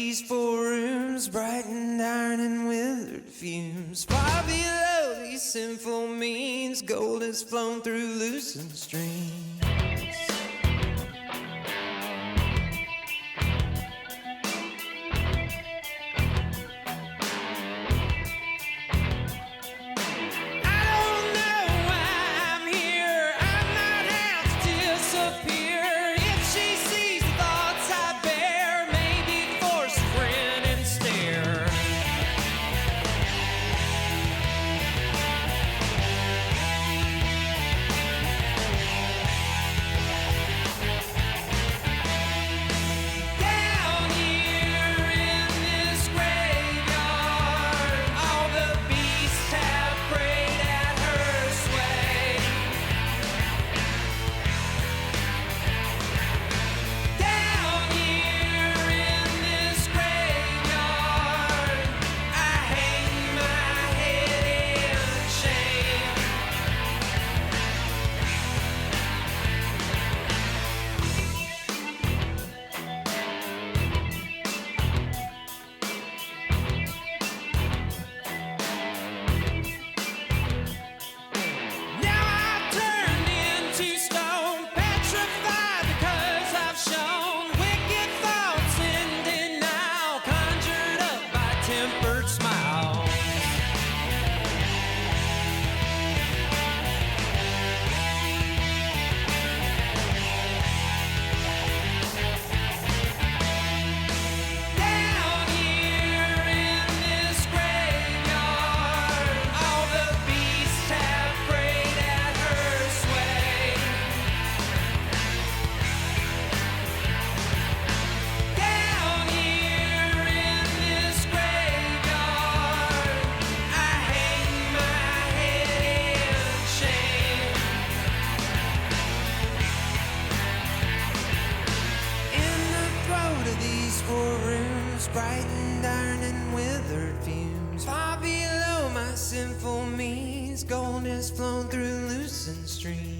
these four rooms, bright and iron and withered fumes. Far below these sinful means, gold has flown through loosened streams. Bright and iron and withered fumes. Far below my sinful means, gold has flown through loosened streams.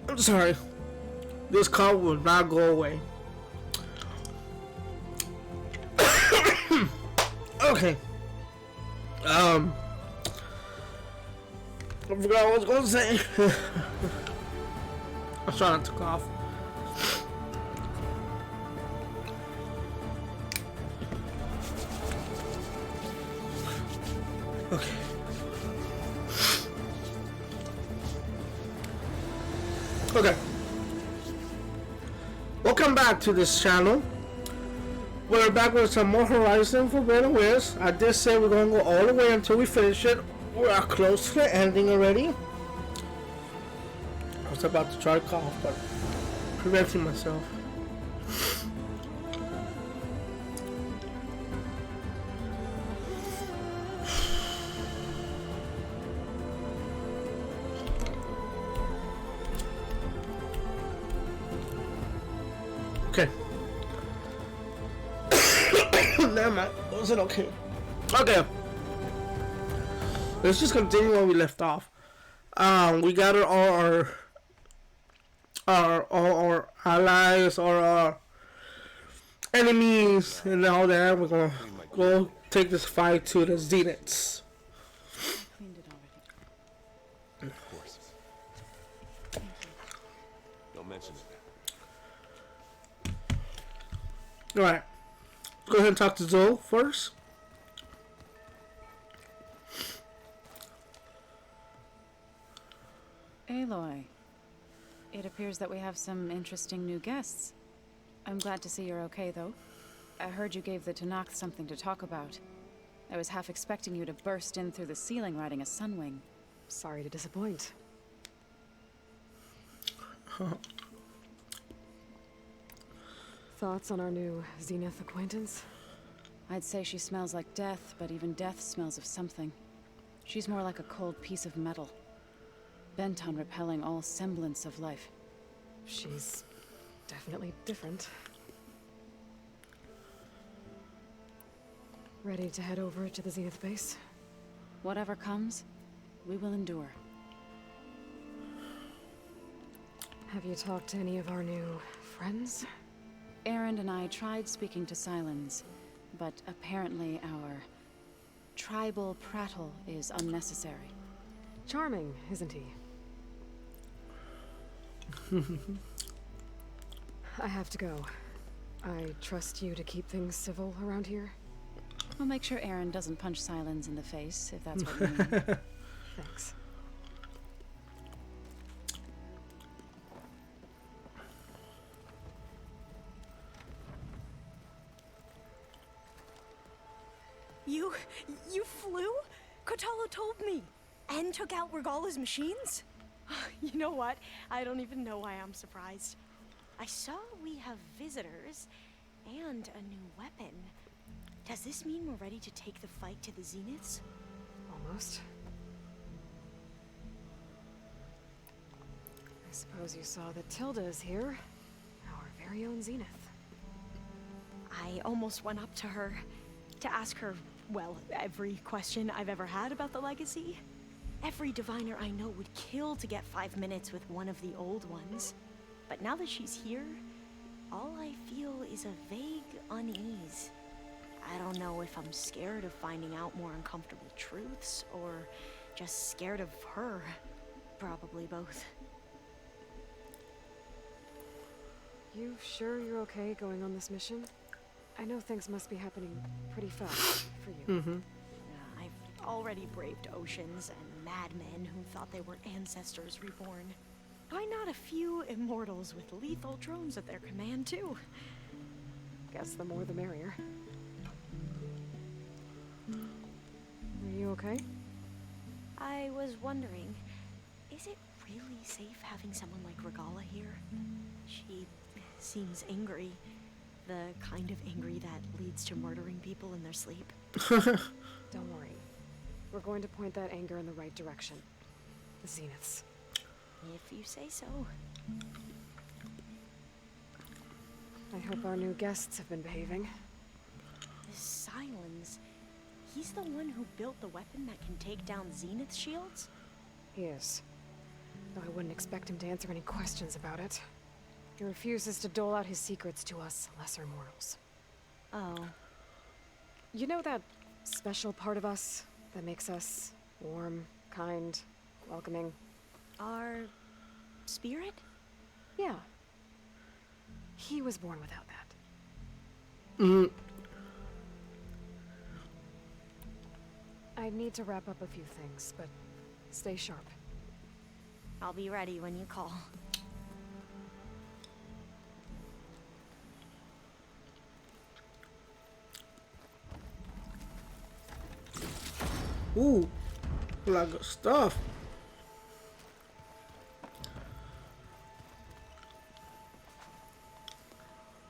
I'm sorry. This cough will not go away. Okay. I forgot what I was going to say. I'm trying not to cough. Okay. Okay. Welcome back to this channel. We're back with some more Horizon Forbidden West. I did say we're going to go all the way until we finish it. We are close to the ending already. I was about to try to cough, but preventing myself. Okay. Never mind. Was it okay? Okay. Let's just continue where we left off. We gathered all our allies, or enemies and all that. We're gonna go take this fight to the Zeniths. Cleaned it already. Of course. Don't mention it. Alright. Go ahead and talk to Zoe first. Aloy, it appears that we have some interesting new guests. I'm glad to see you're okay, though. I heard you gave the Tenakth something to talk about. I was half expecting you to burst in through the ceiling riding a Sunwing. Sorry to disappoint. Thoughts on our new Zenith acquaintance? I'd say she smells like death, but even death smells of something. She's more like a cold piece of metal, bent on repelling all semblance of life. She's definitely different. Ready to head over to the Zenith base? Whatever comes, we will endure. Have you talked to any of our new friends? Erend and I tried speaking to Sylens, but apparently our tribal prattle is unnecessary. Charming, isn't he? I have to go. I trust you to keep things civil around here. I'll make sure Erend doesn't punch Sylens in the face, if that's what you mean. Thanks. You flew? Kotallo told me. And took out Regalla's machines? You know what? I don't even know why I'm surprised. I saw we have visitors and a new weapon. Does this mean we're ready to take the fight to the Zeniths? Almost. I suppose you saw that Tilda is here. Our very own Zenith. I almost went up to her to ask her, well, every question I've ever had about the legacy. Every diviner I know would kill to get 5 minutes with one of the old ones. But now that she's here, all I feel is a vague unease. I don't know if I'm scared of finding out more uncomfortable truths, or just scared of her. Probably both. You sure you're okay going on this mission? I know things must be happening pretty fast for you. I've already braved oceans and madmen who thought they were ancestors reborn. Why not a few immortals with lethal drones at their command, too? Guess the more the merrier. Are you okay? I was wondering, is it really safe having someone like Regalla here? She seems angry. The kind of angry that leads to murdering people in their sleep. Don't worry. We're going to point that anger in the right direction. The Zeniths. If you say so. I hope our new guests have been behaving. This Sylens, he's the one who built the weapon that can take down Zenith shields? He is. Though I wouldn't expect him to answer any questions about it. He refuses to dole out his secrets to us lesser mortals. Oh. You know that special part of us that makes us warm, kind, welcoming? Our spirit? Yeah. He was born without that. I need to wrap up a few things, but stay sharp. I'll be ready when you call. Ooh, a lot of good stuff.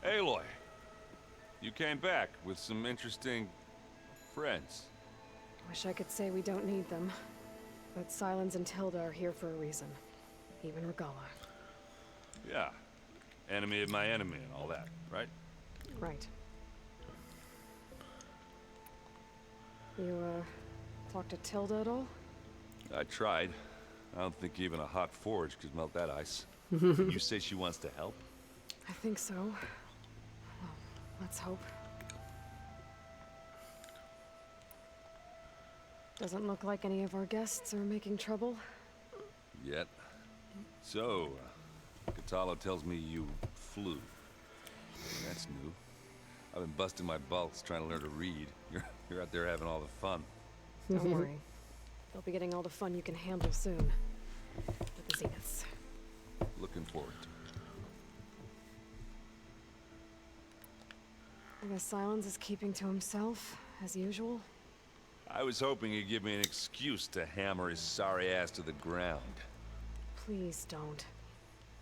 Aloy, you came back with some interesting friends. Wish I could say we don't need them, but Sylens and Tilda are here for a reason. Even Regalla. Yeah, enemy of my enemy and all that, right? Right. You, talk to Tilda at all? I tried. I don't think even a hot forge could melt that ice. You say she wants to help? I think so. Well, Let's hope. Doesn't look like any of our guests are making trouble. Yet. So, Katalo tells me you flew. That's new. I've been busting my balls trying to learn to read. You're out there having all the fun. Don't worry. They'll be getting all the fun you can handle soon. With the Zeniths. Looking forward to it. I guess Silence is keeping to himself, as usual. I was hoping he'd give me an excuse to hammer his sorry ass to the ground. Please don't.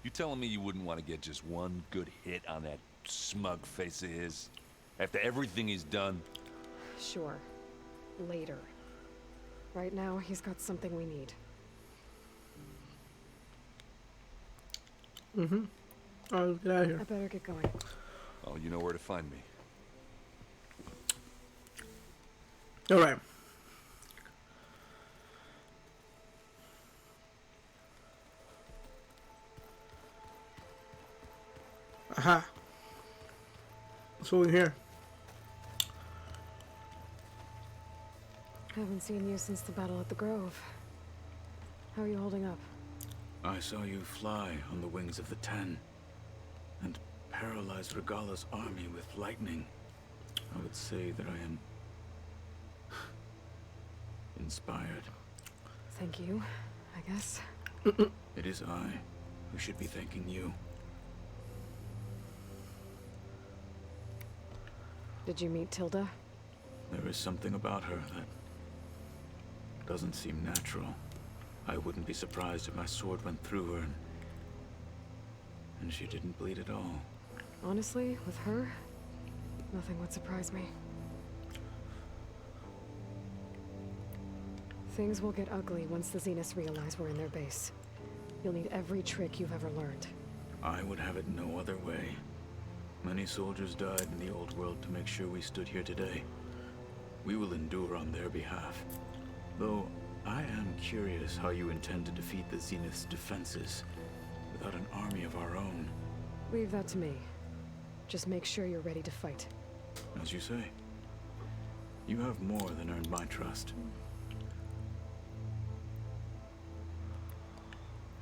You telling me you wouldn't want to get just one good hit on that smug face of his? After everything he's done? Sure. Later. Right now, he's got something we need. Alright, get out of I here. better get going. Oh, you know where to find me. Alright. Aha. So we're here. Haven't seen you since the battle at the Grove. How are you holding up? I saw you fly on the wings of the Ten, and paralyze Regala's army with lightning. I would say that I am inspired. Thank you, I guess. It is I who should be thanking you. Did you meet Tilda? There is something about her that doesn't seem natural. I wouldn't be surprised if my sword went through her and she didn't bleed at all. Honestly, with her, nothing would surprise me. Things will get ugly once the Zeniths realize we're in their base. You'll need every trick you've ever learned. I would have it no other way. Many soldiers died in the old world to make sure we stood here today. We will endure on their behalf. Though, I am curious how you intend to defeat the Zenith's defenses without an army of our own. Leave that to me. Just make sure you're ready to fight. As you say, you have more than earned my trust.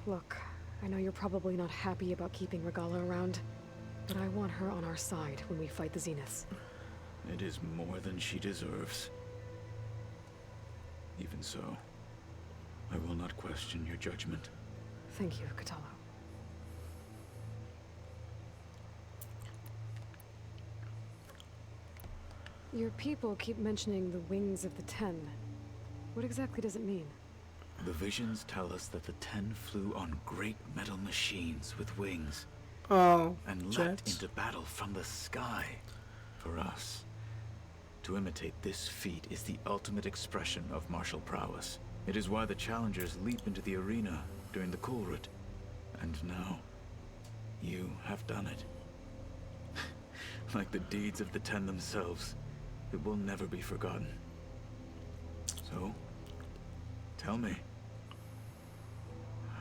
Look, I know you're probably not happy about keeping Regala around, but I want her on our side when we fight the Zeniths. It is more than she deserves. Even so, I will not question your judgment. Thank you, Katalo. Your people keep mentioning the wings of the Ten. What exactly does it mean? The visions tell us that the Ten flew on great metal machines with wings Oh, and leapt jets. into battle from the sky. For us, to imitate this feat is the ultimate expression of martial prowess. It is why the challengers leap into the arena during the Kulrut. And now, you have done it. Like the deeds of the Ten themselves, it will never be forgotten. So, tell me,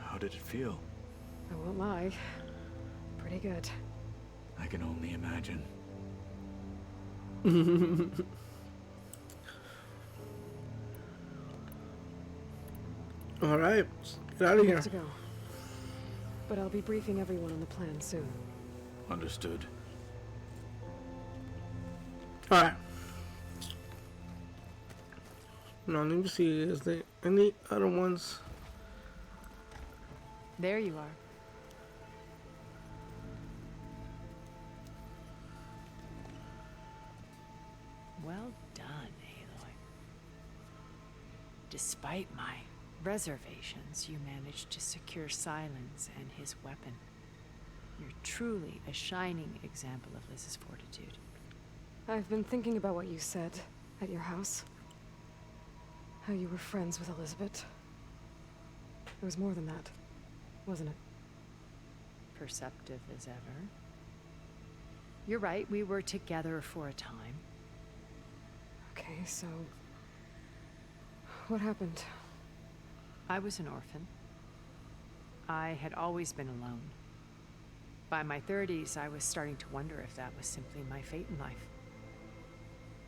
how did it feel? I won't lie. Pretty good. I can only imagine. Alright, get out of We here. have to go. But I'll be briefing everyone on the plan soon. Understood. Alright. Now, let me see, is there any other ones? There you are. Well done, Aloy. Despite my reservations, you managed to secure Silence and his weapon. You're truly a shining example of Liz's fortitude. I've been thinking about what you said at your house. How you were friends with Elizabeth. It was more than that, wasn't it? Perceptive as ever. You're right, we were together for a time. Okay, so... what happened? I was an orphan. I had always been alone. By my 30s, I was starting to wonder if that was simply my fate in life.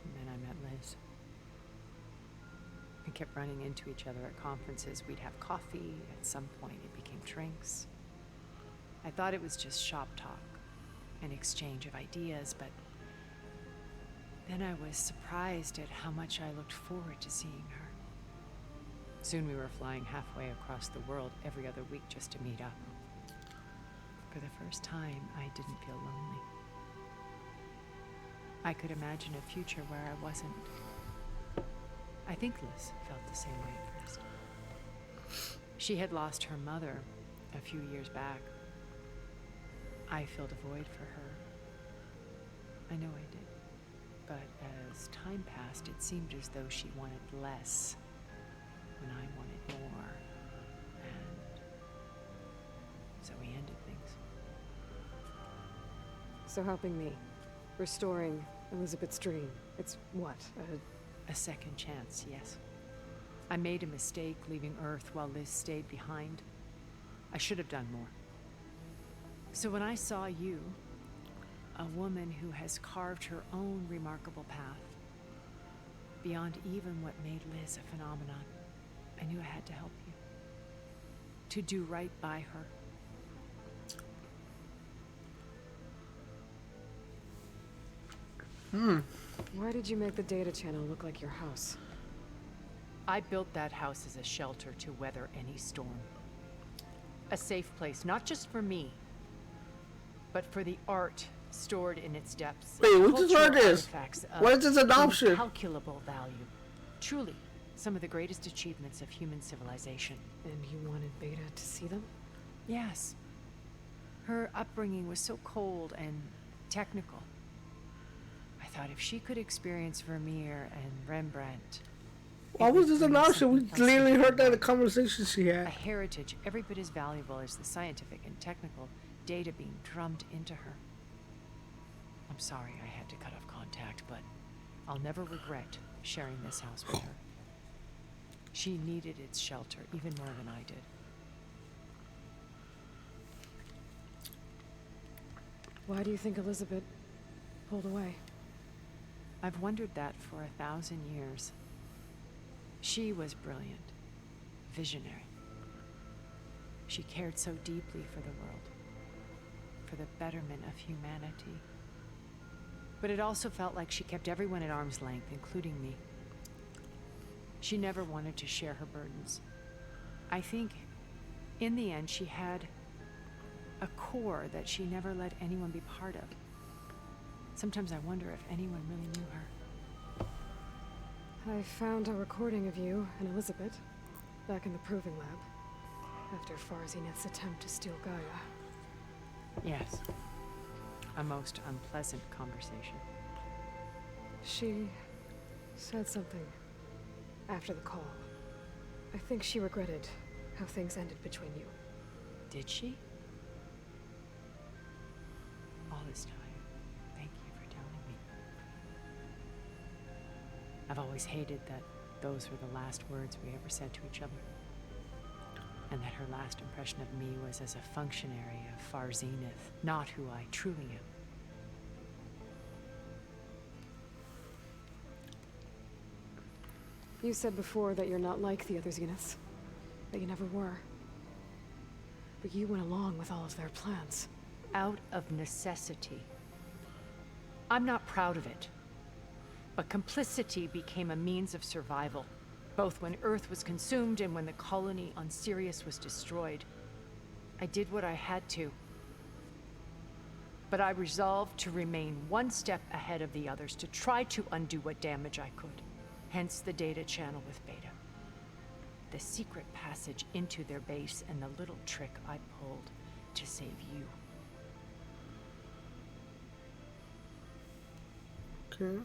And then I met Liz. We kept running into each other at conferences. We'd have coffee. At some point, it became drinks. I thought it was just shop talk, an exchange of ideas, but then I was surprised at how much I looked forward to seeing her. Soon we were flying halfway across the world every other week just to meet up. For the first time, I didn't feel lonely. I could imagine a future where I wasn't. I think Liz felt the same way at first. She had lost her mother a few years back. I filled a void for her. I know I did. But as time passed, it seemed as though she wanted less when I wanted more. And so we ended things. So helping me, restoring Elizabeth's dream, it's what, A second chance, yes. I made a mistake leaving Earth while Liz stayed behind. I should have done more. So when I saw you, a woman who has carved her own remarkable path, beyond even what made Liz a phenomenon, I knew I had to help you. To do right by her. Why did you make the data channel look like your house? I built that house as a shelter to weather any storm. A safe place, not just for me, but for the art stored in its depths. Wait, we just heard Cultural this. artifacts of What is this adoption? incalculable value. Truly, some of the greatest achievements of human civilization. And you wanted Beta to see them? Yes. Her upbringing was so cold and technical. I thought if she could experience Vermeer and Rembrandt... Why was this an option? We something else literally to heard that in the remember. conversation she A had. heritage every bit as valuable as the scientific and technical data being drummed into her. I'm sorry I had to cut off contact, but I'll never regret sharing this house with her. She needed its shelter even more than I did. Why do you think Elizabeth pulled away? I've wondered that for 1,000 years. She was brilliant, visionary. She cared so deeply for the world, for the betterment of humanity. But it also felt like she kept everyone at arm's length, including me. She never wanted to share her burdens. I think, in the end, she had a core that she never let anyone be part of. Sometimes I wonder if anyone really knew her. I found a recording of you and Elizabeth back in the Proving Lab after Farzineth's attempt to steal Gaia. Yes. A most unpleasant conversation. She said something after the call. I think she regretted how things ended between you. Did she? All this time, thank you for telling me. I've always hated that those were the last words we ever said to each other. And that her last impression of me was as a functionary of Far Zenith, not who I truly am. You said before that you're not like the other Zeniths. That you never were. But you went along with all of their plans. Out of necessity. I'm not proud of it. But complicity became a means of survival, both when Earth was consumed and when the colony on Sirius was destroyed. I did what I had to. But I resolved to remain one step ahead of the others, to try to undo what damage I could. Hence the data channel with Beta. The secret passage into their base and the little trick I pulled to save you. Okay.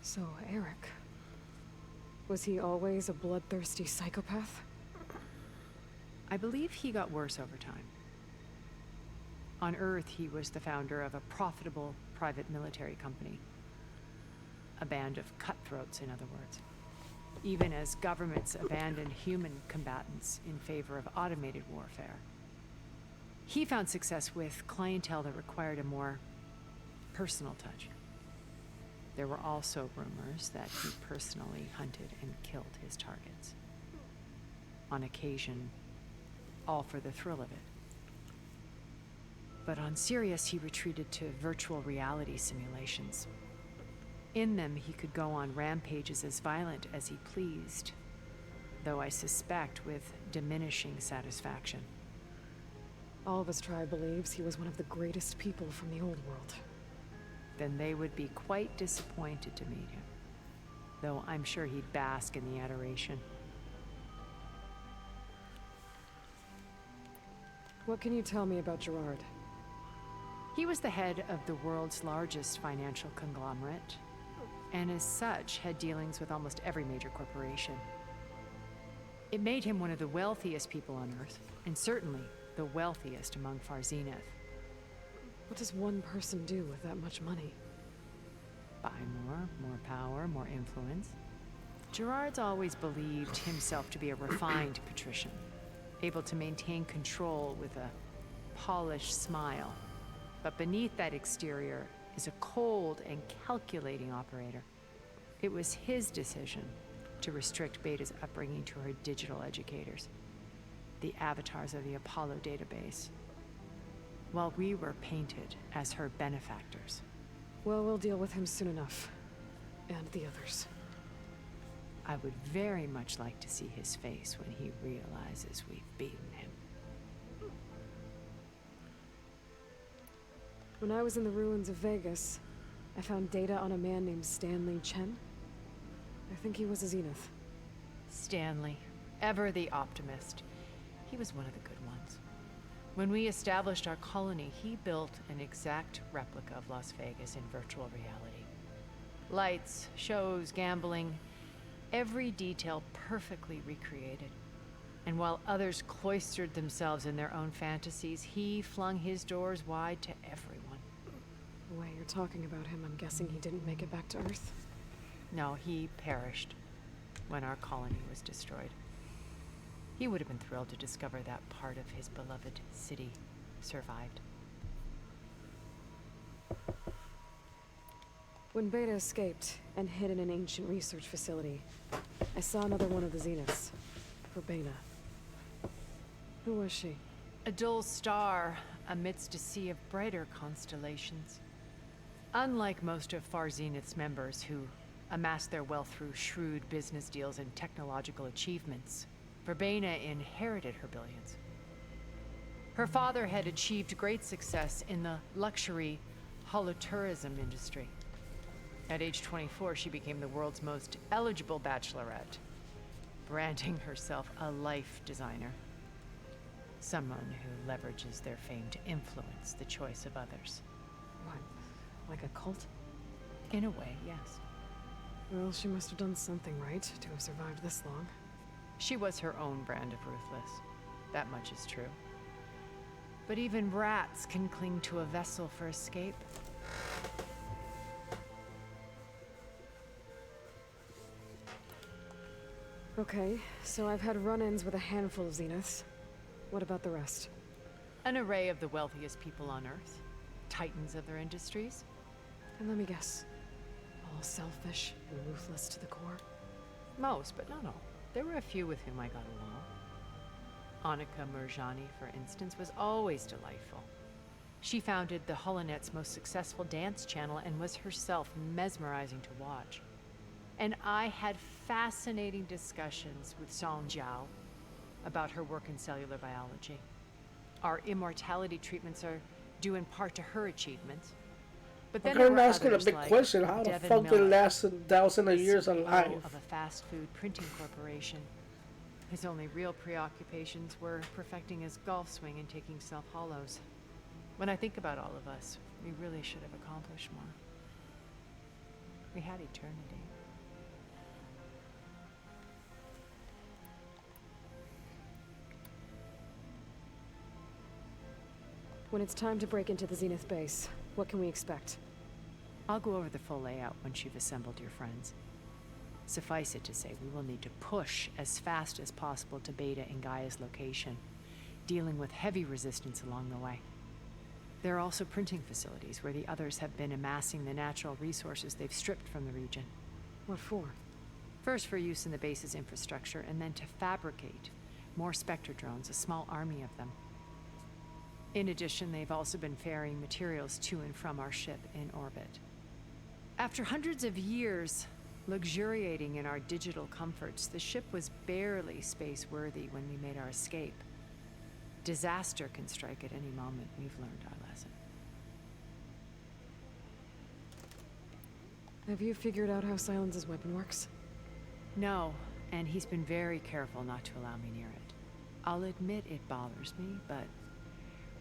So, Eric. Was he always a bloodthirsty psychopath? I believe he got worse over time. On Earth, he was the founder of a profitable private military company. A band of cutthroats, in other words. even as governments abandoned human combatants in favor of automated warfare. He found success with clientele that required a more personal touch. There were also rumors that he personally hunted and killed his targets. On occasion, all for the thrill of it. But on Sirius, he retreated to virtual reality simulations. In them, he could go on rampages as violent as he pleased, though I suspect with diminishing satisfaction. All of his tribe believes he was one of the greatest people from the old world. Then they would be quite disappointed to meet him, though I'm sure he'd bask in the adoration. What can you tell me about Gerard? He was the head of the world's largest financial conglomerate, and as such had dealings with almost every major corporation. It made him one of the wealthiest people on Earth, and certainly the wealthiest among Far Zenith. What does one person do with that much money? Buy more power, more influence. Gerard's always believed himself to be a refined patrician, able to maintain control with a polished smile. But beneath that exterior is a cold and calculating operator. It was his decision to restrict Beta's upbringing to her digital educators, the avatars of the Apollo database, while we were painted as her benefactors. Well, we'll deal with him soon enough. And the others. I would very much like to see his face when he realizes we've beaten him. When I was in the ruins of Vegas, I found data on a man named Stanley Chen. I think he was a Zenith. Stanley, ever the optimist. He was one of the good ones. When we established our colony, he built an exact replica of Las Vegas in virtual reality. Lights, shows, gambling, every detail perfectly recreated. And while others cloistered themselves in their own fantasies, he flung his doors wide to everyone. The way you're talking about him, I'm guessing he didn't make it back to Earth? No, he perished when our colony was destroyed. He would have been thrilled to discover that part of his beloved city survived. When Beta escaped and hid in an ancient research facility, I saw another one of the Zeniths, Verbena. Who was she? A dull star amidst a sea of brighter constellations. Unlike most of Far Zenith's members who amassed their wealth through shrewd business deals and technological achievements, Verbena inherited her billions. Her father had achieved great success in the luxury holotourism industry. At age 24, she became the world's most eligible bachelorette, branding herself a life designer. Someone who leverages their fame to influence the choice of others. What? Like a cult? In a way, yes. Well, she must have done something right to have survived this long. She was her own brand of ruthless. That much is true. But even rats can cling to a vessel for escape. Okay, so I've had run-ins with a handful of Zeniths. What about the rest? An array of the wealthiest people on Earth. Titans of their industries. And let me guess. All selfish and ruthless to the core? Most, but not all. There were a few with whom I got along. Annika Murjani, for instance, was always delightful. She founded the Holonet's most successful dance channel and was herself mesmerizing to watch. And I had fascinating discussions with Song Jiao about her work in cellular biology. Our immortality treatments are due in part to her achievements. But then there I'm were asking a others big like question. How the Devin fuck did it Miller, last 1,000 years CEO alive? of a fast food printing corporation. His only real preoccupations were perfecting his golf swing and taking self-hollows. When I think about all of us, we really should have accomplished more. We had eternity. When it's time to break into the Zenith base, what can we expect? I'll go over the full layout once you've assembled your friends. Suffice it to say, we will need to push as fast as possible to Beta and Gaia's location, dealing with heavy resistance along the way. There are also printing facilities where the others have been amassing the natural resources they've stripped from the region. What for? First for use in the base's infrastructure, and then to fabricate more Spectre drones, a small army of them. In addition, they've also been ferrying materials to and from our ship in orbit. After hundreds of years luxuriating in our digital comforts, the ship was barely space-worthy when we made our escape. Disaster can strike at any moment. We've learned our lesson. Have you figured out how Silence's weapon works? No, and he's been very careful not to allow me near it. I'll admit it bothers me, but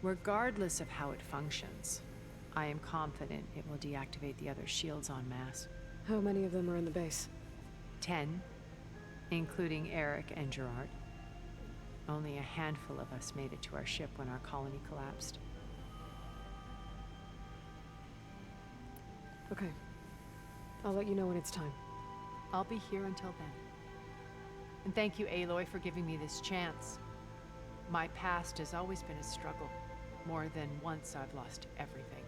regardless of how it functions, I am confident it will deactivate the other shields en masse. How many of them are in the base? 10, including Eric and Gerard. Only a handful of us made it to our ship when our colony collapsed. Okay. I'll let you know when it's time. I'll be here until then. And thank you, Aloy, for giving me this chance. My past has always been a struggle. More than once I've lost everything.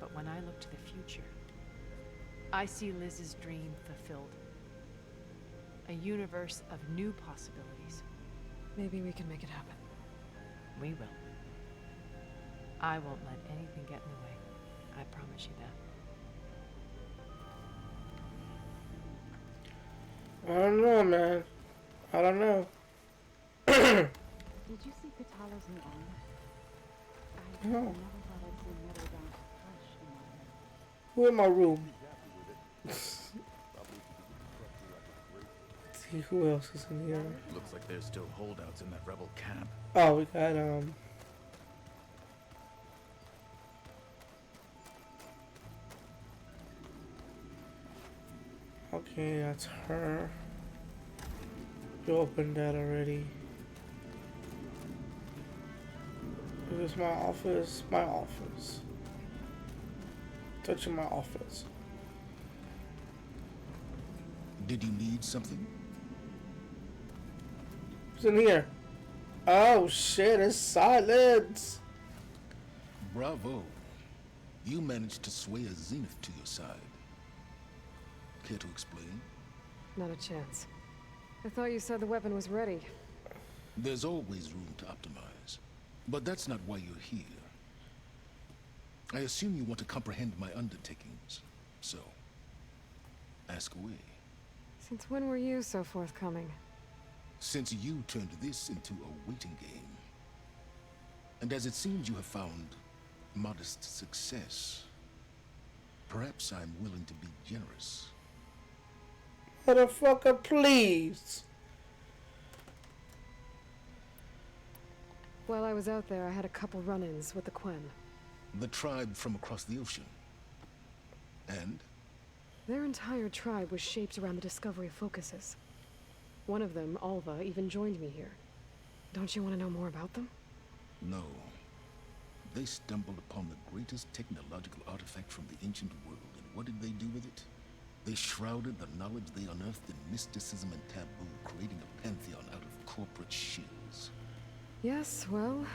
But when I look to the future, I see Liz's dream fulfilled. A universe of new possibilities. Maybe we can make it happen. We will. I won't let anything get in the way. I promise you that. I don't know, man. I don't know. Did you see Katala's new armor? I No. never thought I'd see another round of flesh in my head. Who in my room? See who else is in here. Looks like there's still holdouts in that rebel camp. Oh, we got okay, that's her. You opened that already. This is my office. My office. Touching my office. Did you need something? Who's in here? Oh shit, it's Silence. Bravo. You managed to sway a Zenith to your side. Care to explain? Not a chance. I thought you said the weapon was ready. There's always room to optimize. But that's not why you're here. I assume you want to comprehend my undertakings. So, ask away. Since when were you so forthcoming? Since you turned this into a waiting game. And as it seems you have found modest success, perhaps I'm willing to be generous. Motherfucker, please. While I was out there, I had a couple run-ins with the Quen. The tribe from across the ocean. And? Their entire tribe was shaped around the discovery of focuses. One of them, Alva, even joined me here. Don't you want to know more about them? No. They stumbled upon the greatest technological artifact from the ancient world, and what did they do with it? They shrouded the knowledge they unearthed in mysticism and taboo, creating a pantheon out of corporate shills. Yes, well,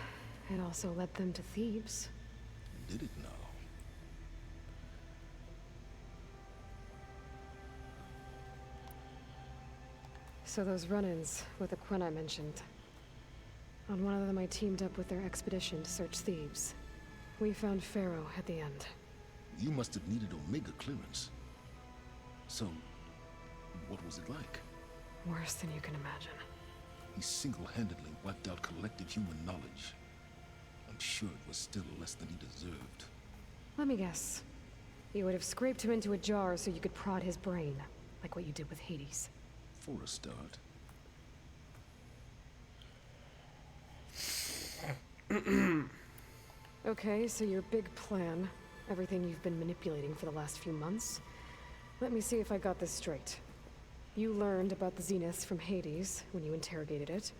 it also led them to Thebes. Did it now? So those run-ins with the Quen I mentioned. On one of them I teamed up with their expedition to search Thebes. We found Pharaoh at the end. You must have needed Omega clearance. So, what was it like? Worse than you can imagine. He single-handedly wiped out collective human knowledge. I'm sure it was still less than he deserved. Let me guess. You would have scraped him into a jar so you could prod his brain, like what you did with Hades. For a start. Okay, so your big plan, everything you've been manipulating for the last few months. Let me see if I got this straight. You learned about the Zeniths from Hades when you interrogated it.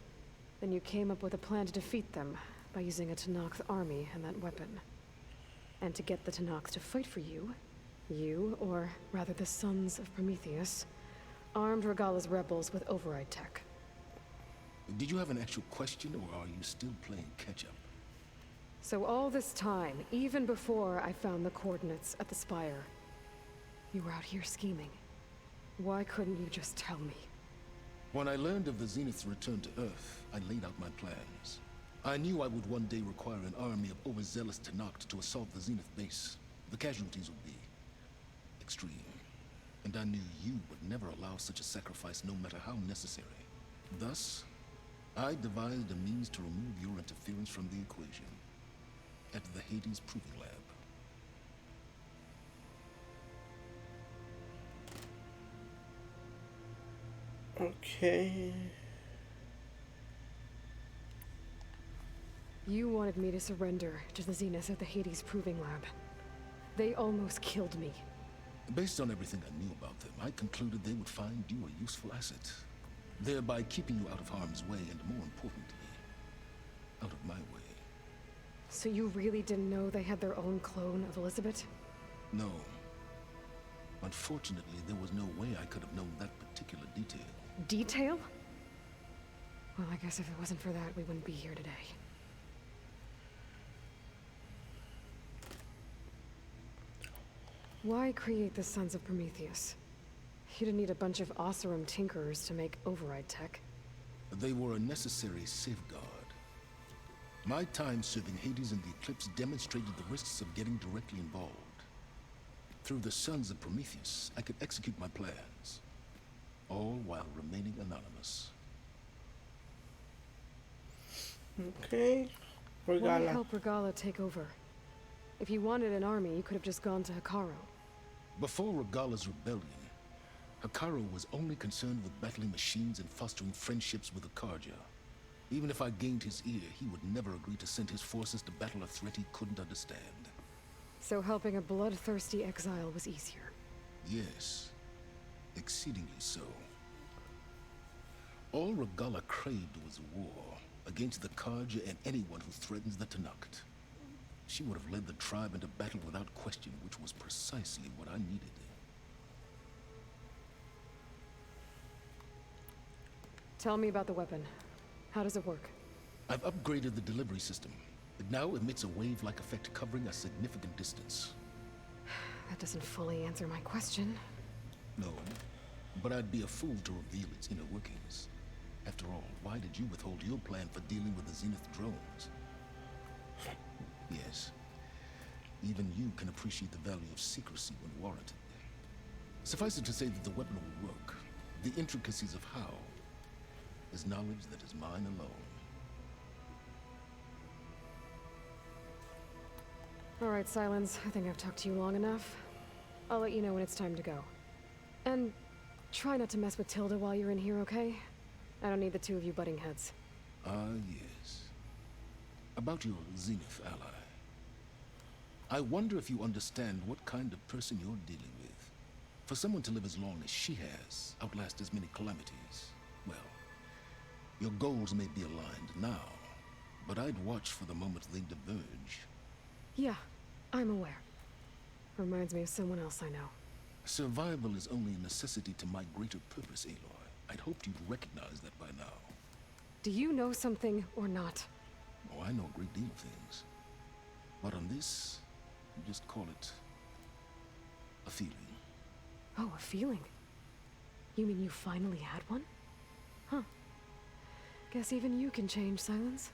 Then you came up with a plan to defeat them by using a Tenakth army and that weapon. And to get the Tenakth to fight for you, You, or rather the Sons of Prometheus, armed Regala's rebels with override tech. Did you have an actual question, or are you still playing catch-up? So all this time, even before I found the coordinates at the Spire, you were out here scheming. Why couldn't you just tell me? When I learned of the Zenith's return to Earth, I laid out my plans. I knew I would one day require an army of overzealous Tenakth to assault the Zenith base. The casualties would be extreme. And I knew you would never allow such a sacrifice, no matter how necessary. Thus, I devised a means to remove your interference from the equation. At the Hades Proving Lab. Okay. You wanted me to surrender to the Zenith at the Hades Proving Lab. They almost killed me. Based on everything I knew about them, I concluded they would find you a useful asset, thereby keeping you out of harm's way and, more importantly, out of my way. So you really didn't know they had their own clone of Elizabeth? No. Unfortunately, there was no way I could have known that particular detail. Detail? Well, I guess if it wasn't for that, we wouldn't be here today. Why create the Sons of Prometheus? You didn't need a bunch of Oseram tinkerers to make override tech. They were a necessary safeguard. My time serving Hades and the Eclipse demonstrated the risks of getting directly involved. Through the Sons of Prometheus, I could execute my plans, all while remaining anonymous. Okay. Why Regala. help Regala take over? If you wanted an army, you could have just gone to Hekarro. Before Regala's rebellion, Hekarro was only concerned with battling machines and fostering friendships with the Karja. Even if I gained his ear, he would never agree to send his forces to battle a threat he couldn't understand. So helping a bloodthirsty exile was easier. Yes, exceedingly so. All Regala craved was war against the Karja and anyone who threatens the Tenakth. She would have led the tribe into battle without question, which was precisely what I needed. Tell me about the weapon. How does it work? I've upgraded the delivery system. It now emits a wave-like effect covering a significant distance. That doesn't fully answer my question. No, but I'd be a fool to reveal its inner workings. After all, why did you withhold your plan for dealing with the Zenith drones? Yes, even you can appreciate the value of secrecy when warranted. Suffice it to say that the weapon will work. The intricacies of how is knowledge that is mine alone. All right, Silence. I think I've talked to you long enough. I'll let you know when it's time to go. And try not to mess with Tilda while you're in here, okay? I don't need the two of you butting heads. Ah, yes. About your Zenith ally. I wonder if you understand what kind of person you're dealing with. For someone to live as long as she has, outlast as many calamities, well, your goals may be aligned now, but I'd watch for the moment they diverge. Yeah, I'm aware. Reminds me of someone else I know. Survival is only a necessity to my greater purpose, Aloy. I'd hoped you'd recognize that by now. Do you know something or not? Oh, I know a great deal of things. But on this, you just call it a feeling. Oh, a feeling? You mean you finally had one? Huh. Guess even you can change, Silence.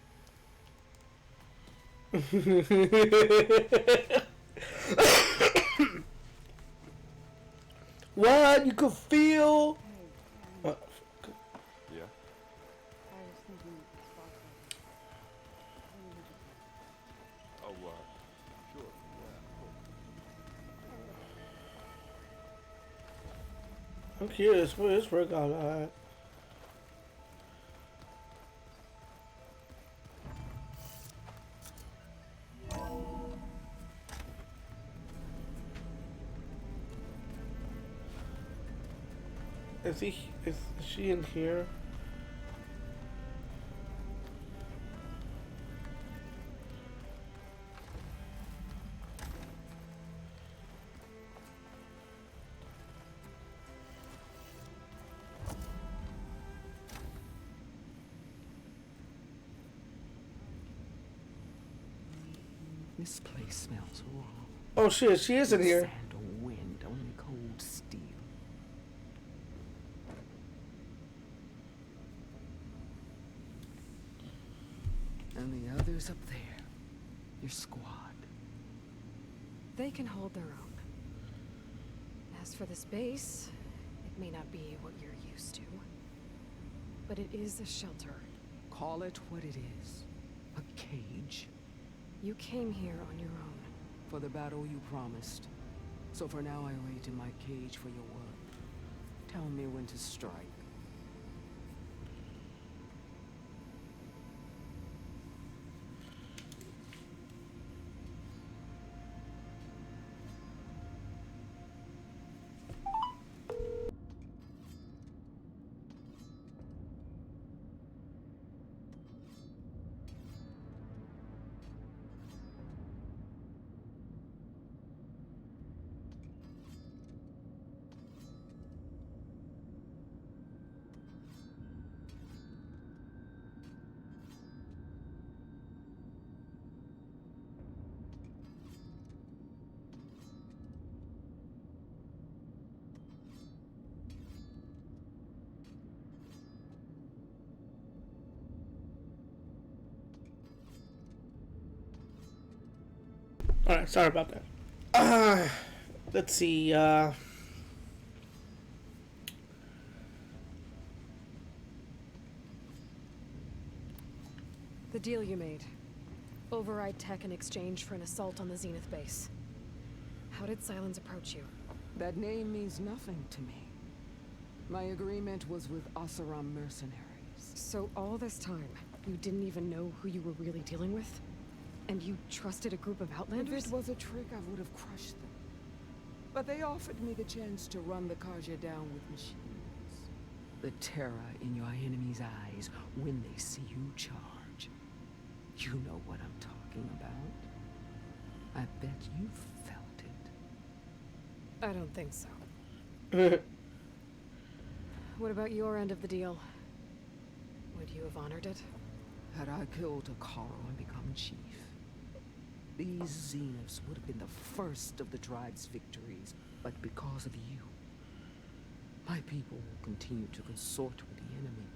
What? You could feel? What? Yeah? Oh, sure. Yeah, I'm curious. Where is Regala at? Is she in here? This place smells wrong. Oh shit, she isn't here. Sand or wind, only cold steel. And the others up there, your squad. They can hold their own. As for this base, it may not be what you're used to, but it is a shelter. Call it what it is. A cage. You came here on your own. For the battle you promised. So for now I wait in my cage for your word. Tell me when to strike. Alright, sorry about that. Let's see, The deal you made. Override tech in exchange for an assault on the Zenith base. How did Sylens approach you? That name means nothing to me. My agreement was with Oseram mercenaries. So all this time, you didn't even know who you were really dealing with? And you trusted a group of Outlanders? If it was a trick, I would have crushed them. But they offered me the chance to run the Carja down with machines. The terror in your enemy's eyes when they see you charge. You know what I'm talking about. I bet you felt it. I don't think so. What about your end of the deal? Would you have honored it? Had I killed Hekarro and become chief, these Zeniths would have been the first of the tribe's victories. But because of you, my people will continue to consort with the enemy.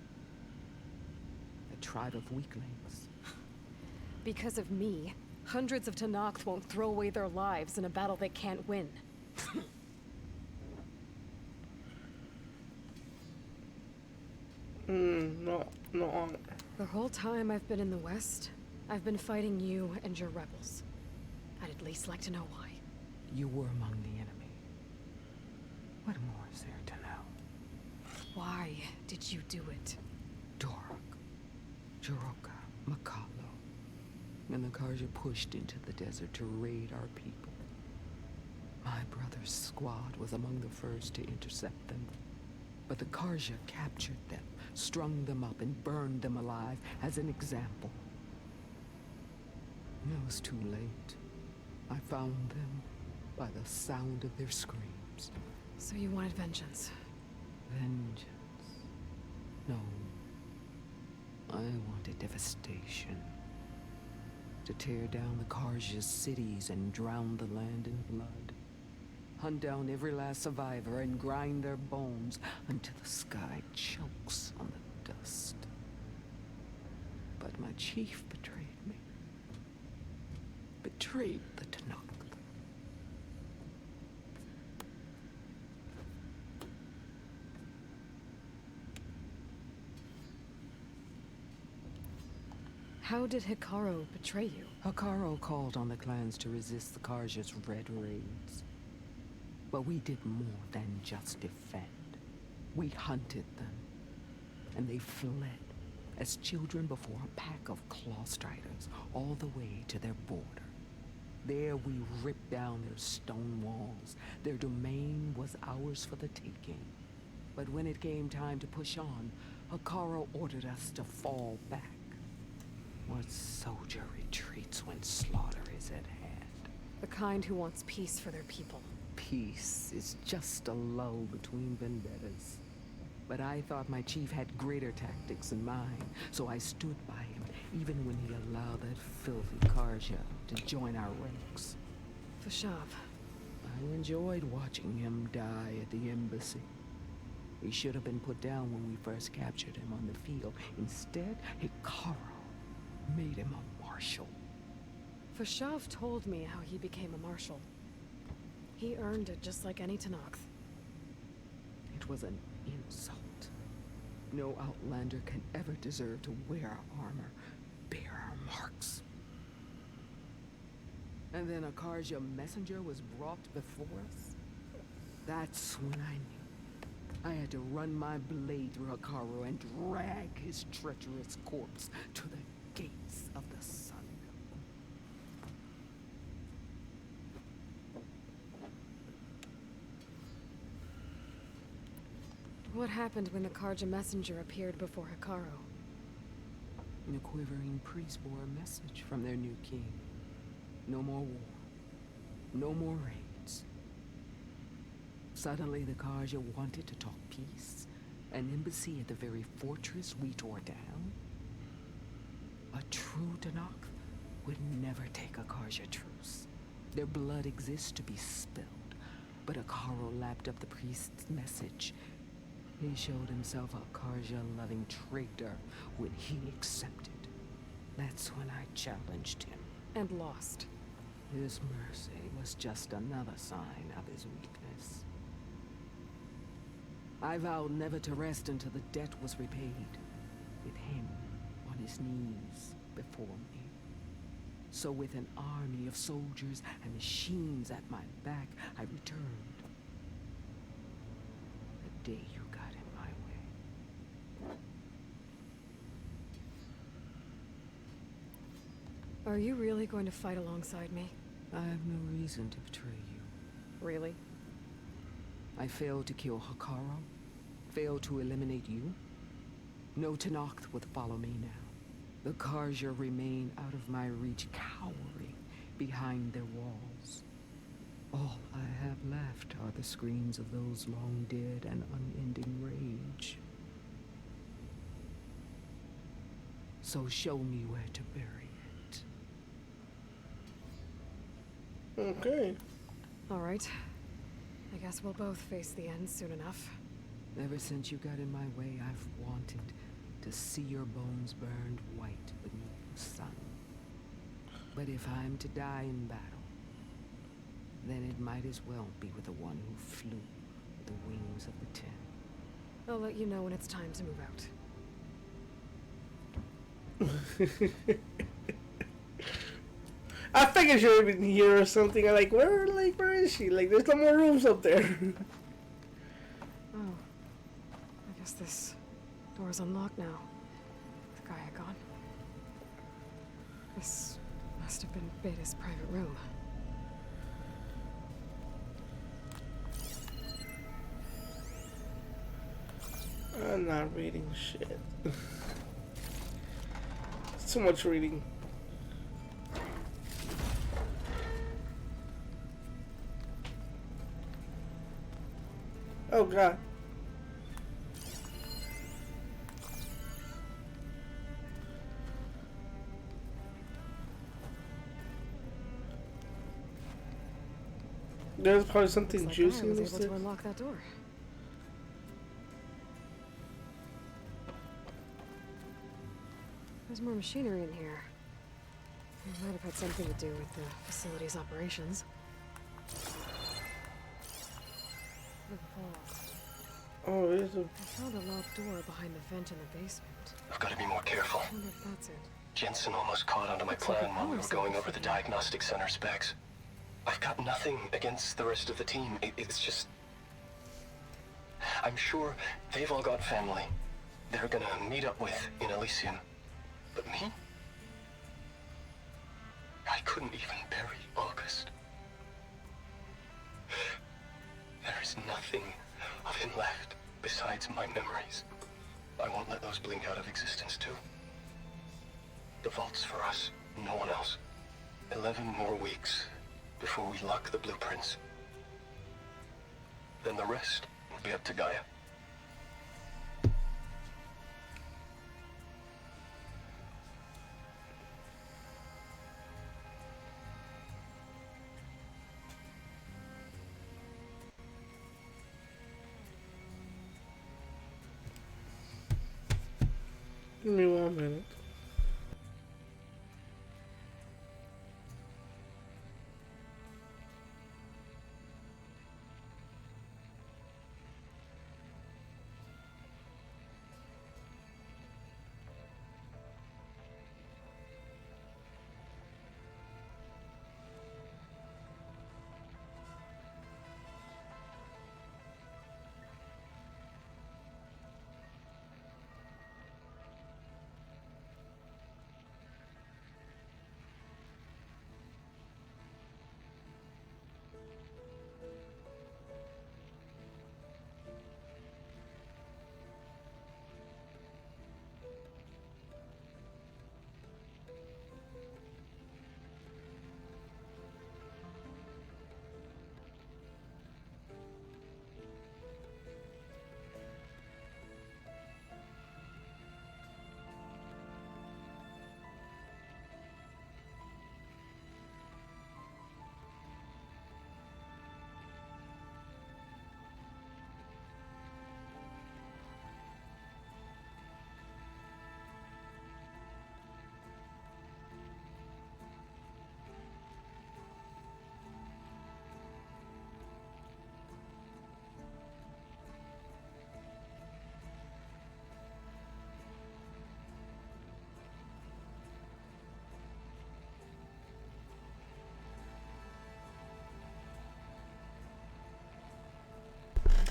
A tribe of weaklings. Because of me, hundreds of Tenakth won't throw away their lives in a battle they can't win. No honor. The whole time I've been in the West, I've been fighting you and your rebels. I'd at least like to know why. You were among the enemy. What more is there to know? Why did you do it? Dorok, Jiroka, Makalo, and the Carja pushed into the desert to raid our people. My brother's squad was among the first to intercept them. But the Carja captured them, strung them up, and burned them alive as an example. It was too late. I found them by the sound of their screams. So you wanted vengeance? Vengeance? No. I wanted devastation. To tear down the Carja's cities and drown the land in blood. Hunt down every last survivor and grind their bones until the sky chokes on the dust. But my chief betrayed me. Betrayed the Tenakth. How did Hekarro betray you? Hekarro called on the clans to resist the Carja's red raids. But we did more than just defend. We hunted them, and they fled as children before a pack of claw striders all the way to their border. There we ripped down their stone walls. Their domain was ours for the taking. But when it came time to push on, Hekarro ordered us to fall back. What soldier retreats when slaughter is at hand? The kind who wants peace for their people. Peace is just a lull between vendettas. But I thought my chief had greater tactics in mind, so I stood by him, even when he allowed that filthy Karja to join our ranks. Fashav. I enjoyed watching him die at the embassy. He should have been put down when we first captured him on the field. Instead, Hikaru made him a marshal. Fashav told me how he became a marshal. He earned it just like any Tenakth. It was an insult. No Outlander can ever deserve to wear our armor, bear our marks. And then a Karja messenger was brought before us? That's when I knew. I had to run my blade through Hikaru and drag his treacherous corpse to the gates of the sun. What happened when the Karja messenger appeared before Hikaru? The quivering priests bore a message from their new king. No more war. No more raids. Suddenly the Karja wanted to talk peace. An embassy at the very fortress we tore down. A true Tenakth would never take a Karja truce. Their blood exists to be spilled. But Hikaru lapped up the priest's message. He showed himself a Karja-loving traitor when he accepted. That's when I challenged him. And lost. His mercy was just another sign of his weakness. I vowed never to rest until the debt was repaid, with him on his knees before me. So with an army of soldiers and machines at my back, I returned. The day you got in my way. Are you really going to fight alongside me? I have no reason to betray you. Really? I failed to kill Hikaru, failed to eliminate you. No Tenakth would follow me now. The Karja remain out of my reach, cowering behind their walls. All I have left are the screams of those long dead and unending rage. So show me where to bury it. Okay. All right. I guess we'll both face the end soon enough. Ever since you got in my way, I've wanted to see your bones burned white beneath the sun. But if I'm to die in battle, then it might as well be with the one who flew with the wings of the Ten. I'll let you know when it's time to move out. I figured she would be here or something. I'm like, where is she? Like, there's no more rooms up there. Oh. I guess this door's unlocked now. With Gaia gone. This must have been Beta's private room. I'm not reading shit. Too much reading. Oh god. There's probably something Looks like juicy I in was this. able to unlock that door. There's more machinery in here. It might have had something to do with the facility's operations. The vault. Oh, there's a. I found a locked door behind the vent in the basement. I've got to be more careful. I wonder if that's it. Jensen almost caught onto my Looks like plan a while we power were going cell over the figure. diagnostic center specs. I've got nothing against the rest of the team. It's just... I'm sure they've all got family they're gonna meet up with in Elysium. But me? I couldn't even bury August. There is nothing of him left besides my memories. I won't let those blink out of existence too. The vault's for us, no one else. 11 more weeks before we lock the blueprints. Then the rest will be up to Gaia. Give me 1 minute.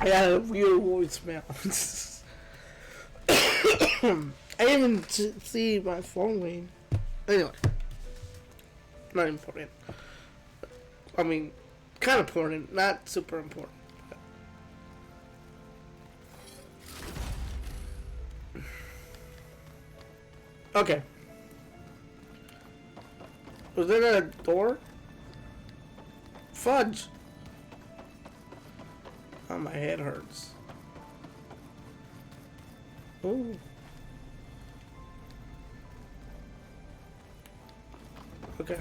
I got a weird voicemail. I didn't even see my phone ring. Anyway, not important. I mean, kind of important, not super important. Okay. Was there a door? Fudge! Oh, my head hurts. Ooh. Okay.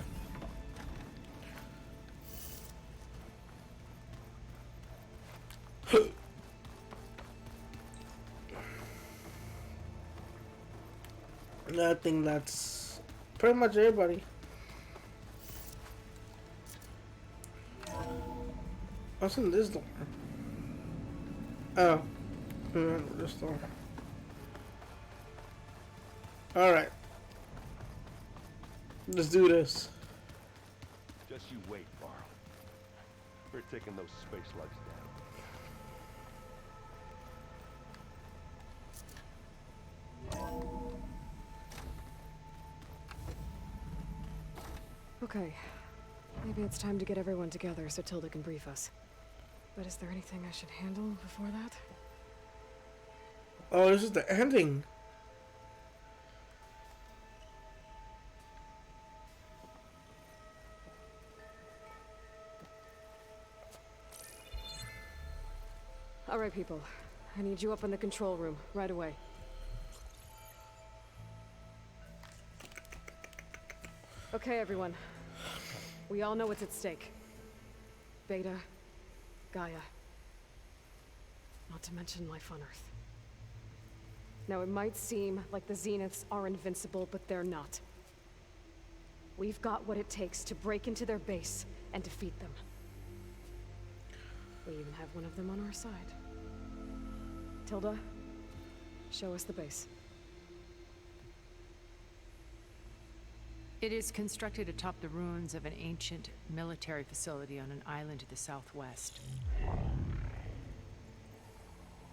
I think that's pretty much everybody. What's in this door? Oh, remember this door. Alright. Let's do this. Just you wait, Varl. We're taking those space slugs down. Okay. Maybe it's time to get everyone together so Tilda can brief us. But is there anything I should handle before that? Oh, this is the ending. All right, people. I need you up in the control room right away. Okay, everyone. We all know what's at stake. Beta, Gaia. Not to mention life on Earth. Now, it might seem like the Zeniths are invincible, but they're not. We've got what it takes to break into their base and defeat them. We even have one of them on our side. Tilda, show us the base. It is constructed atop the ruins of an ancient military facility on an island to the southwest.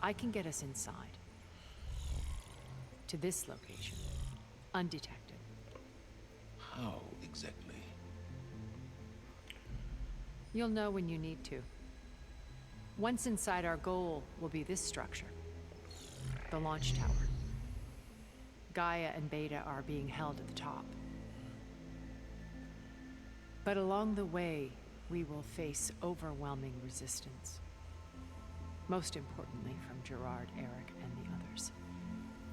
I can get us inside. To this location, undetected. How exactly? You'll know when you need to. Once inside, our goal will be this structure. The launch tower. Gaia and Beta are being held at the top. But along the way, we will face overwhelming resistance. Most importantly from Gerard, Eric, and the others.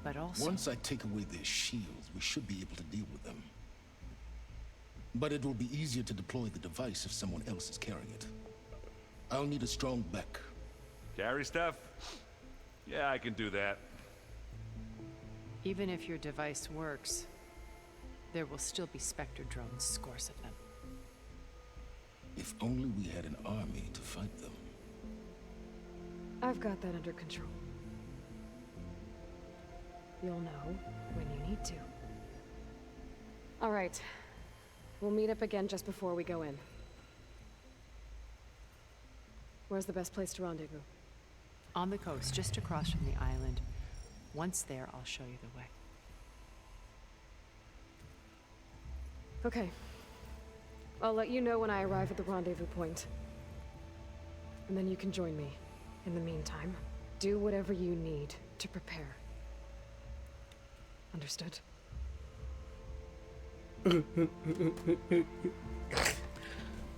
But also... Once I take away their shields, we should be able to deal with them. But it will be easier to deploy the device if someone else is carrying it. I'll need a strong back. Carry stuff? Yeah, I can do that. Even if your device works, there will still be Spectre drones, scores of them. If only we had an army to fight them. I've got that under control. You'll know when you need to. All right. We'll meet up again just before we go in. Where's the best place to rendezvous? On the coast, just across from the island. Once there, I'll show you the way. Okay. I'll let you know when I arrive at the rendezvous point. And then you can join me. In the meantime, do whatever you need to prepare. Understood?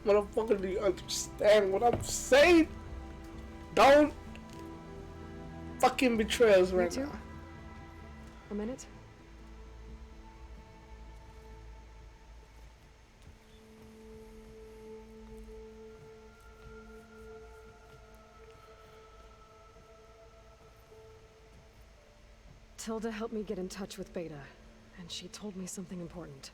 Motherfucker, do you understand what I'm saying? Don't fucking betray us right now. A minute? Tilda helped me get in touch with Beta, and she told me something important.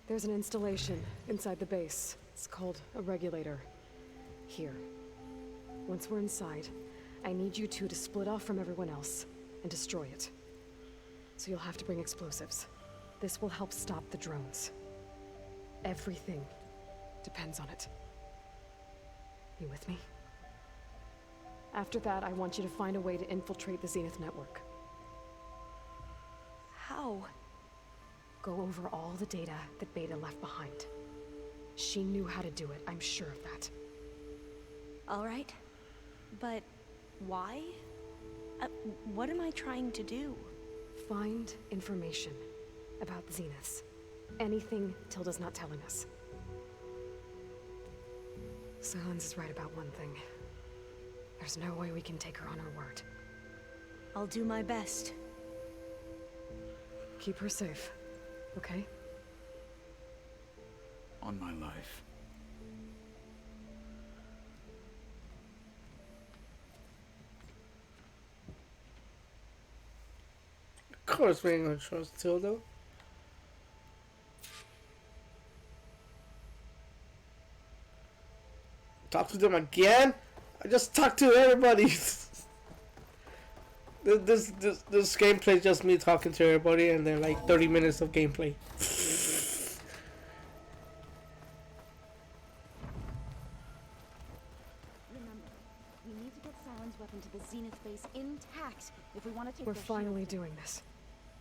There's an installation inside the base. It's called a regulator. Here. Once we're inside, I need you two to split off from everyone else and destroy it. So you'll have to bring explosives. This will help stop the drones. Everything depends on it. You with me? After that, I want you to find a way to infiltrate the Zenith network. How? Go over all the data that Beta left behind. She knew how to do it, I'm sure of that. All right. But why? What am I trying to do? Find information about the Zeniths. Anything Tilda's not telling us. Silence is right about one thing. There's no way we can take her on her word. I'll do my best. Keep her safe, okay? On my life. Of course we ain't gonna trust Tilda. Talk to them again? I just talked to everybody. This gameplay is just me talking to everybody, and then like 30 minutes of gameplay. Remember, we need to get Silen's weapon to the Zenith base intact if we want to take. We're finally doing this.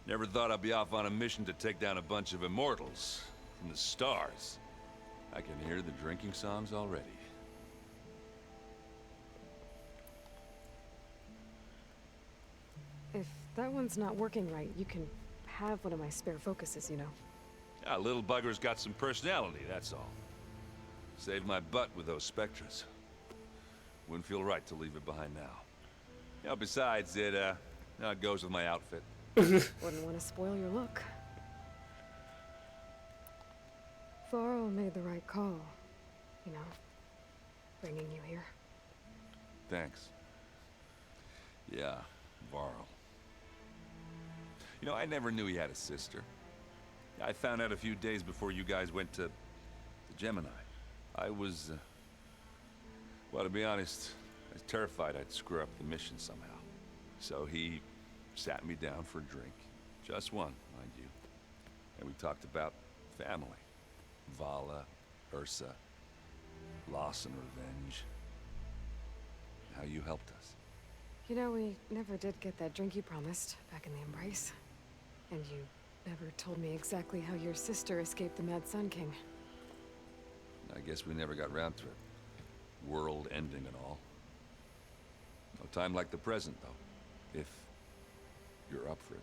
Never thought I'd be off on a mission to take down a bunch of immortals from the stars. I can hear the drinking songs already. If that one's not working right, you can have one of my spare focuses, you know. Yeah, little bugger's got some personality, that's all. Saved my butt with those Spectres. Wouldn't feel right to leave it behind now. You know, besides, it goes with my outfit. Wouldn't want to spoil your look. Varl made the right call, you know, bringing you here. Thanks. Yeah, Varl. You know, I never knew he had a sister. I found out a few days before you guys went to Gemini. I was, well, to be honest, I was terrified I'd screw up the mission somehow. So he sat me down for a drink. Just one, mind you. And we talked about family. Vala, Ursa, loss and revenge. How you helped us. You know, we never did get that drink you promised back in the Embrace. And you never told me exactly how your sister escaped the Mad Sun King. I guess we never got round to it. World ending and all. No time like the present, though. If you're up for it.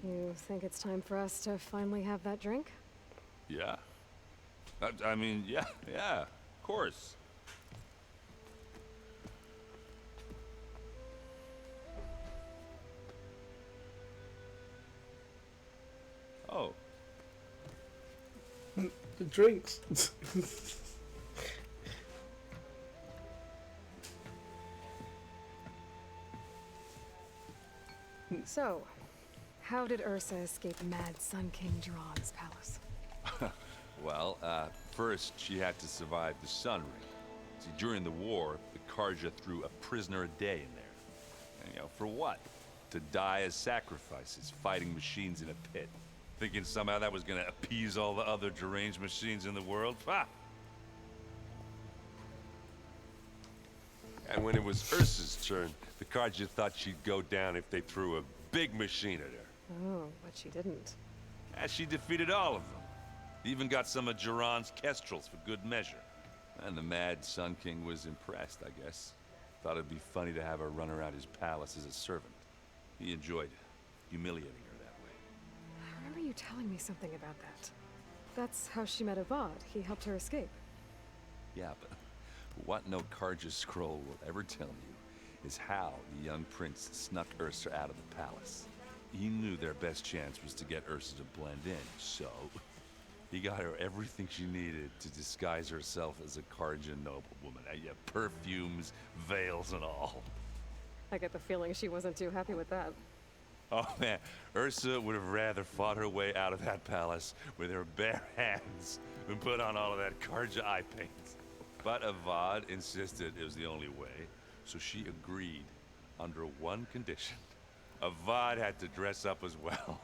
You think it's time for us to finally have that drink? Yeah. I mean, yeah, of course. Oh. The drinks. So, how did Ursa escape Mad Sun King Jiran's palace? Well, first she had to survive the Sun Ring. See, during the war, the Karja threw a prisoner a day in there. And, for what? To die as sacrifices, fighting machines in a pit. Thinking somehow that was gonna appease all the other deranged machines in the world? Ha! And when it was Ursa's turn, the Karja thought she'd go down if they threw a big machine at her. Oh, but she didn't. And she defeated all of them. Even got some of Jiran's kestrels for good measure. And the Mad Sun King was impressed, I guess. Thought it'd be funny to have her run around his palace as a servant. He enjoyed humiliating her that way. I remember you telling me something about that. That's how she met Avad. He helped her escape. Yeah, but what no Karja scroll will ever tell you is how the young prince snuck Ursa out of the palace. He knew their best chance was to get Ursa to blend in, so he got her everything she needed to disguise herself as a Karja noblewoman. Yeah, perfumes, veils, and all. I get the feeling she wasn't too happy with that. Oh man, Ursa would have rather fought her way out of that palace with her bare hands than put on all of that Karja eye paint. But Avad insisted it was the only way, so she agreed under one condition. Avad had to dress up as well.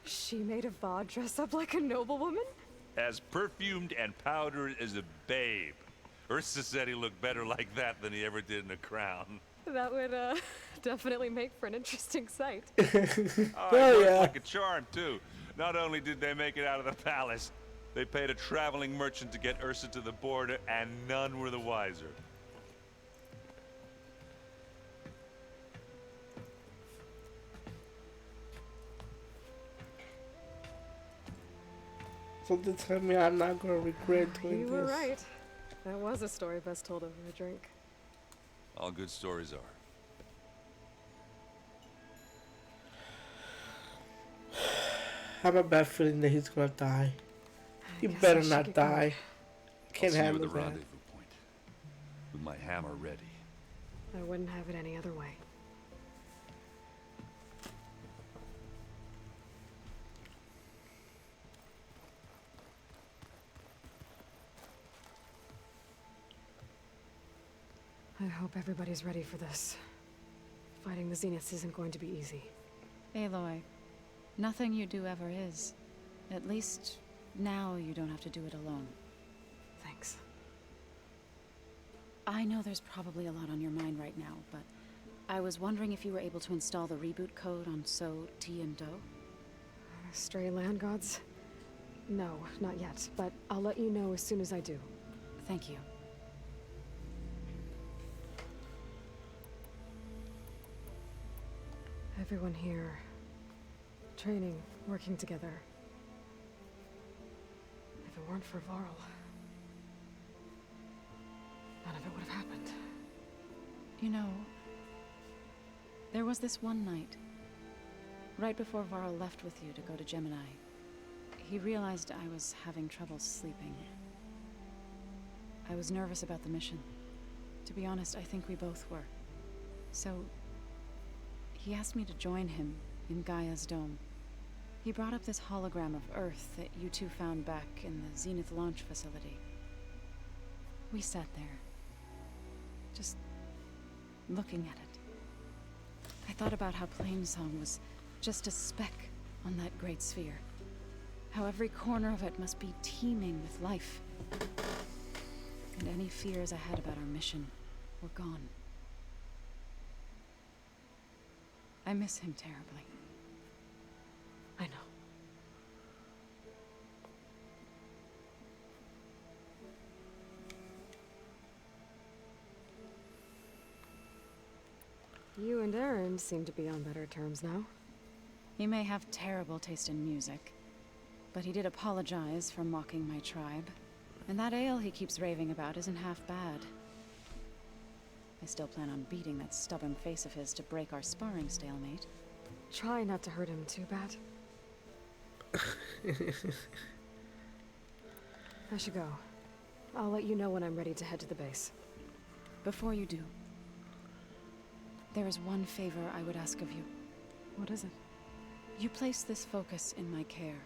She made Avad dress up like a noblewoman? As perfumed and powdered as a babe. Ursa said he looked better like that than he ever did in a crown. That would, definitely make for an interesting sight. Oh, it worked like a charm, too. Not only did they make it out of the palace, they paid a traveling merchant to get Ursa to the border, and none were the wiser. Something tell me I'm not gonna regret doing this. You were right. That was a story best told over a drink. All good stories are. I have a bad feeling that he's gonna die. He better not die. Can't I'll see you handle at the that. rendezvous point, with my hammer ready. I wouldn't have it any other way. I hope everybody's ready for this. Fighting the Zeniths isn't going to be easy. Aloy, nothing you do ever is. At least, now you don't have to do it alone. Thanks. I know there's probably a lot on your mind right now, but I was wondering if you were able to install the reboot code on So, T, and Do? Stray land gods? No, not yet, but I'll let you know as soon as I do. Thank you. Everyone here, training, working together. If it weren't for Varl, none of it would have happened. You know, there was this one night, right before Varl left with you to go to Gemini. He realized I was having trouble sleeping. I was nervous about the mission. To be honest, I think we both were. So, he asked me to join him in Gaia's dome. He brought up this hologram of Earth that you two found back in the Zenith launch facility. We sat there, just looking at it. I thought about how Plainsong was just a speck on that great sphere. How every corner of it must be teeming with life. And any fears I had about our mission were gone. I miss him terribly. I know. You and Aaron seem to be on better terms now. He may have terrible taste in music, but he did apologize for mocking my tribe. And that ale he keeps raving about isn't half bad. I still plan on beating that stubborn face of his to break our sparring stalemate. Try not to hurt him too bad. I should go. I'll let you know when I'm ready to head to the base. Before you do, there is one favor I would ask of you. What is it? You placed this focus in my care,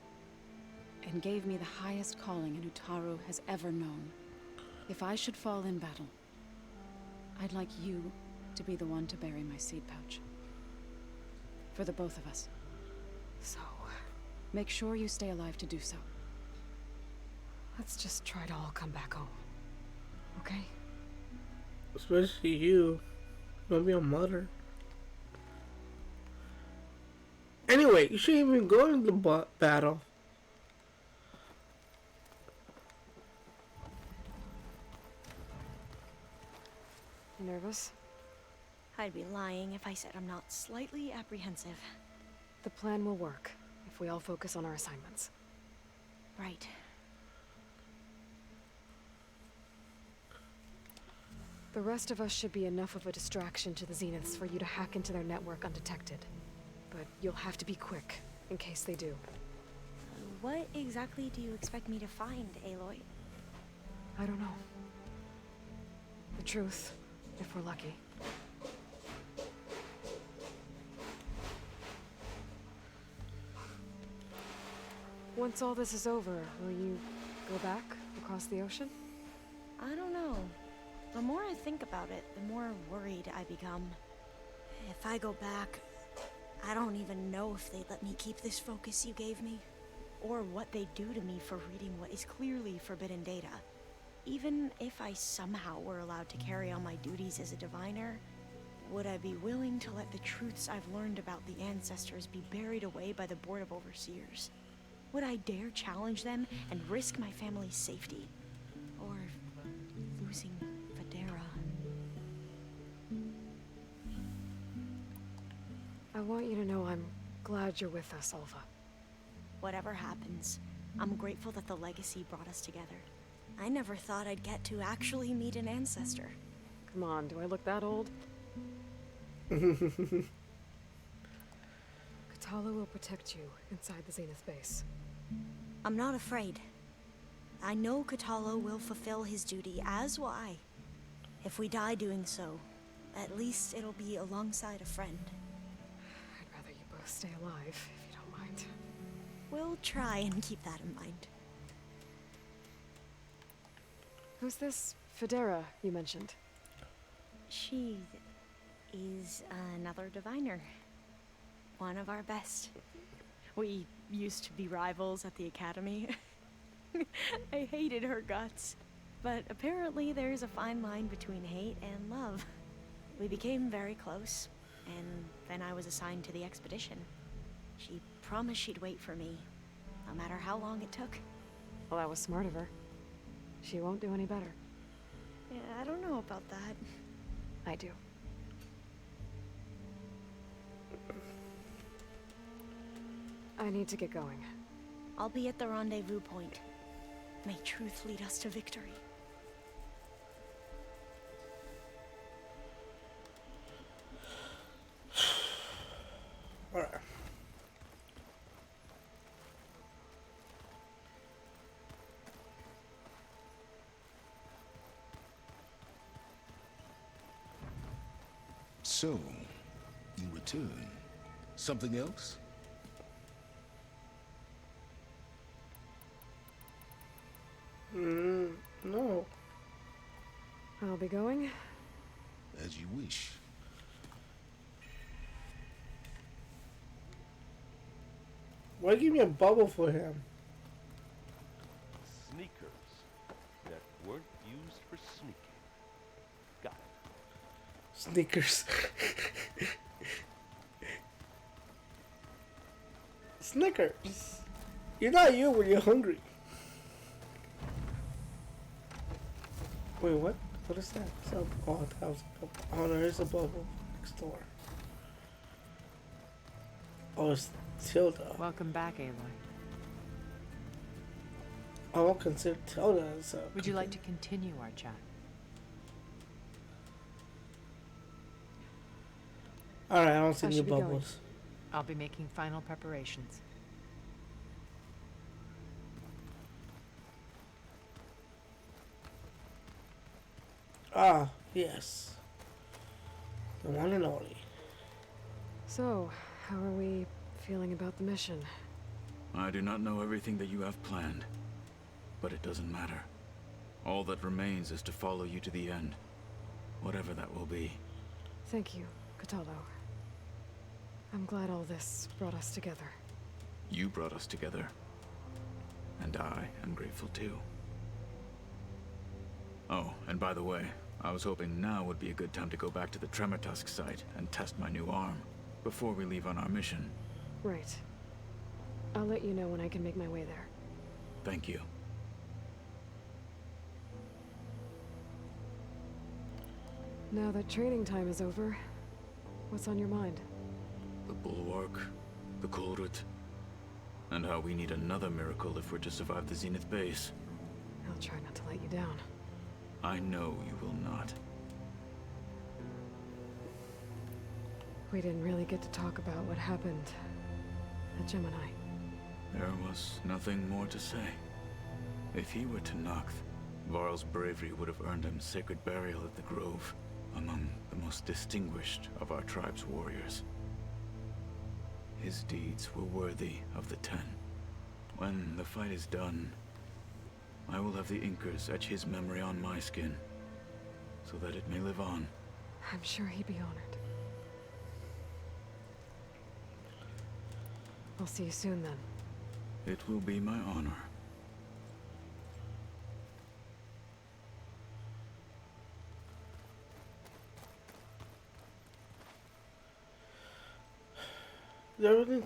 and gave me the highest calling an Utaru has ever known. If I should fall in battle, I'd like you to be the one to bury my seed pouch. For the both of us. So, make sure you stay alive to do so. Let's just try to all come back home. Okay? Especially you. Don't be a mother. Anyway, you shouldn't even go into the battle. You nervous? I'd be lying if I said I'm not slightly apprehensive. The plan will work if we all focus on our assignments. Right. The rest of us should be enough of a distraction to the Zeniths for you to hack into their network undetected. But you'll have to be quick, in case they do. What exactly do you expect me to find, Aloy? I don't know. The truth, if we're lucky. Once all this is over, will you go back across the ocean? I don't know. The more I think about it, the more worried I become. If I go back, I don't even know if they'd let me keep this focus you gave me, or what they'd do to me for reading what is clearly forbidden data. Even if I somehow were allowed to carry on my duties as a diviner, would I be willing to let the truths I've learned about the ancestors be buried away by the Board of Overseers? Would I dare challenge them and risk my family's safety? Or losing Federa? I want you to know I'm glad you're with us, Alva. Whatever happens, I'm grateful that the legacy brought us together. I never thought I'd get to actually meet an ancestor. Come on, do I look that old? Katala will protect you inside the Zenith base. I'm not afraid. I know Katala will fulfill his duty, as will I. If we die doing so, at least it'll be alongside a friend. I'd rather you both stay alive, if you don't mind. We'll try and keep that in mind. Who's this Federa you mentioned? She is another diviner. One of our best. We used to be rivals at the academy. I hated her guts. But apparently there's a fine line between hate and love. We became very close, and then I was assigned to the expedition. She promised she'd wait for me, no matter how long it took. Well, that was smart of her. She won't do any better. Yeah, I don't know about that. I do. I need to get going. I'll be at the rendezvous point. May truth lead us to victory. Alright. So, you return. Something else? No. I'll be going. As you wish. Why give me a bubble for him? Sneakers that weren't used for sneaking. Got it. Snickers. Snickers. You're not you when you're hungry. Wait, what? What is that? Oh, that was a bubble. Oh, no, there's a bubble next door. Oh, it's Tilda. Welcome back, Aloy. I won't consider Tilda as a... Would you like to continue our chat? Alright, I don't see I any should be going. bubbles. I'll be making final preparations. Ah, yes. The one and only. So, How are we feeling about the mission? I do not know everything that you have planned, but it doesn't matter. All that remains is to follow you to the end, whatever that will be. Thank you, Kotallo. I'm glad all this brought us together. You brought us together, and I am grateful too. Oh, and by the way, I was hoping now would be a good time to go back to the Tremortusk site and test my new arm, before we leave on our mission. Right. I'll let you know when I can make my way there. Thank you. Now that training time is over, what's on your mind? The Bulwark, the Kulrut, and how we need another miracle if we're to survive the Zenith base. I'll try not to let you down. I know you will not. We didn't really get to talk about what happened at Gemini. There was nothing more to say. If he were to Noct, Varl's bravery would have earned him sacred burial at the Grove, among the most distinguished of our tribe's warriors. His deeds were worthy of the Ten. When the fight is done, I will have the Inkers etch his memory on my skin, so that it may live on. I'm sure he'd be honored. I'll see you soon then. It will be my honor. They're willing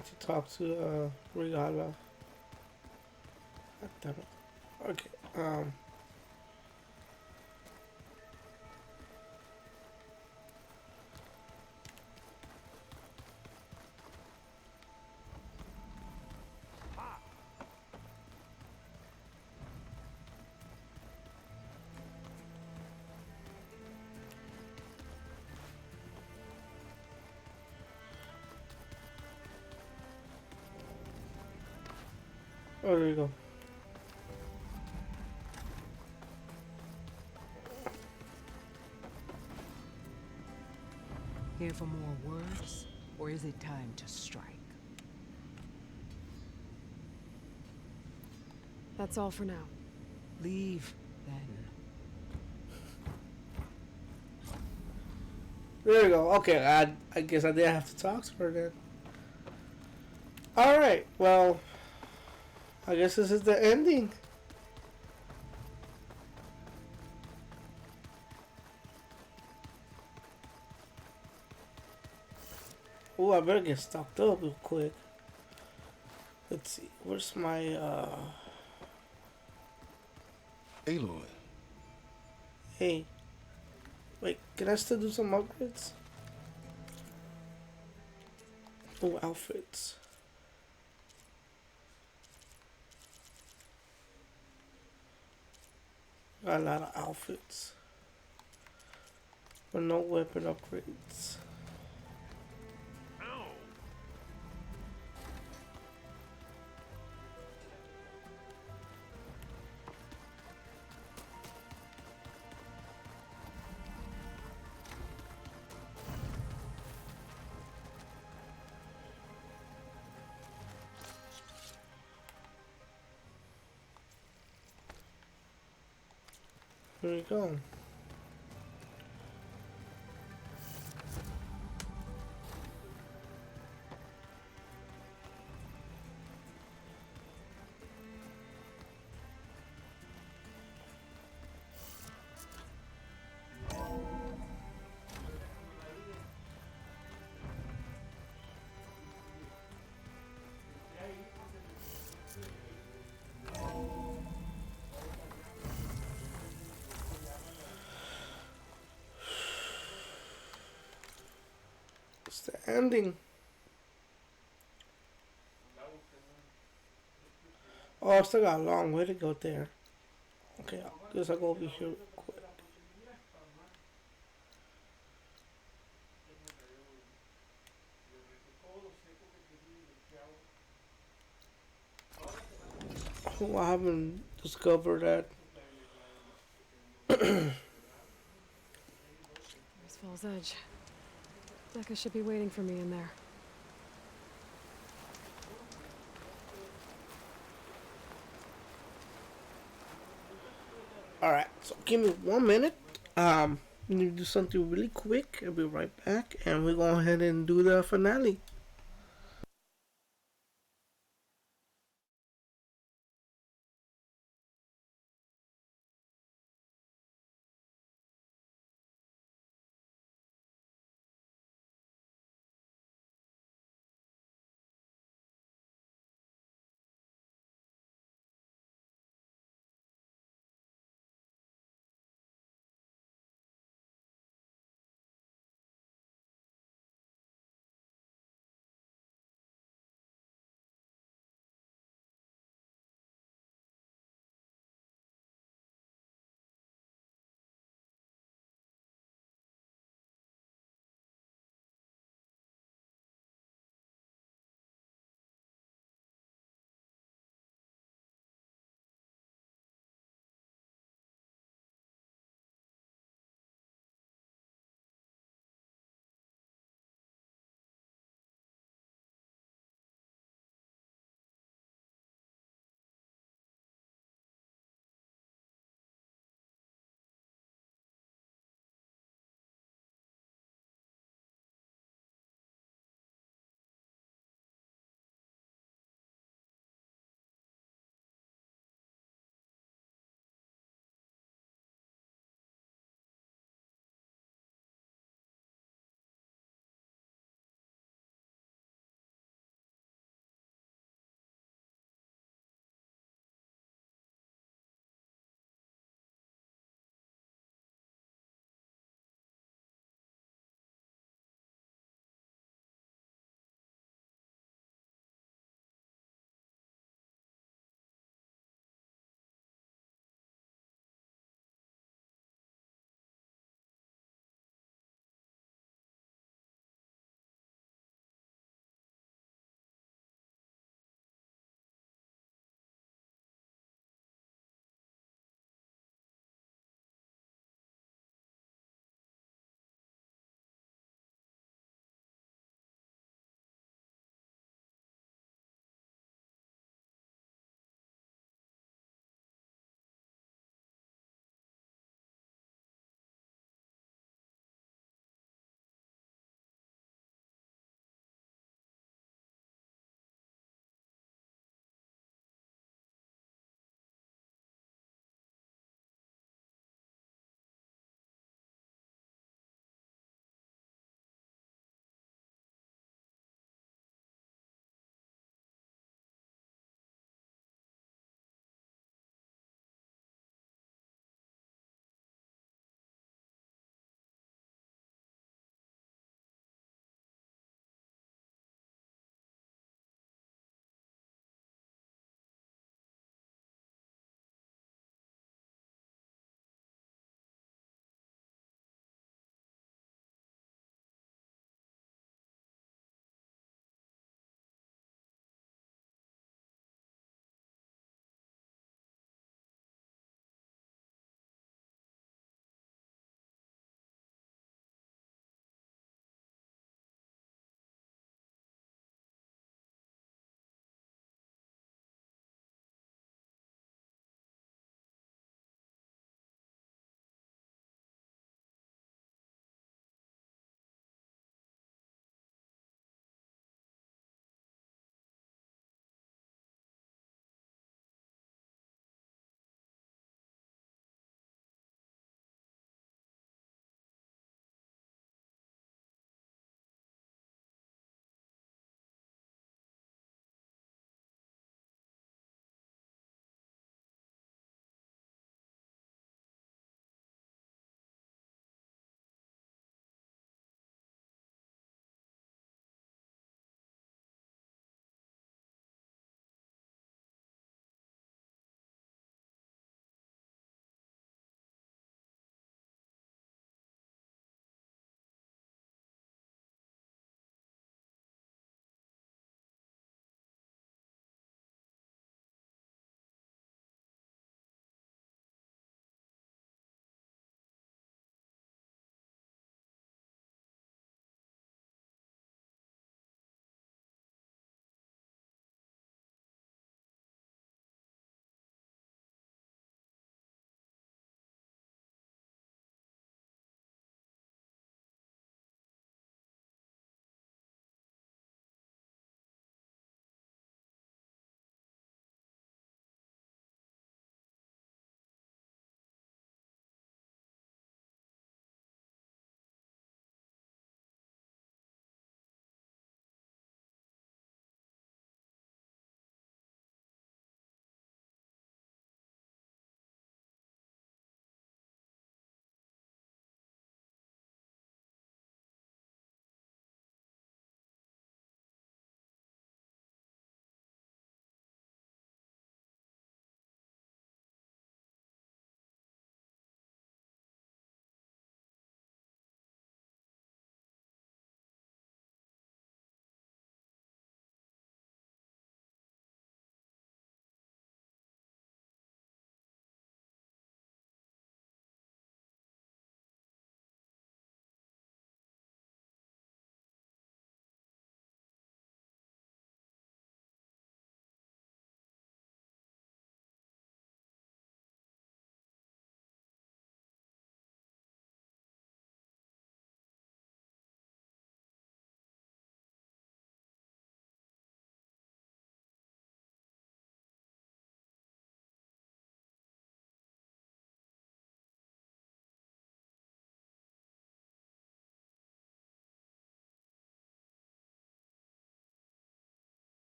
to talk to Regala. God damn it. Okay. Oh, there you go. Here for more words, or is it time to strike? That's all for now. Leave, then. There you go. Okay, I guess I didn't have to talk to her then. Alright, well, I guess this is the ending. Oh, I better get stocked up real quick. Let's see, where's my, Aloy. Hey. Wait, can I still do some upgrades? Oh, outfits. Got a lot of outfits. But no weapon upgrades. Here we go. It's the ending. Oh, I still got a long way to go there. Okay, I guess I'll go over here real quick. Oh, I haven't discovered that. There's Fall's Edge. Becca should be waiting for me in there. Alright, so give me 1 minute. I need to do something really quick. I'll be right back, and we'll go ahead and do the finale.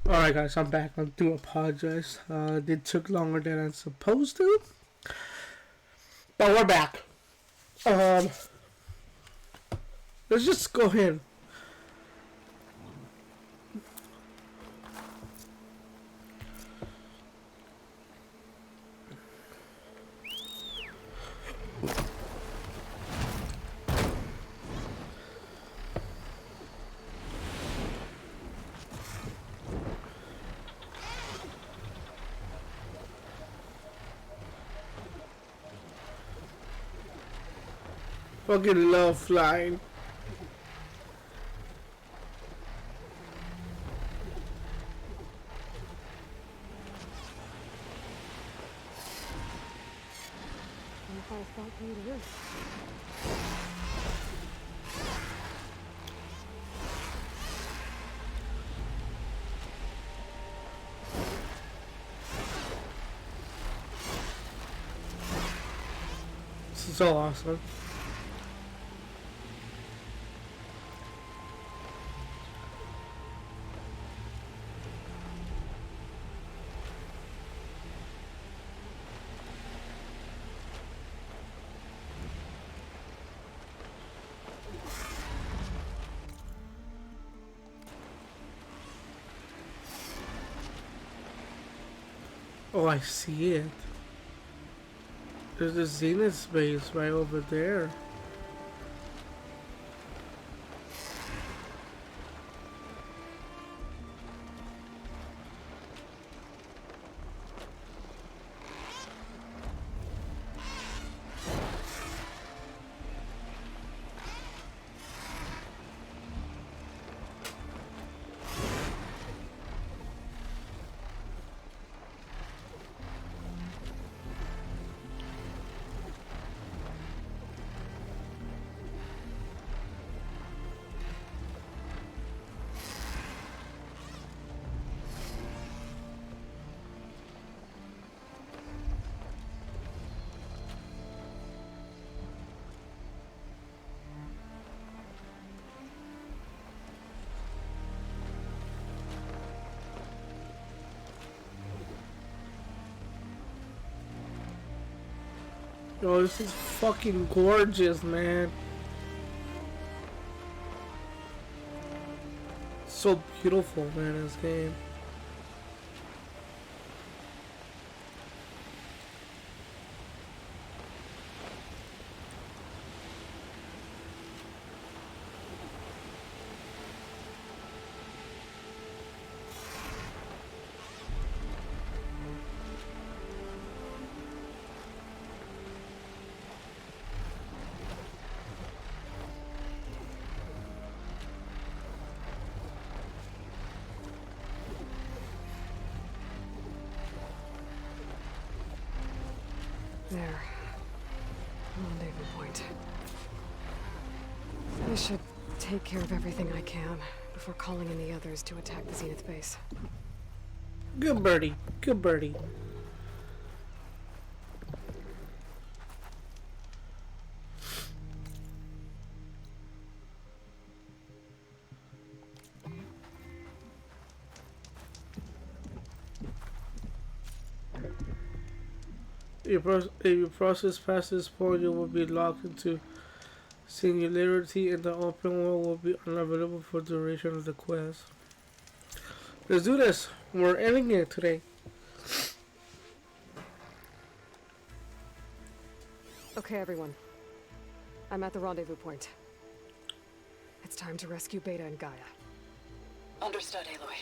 Alright guys, I'm back. I do apologize. It took longer than I'm supposed to. But we're back. Let's just go ahead. Fucking love flying. This is so awesome. Oh, I see it. There's the Zenith base right over there. Yo, this is fucking gorgeous, man. So beautiful, man, this game. There. Rendezvous point. I should take care of everything I can before calling in the others to attack the Zenith base. Good birdie. Good birdie. If you process past this point, you will be locked into singularity and the open world will be unavailable for the duration of the quest. Let's do this. We're ending it today. Okay, everyone. I'm at the rendezvous point. It's time to rescue Beta and Gaia. Understood, Aloy.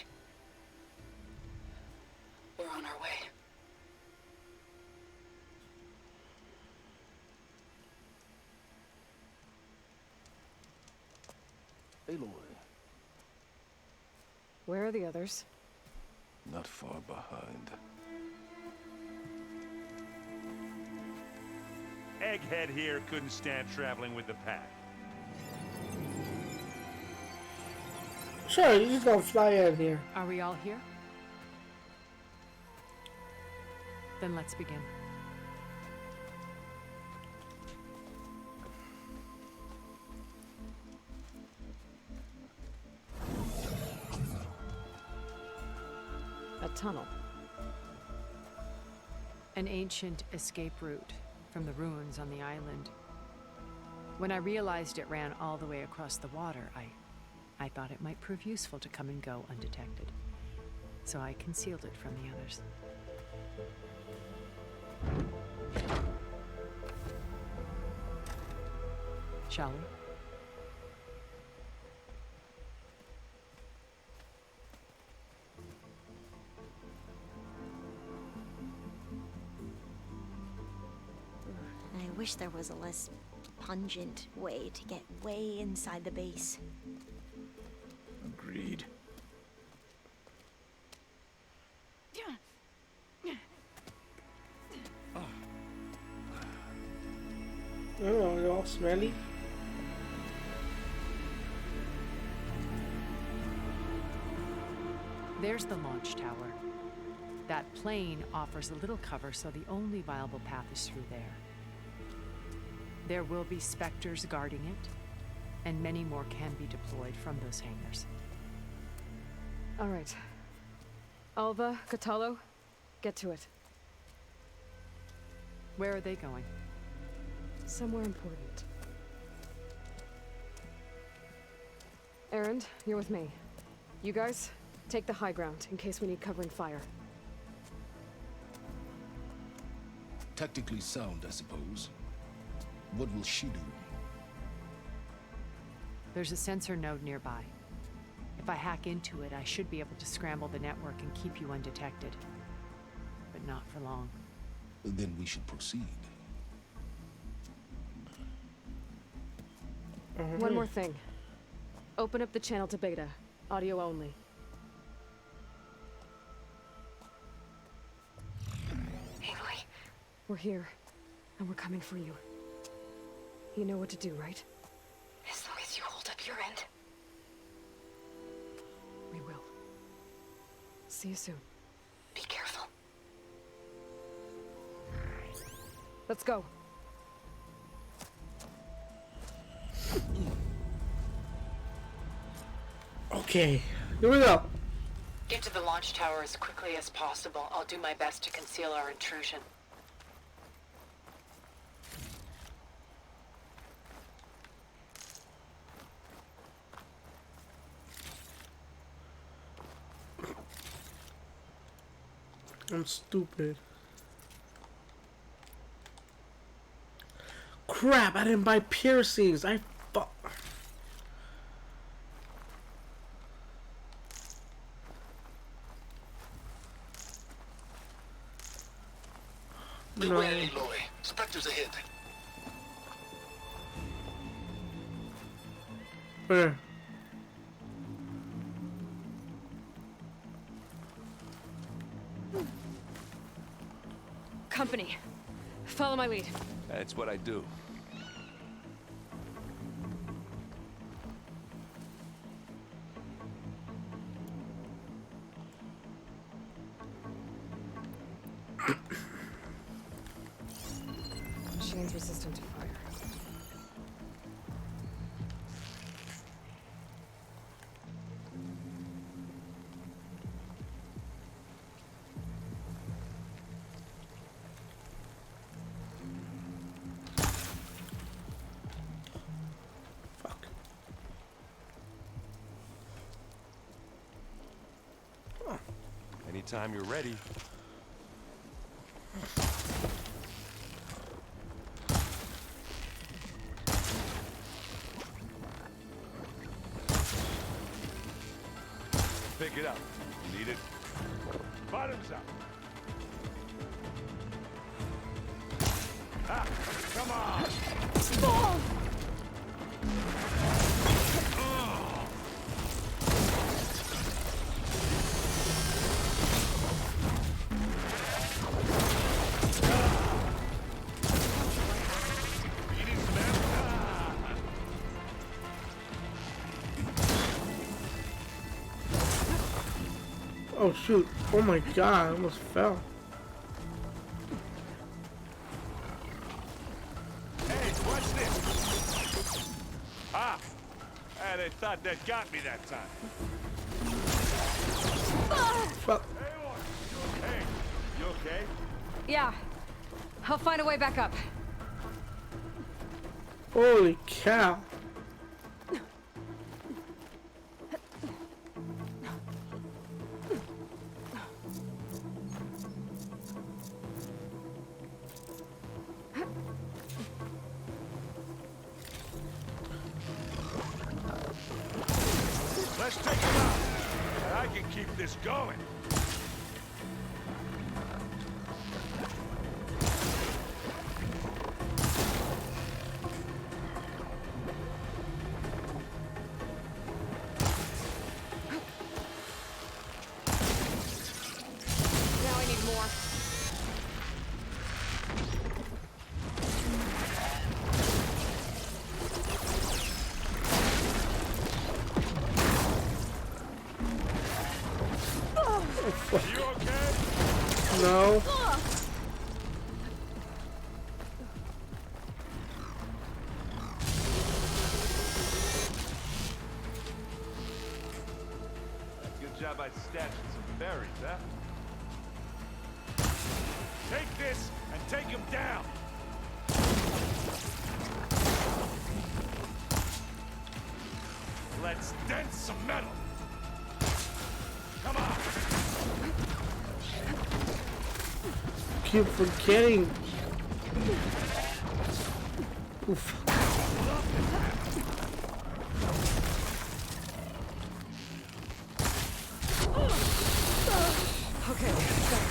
We're on our way. Aloy, Where are the others? not far behind. Egghead here couldn't stand traveling with the pack. Sure, you just gonna fly in here. Are we all here? Then let's begin. that tunnel? An ancient escape route from the ruins on the island. When I realized it ran all the way across the water, I thought it might prove useful to come and go undetected. So I concealed it from the others. Shall we? I wish there was a less pungent way to get way inside the base. Agreed. Oh, they're all smelly. There's the launch tower. That plane offers a little cover, so the only viable path is through there. There will be Spectres guarding it, and many more can be deployed from those hangars. All right. Alva, Kotallo, get to it. Where are they going? Somewhere important. Erend, you're with me. You guys, take the high ground in case we need covering fire. Tactically sound, I suppose. What will she do? There's a sensor node nearby. If I hack into it, I should be able to scramble the network and keep you undetected. But not for long. Then we should proceed. One more thing. Open up the channel to Beta. Audio only. Aloy, We're here, and we're coming for you. You know what to do, right? as long as you hold up your end. We will. See you soon. Be careful. Let's go. Okay, here we go. Get to the launch tower as quickly as possible. I'll do my best to conceal our intrusion. I'm stupid. Crap, I didn't buy piercings. I fuck. Beware, Aloy. Spectres ahead. Where? Company. Follow my lead. That's what I do. Machine's resistant to fire. Fuck. Anytime you're ready. Pick it up. Need it? Bottoms up. Ah, come on. Oh shoot. Oh my god, I almost fell. Hey, watch this. Ah, they thought that got me that time. Fuck. Aloy, okay? Yeah. I'll find a way back up. Holy cow. Let's take him out. And I can keep this going. Now I need more. You okay? No. Good job I stashed some berries, huh? Take this and take him down. Let's dent some metal. Come on. Keep forgetting. Oof. Okay, better.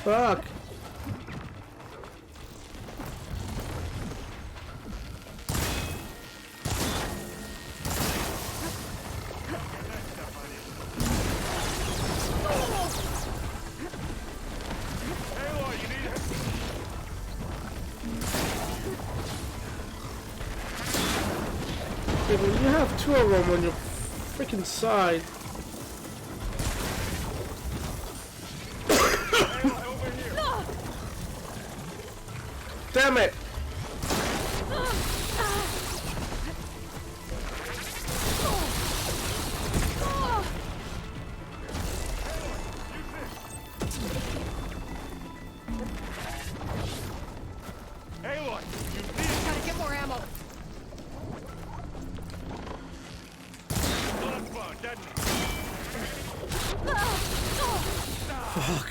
Fuck. Yeah, but you have two of them on your freaking side. Damn it! Aloy, you need Gotta get more ammo. blood, doesn't it? Fuck.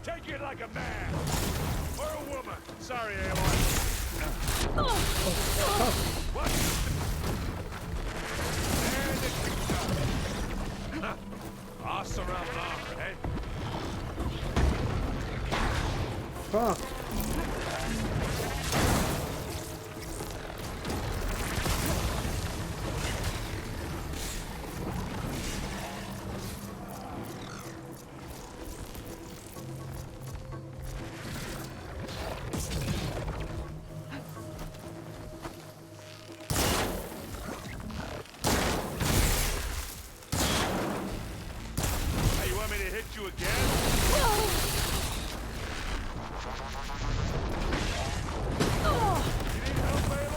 Take it like a man. Or a woman. Sorry, Aloy. What? And it's done. Awesome armor, eh? Fuck. Hey, you want me to hit you again?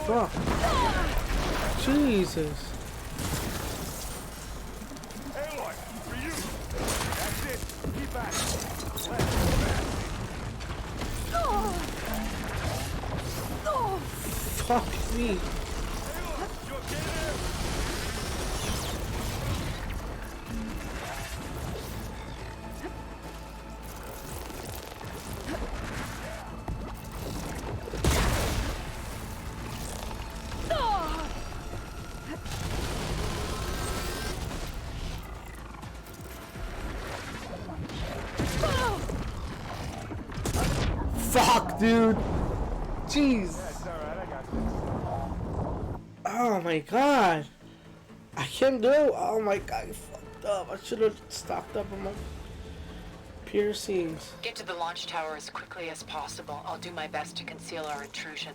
Fuck. Jesus. Aloy, for you. That's it. Keep back. Fuck me. You okay there? Fuck, dude. Jeez. That's alright, I got this. Oh my god. I can't do. Oh my god, I fucked up. I should have stocked up on my piercings. Get to the launch tower as quickly as possible. I'll do my best to conceal our intrusion.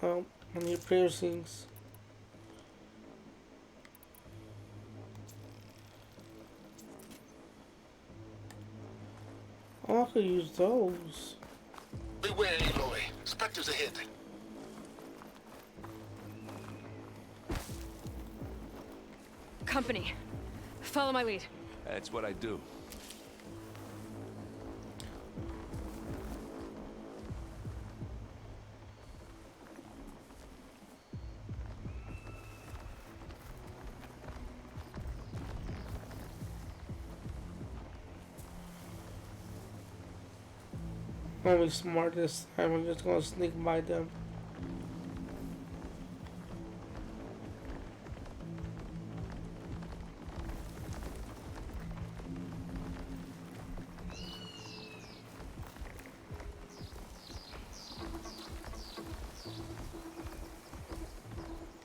Oh, I need piercings. Oh, I could use those. Beware, Aloy. Spectres ahead. Company. Follow my lead. That's what I do. I'm gonna be smart this time. I'm just gonna sneak by them.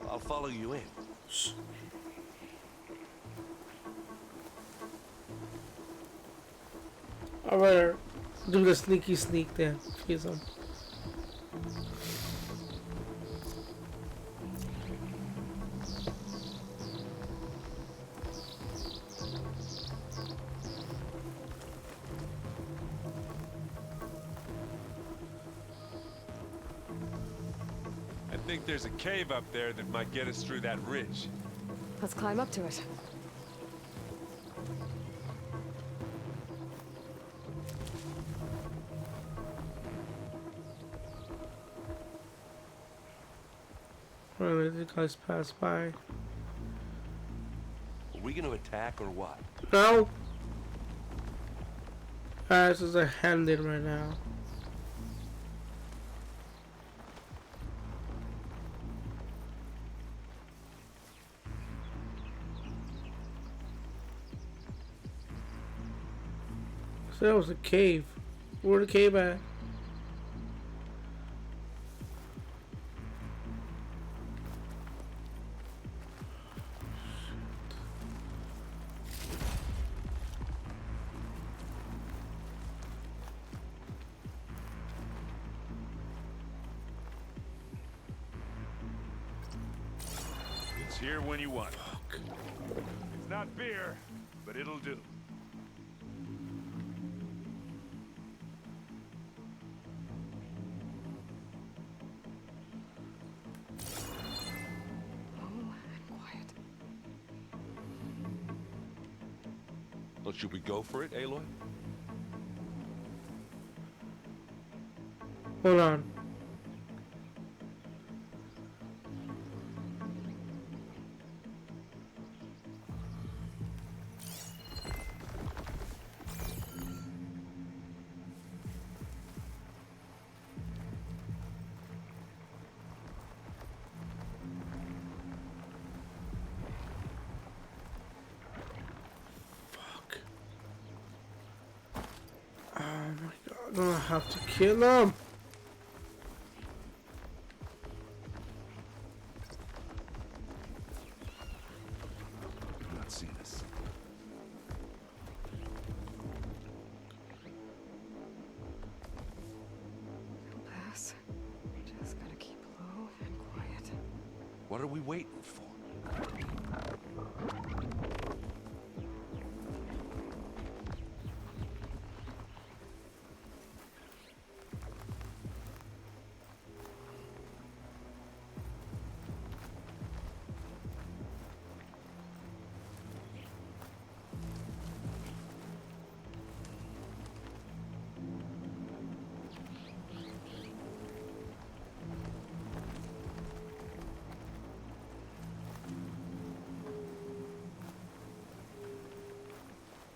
I'll follow you in. Shh. I better do the sneaky sneak then. Excuse them. I think there's a cave up there that might get us through that ridge. Let's climb up to it. Alright, the guys pass by. Are we gonna attack or what? No! This is a handed right now. So that was a cave. Where the cave at? It's here when you want it. It's not beer, but it'll do. Well, should we go for it, Aloy? Hold on. Oh my god, I'm gonna have to kill him. I'm not seeing this. Pass. Just gotta keep low and quiet. What are we waiting for?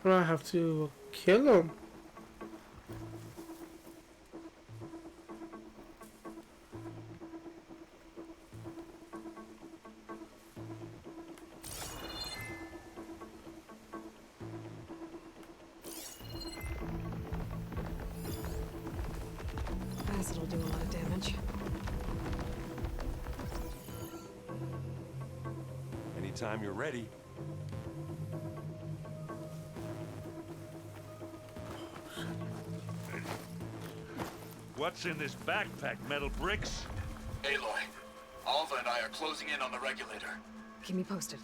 I have to kill him. Acid'll do a lot of damage. Anytime you're ready. What's in this backpack, metal bricks? Aloy, Alva and I are closing in on the regulator. Keep me posted.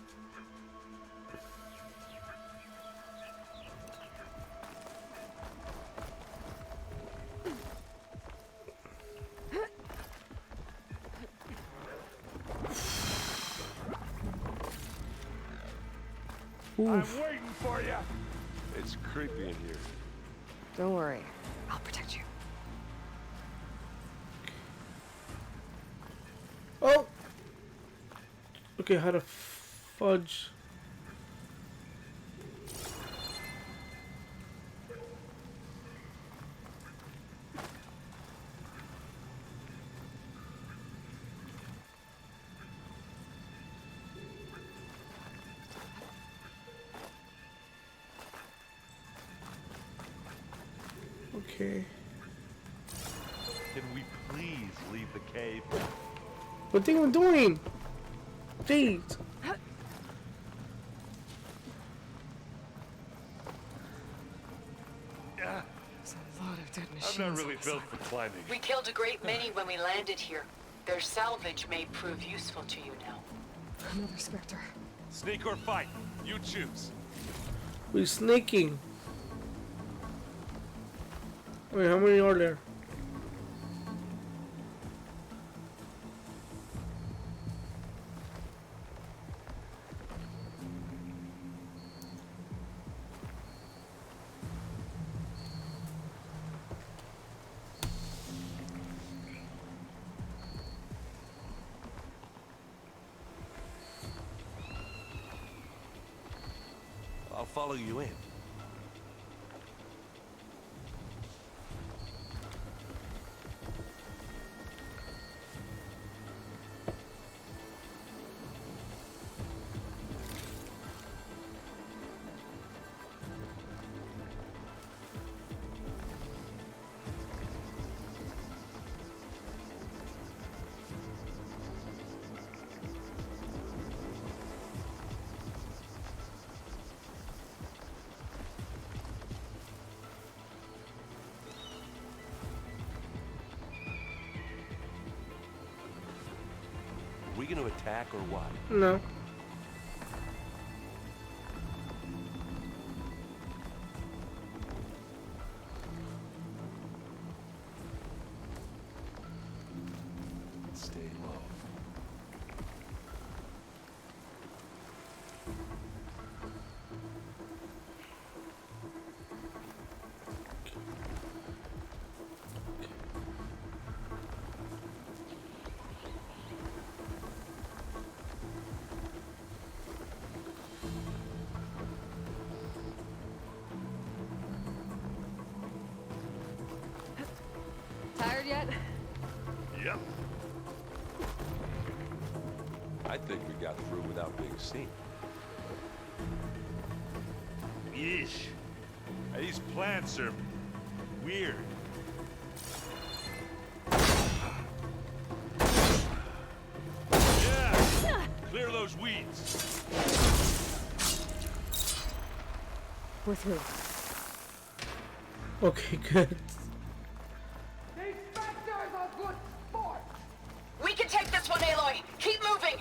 I'm waiting for you. It's creepy in here. Don't worry. I'll protect you. Oh! Okay, how to fudge. Okay. Can we please leave the cave? What thing we're doing? Jeez. There's a lot of dead machines. I'm not really built for climbing. We killed a great many when we landed here. Their salvage may prove useful to you now. Another Spectre. Sneak or fight? You choose. We're sneaking. Wait, how many are there? I'll follow you in. We gonna attack or what? No. Stay low. Tired yet? Yep. I think we got through without being seen. Yeesh. These plants are weird. Yeah! Clear those weeds. We're through. Okay, good. We can take this one, Aloy. Keep moving.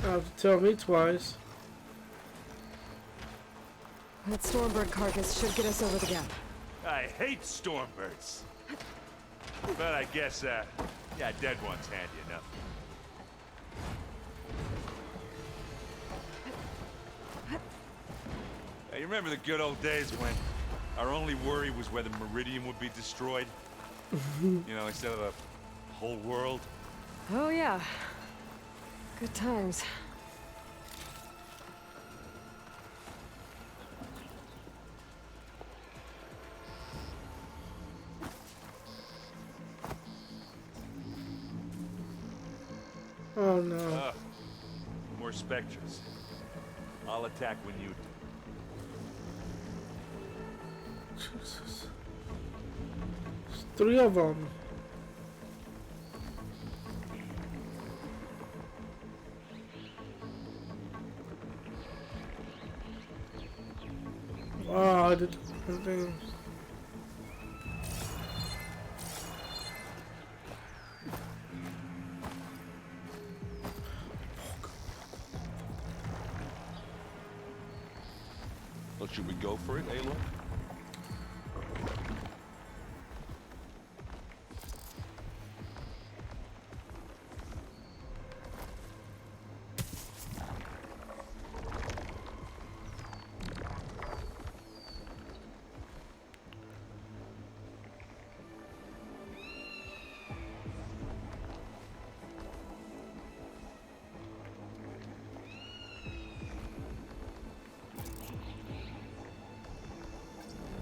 You have to tell me twice. That Stormbird carcass should get us over the gap. I hate stormbirds. But I guess, yeah, dead one's handy enough. Hey, you remember the good old days when our only worry was whether Meridian would be destroyed? You know, instead of the whole world? Oh yeah. Good times. Oh no. More Spectres. I'll attack when you do. Jesus. There's 3 of them. Oh, I did the thing. Well, should we go for it, Aloy?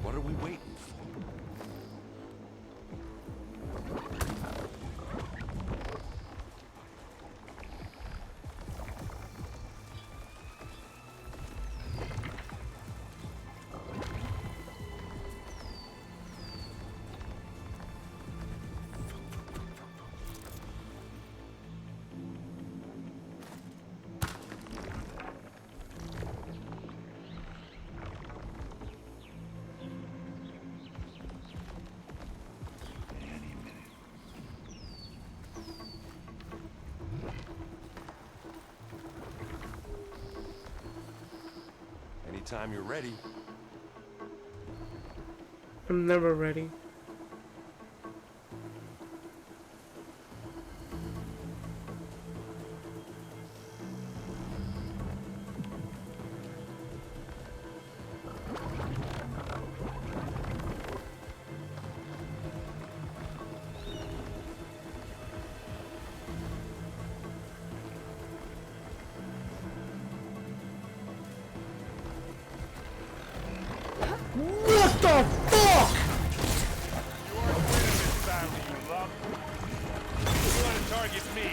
What are we waiting for? Anytime you're ready. I'm never ready. What the fuck? You are winning this battle, you love. You want to target me,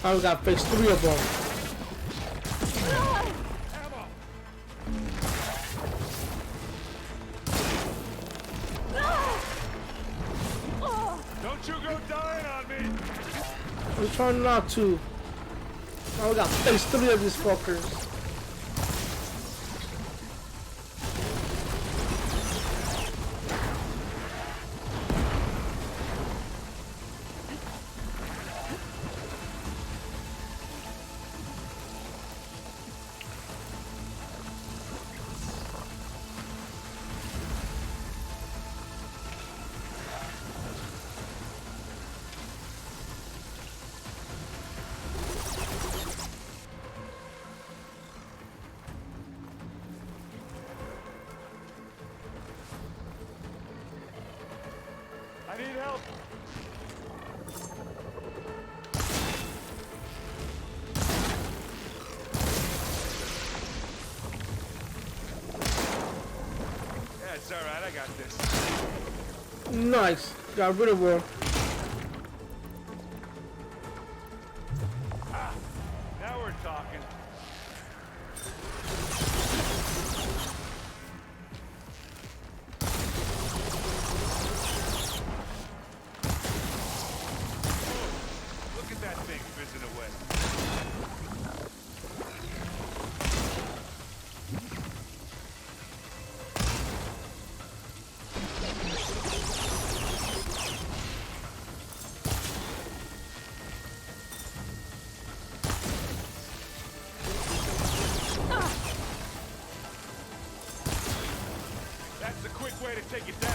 I got face 3 of them. Don't you go dying on me! I'm trying not to. I got face 3 of these fuckers. I need help! Yeah, it's alright, I got this. Nice. Got rid of one. Now we're talking. Look at that thing fizzing away. That's the quick way to take it down.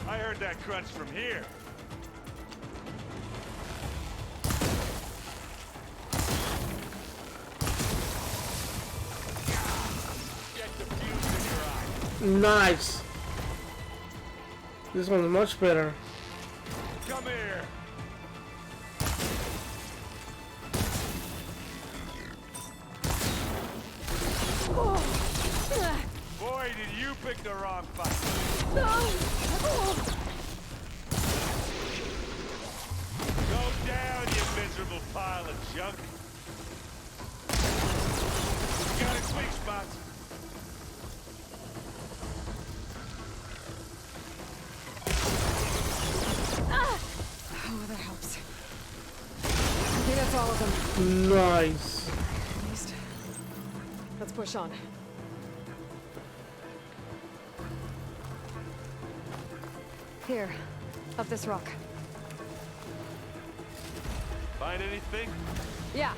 I heard that crunch from here. Get the fuse in your eye. Nice. This one's much better. Come here. boy, did you pick the wrong fight. Go down, you miserable pile of junk. You got its weak spots. Oh, that helps. I think that's all of them. Nice. At least. Let's push on. Here, up this rock. Find anything? Yeah.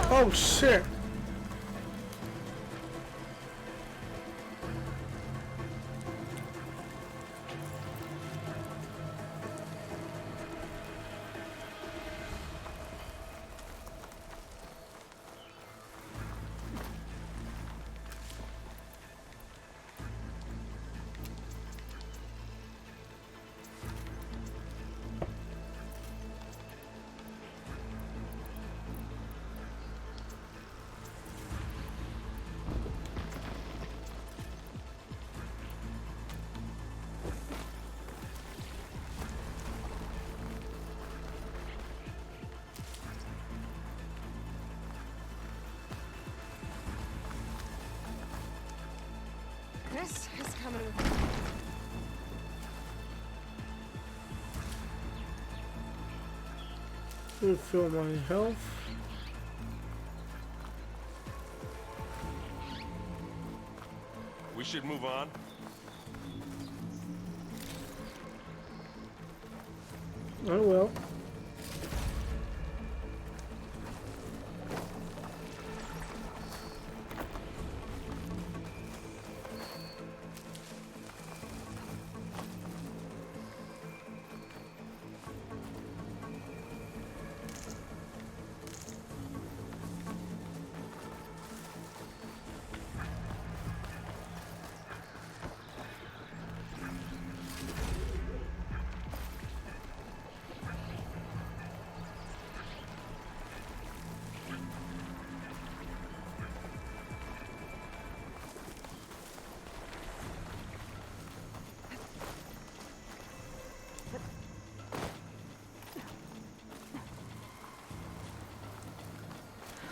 Oh shit. This is coming with me. Refill my health. We should move on. I will.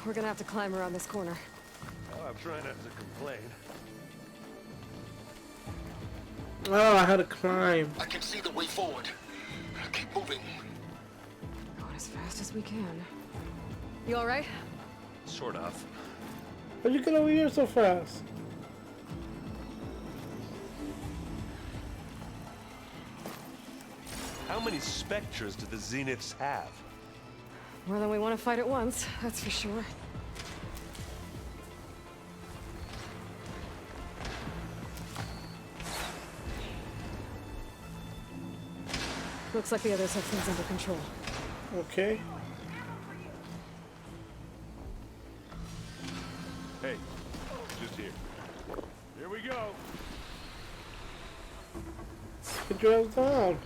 We're gonna have to climb around this corner. Oh, I'm trying not to complain. Oh, I had to climb. I can see the way forward. Keep moving. Going as fast as we can. You all right? Sort of. How'd you get over here so fast? How many specters do the Zeniths have? More than we want to fight at once, that's for sure. Looks like the others have things under control. Okay. Hey, just here. Here we go. Get your ass down.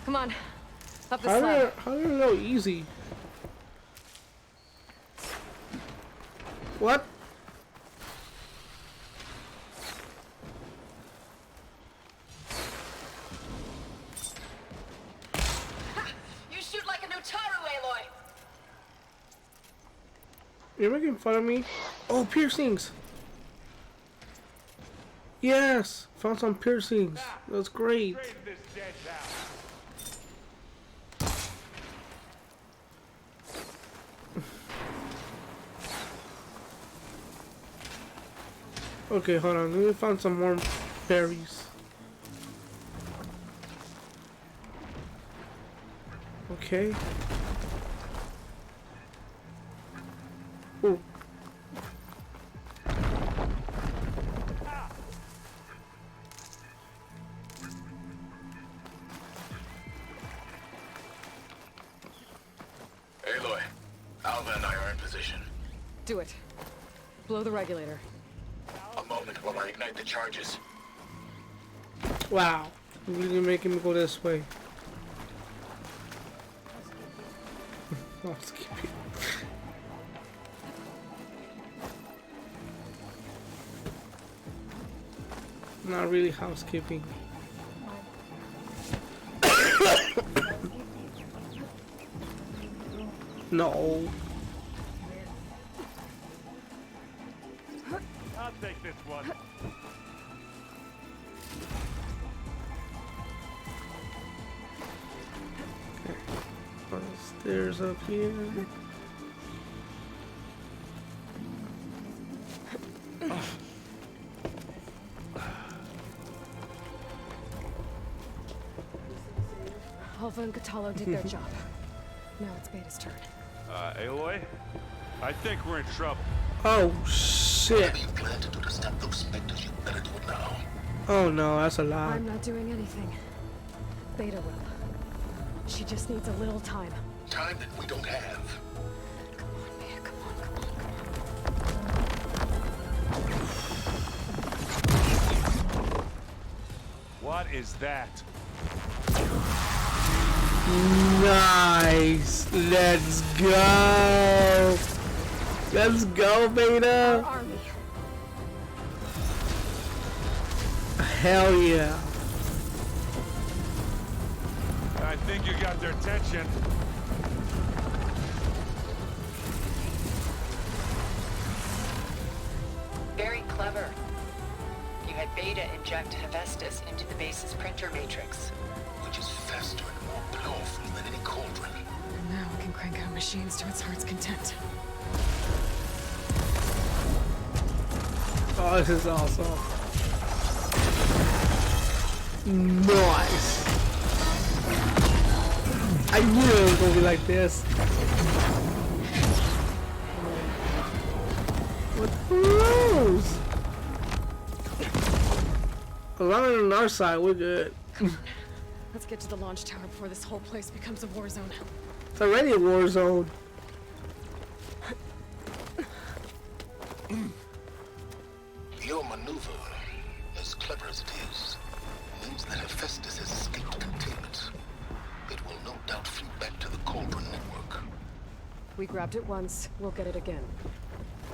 Come on, up the slab. How did it know easy? What? You shoot like a Notaru, Aloy! You're making fun of me? Oh, piercings! Yes! Found some piercings. That's great. Okay, hold on. Let me find some more berries. Okay. Ooh. Aloy, Alva and I are in position. Do it. Blow the regulator. A moment while I ignite the charges. Wow. You're really making me go this way. Housekeeping. Not really housekeeping. No. I'll take this one. Stairs up here. Alva and Kotallo did their job. Now it's Beta's turn. Aloy? I think we're in trouble. Oh shit. Whatever you plan to do to stop those specters, you better do it now. Oh no, that's a lie. I'm not doing anything. Beta will. She just needs a little time. Time that we don't have. Come on, Beta, come on, come on. What is that? Nice. Let's go. Let's go, Beta. Our army. Hell yeah. I think you got their attention. Very clever. You had Beta inject Hephaestus into the base's printer matrix. Which is faster and more powerful than any cauldron. And now we can crank out machines to its heart's content. Oh, this is awesome. Nice. I knew it was gonna be like this. What the rules? As long as on our side, we're good. Let's get to the launch tower before this whole place becomes a war zone. It's already a war zone. Your maneuver, as clever as it is, means that Hephaestus has escaped containment. It will no doubt flee back to the Cauldron network. We grabbed it once, we'll get it again.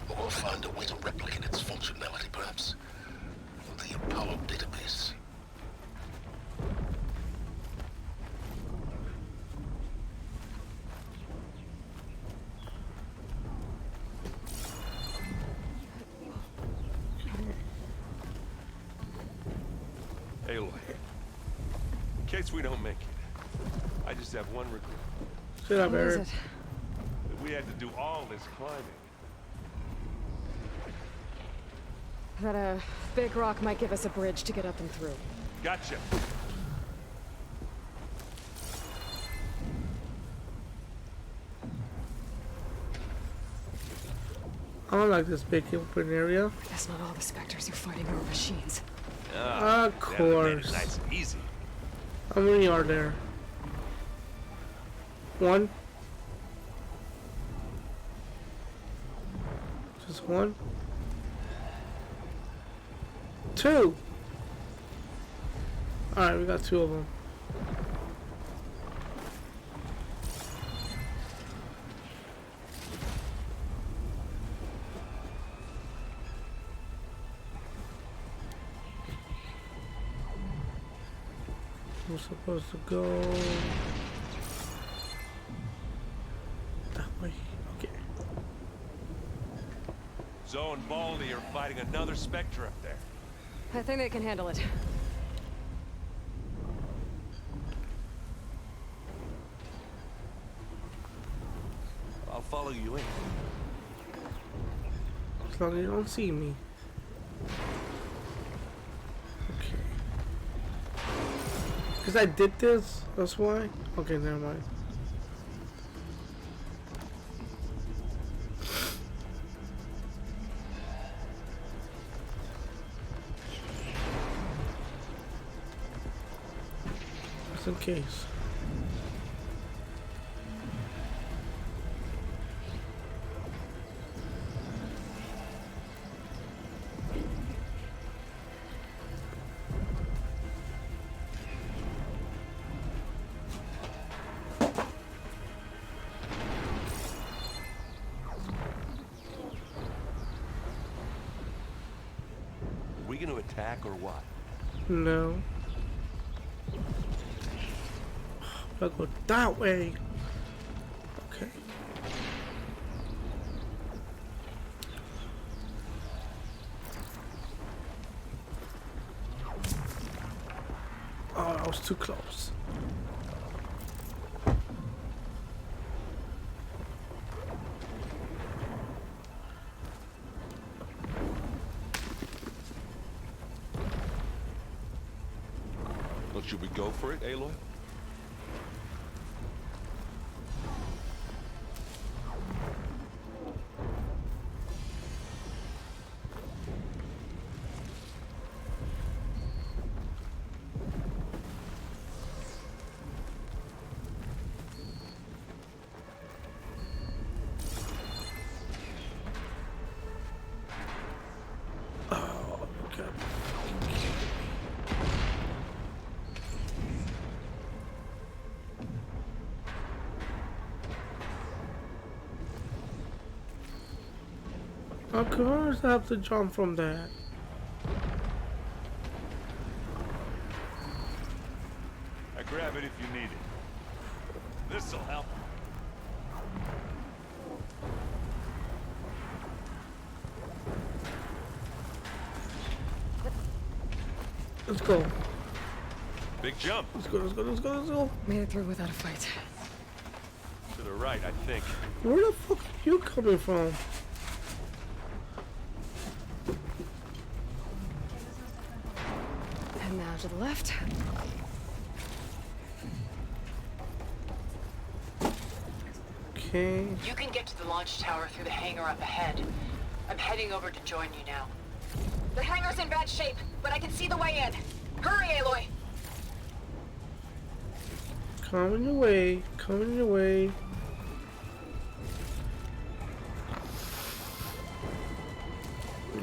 Or we'll find a way to replicate its functionality, perhaps. The Apollo database. Aloy, in case we don't make it, I just have one regret. Shut up, What is Eric. it? That we had to do all this climbing. That big rock might give us a bridge to get up and through. Gotcha. I don't like this big open area. That's not all the specters are fighting over machines. Of That made it course. nice and easy. How many are there? One? Just one? Two! Alright, we got two of them. we're supposed to go that way. Okay. Zoe and Baldy are fighting another Spectre up there. I think they can handle it. I'll follow you in. As long as you don't see me. Okay. Because I did this, that's why? Okay, never mind. Just in case. We gonna attack or what? No. I'll go that way. Okay. Oh, that was too close. Well, should we go for it, Aloy? Of course I have to jump from that. I grab it if you need it. This'll help. Let's go. Big jump. Let's go, let's go, let's go, let's go. Made it through without a fight. To the right, I think. Where the fuck are you coming from? And now to the left. Okay. You can get to the launch tower through the hangar up ahead. I'm heading over to join you now. The hangar's in bad shape, but I can see the way in. Hurry, Aloy! Coming your way, coming your way.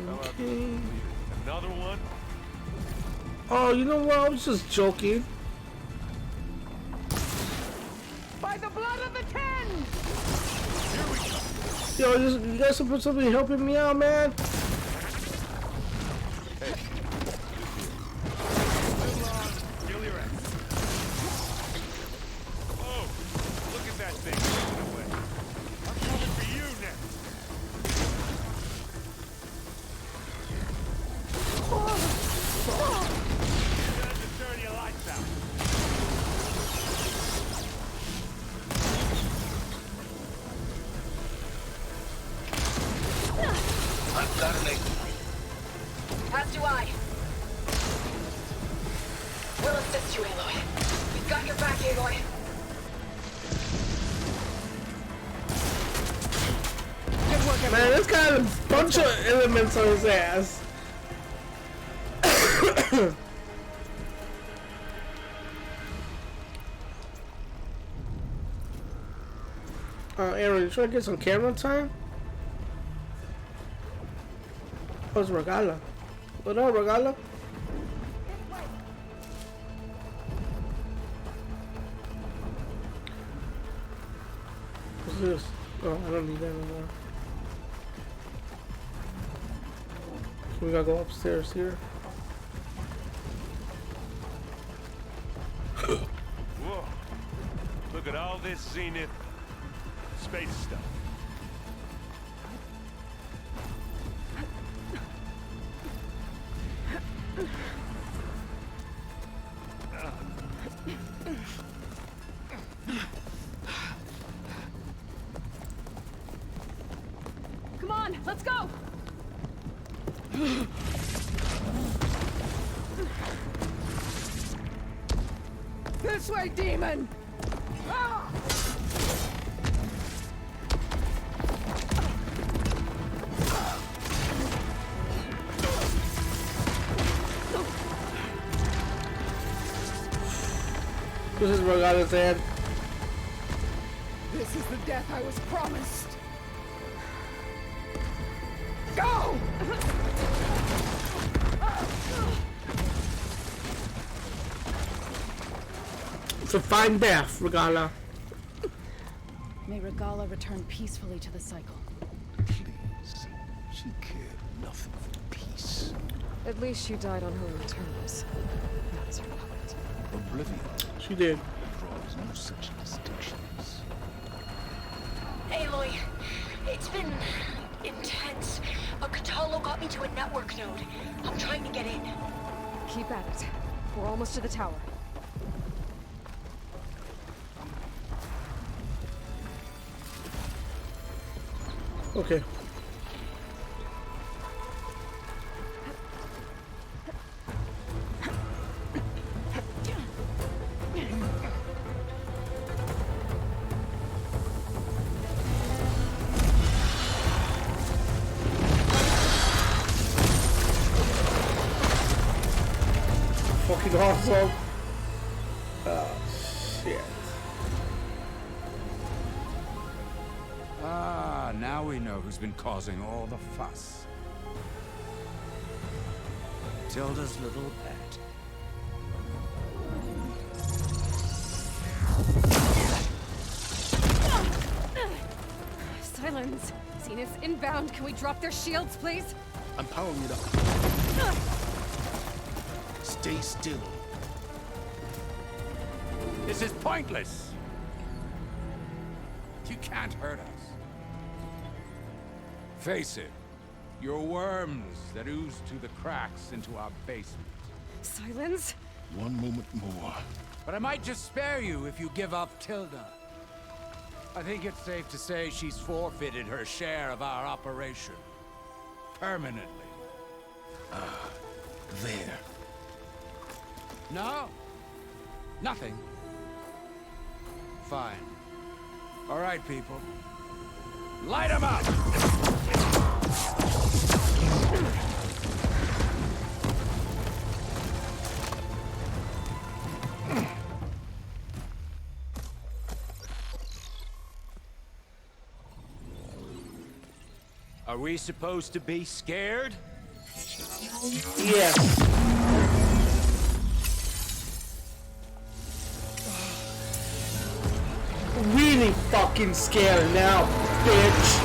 Okay. Another one? Oh, you know what? I was just joking. By the blood of the ten! Yo, you guys supposed to be helping me out, man. Oh, look at that thing running away. I'm coming for you next. Time to turn your lights out. I've got an aim. As do I. We'll assist you, Aloy. We've got your back, Aloy. Man, this guy has a bunch of elements on his ass. Aaron, you trying to get some camera time? Oh, it's Regala. What up, Regala? What's this? Oh, I don't need that anymore. We gotta go upstairs here. Zenith. Space stuff. Come on, let's go! This way, demon! Ah! This is Morgana's hand. This is the death I was promised. Go! It's a fine death, Regala. May Regala return peacefully to the cycle. Please. She cared nothing for peace. At least she died on her own terms. Not as her puppet. Oblivion She did. draws no such distinctions. Aloy, it's been intense. Katalo got me to a network node. I'm trying to get in. Keep at it. We're almost to the tower. Okay. Fucking awesome. Oh, shit. Ah, now we know who's been causing all the fuss. Tilda's little pet. Silence! Zenith inbound. Can we drop their shields, please? I'm powering it up. Stay still. This is pointless. You can't hurt us. Face it, you're worms that ooze through the cracks into our basement. Silence? One moment more. But I might just spare you if you give up Tilda. I think it's safe to say she's forfeited her share of our operation. Permanently. There. No. Nothing. Fine. All right, people. Light 'em up! Are we supposed to be scared? Yes. Really fucking scared now, bitch.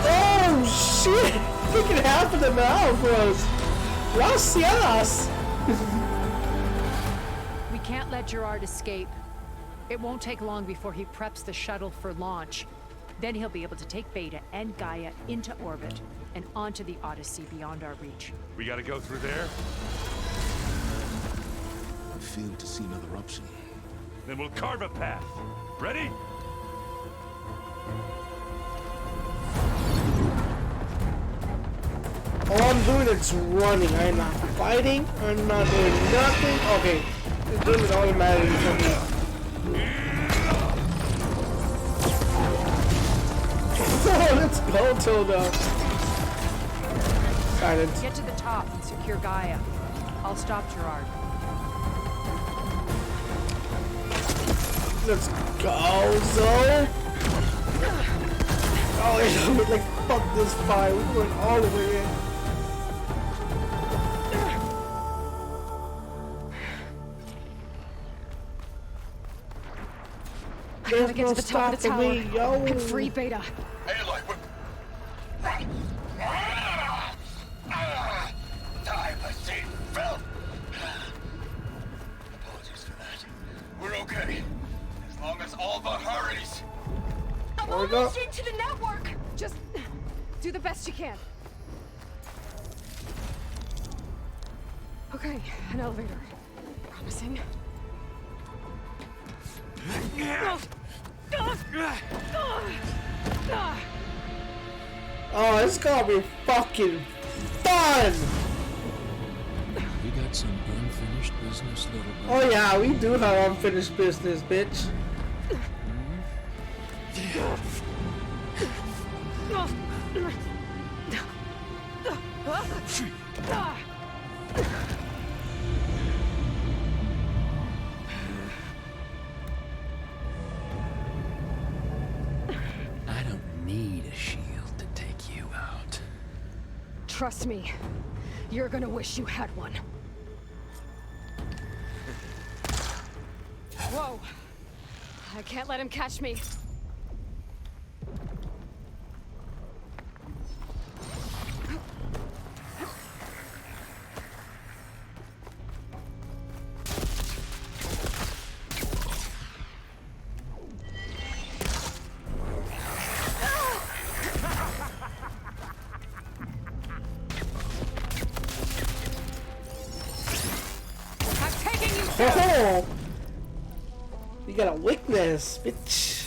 Oh shit! Freaking half of them out, bros. Gracias. We can't let Gerard escape. It won't take long before he preps the shuttle for launch. Then he'll be able to take Beta and Gaia into orbit and onto the Odyssey beyond our reach. We gotta go through there? I fail to see another option. Then we'll carve a path. Ready? All I'm doing is running. I'm not fighting. I'm not doing nothing. Okay, it's doing it automatically for me. Oh, let's go, Tilda. Silence. Get to the top and secure Gaia. I'll stop Gerard. Let's go, Zoe. Oh, yeah, like, fuck this fight. We're going all the way in. I gotta get to the top of the tower and free Beta. I'm There we go. almost into the network. Just do the best you can. Okay, an elevator. Promising. Oh, it's gonna be fucking fun! We got some unfinished business, little brother. Oh yeah, we do have unfinished business, bitch. I don't need a shield to take you out. Trust me, you're gonna wish you had one. Whoa! I can't let him catch me. Oh! You got a weakness, bitch.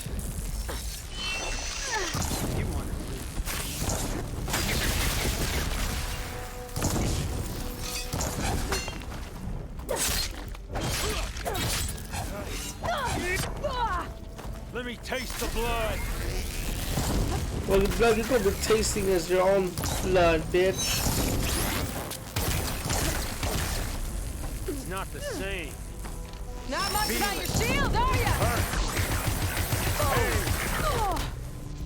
Let me taste the blood. Well, the blood you're gonna be tasting is your own blood, bitch. It's not the same. Not much about your shield, are ya?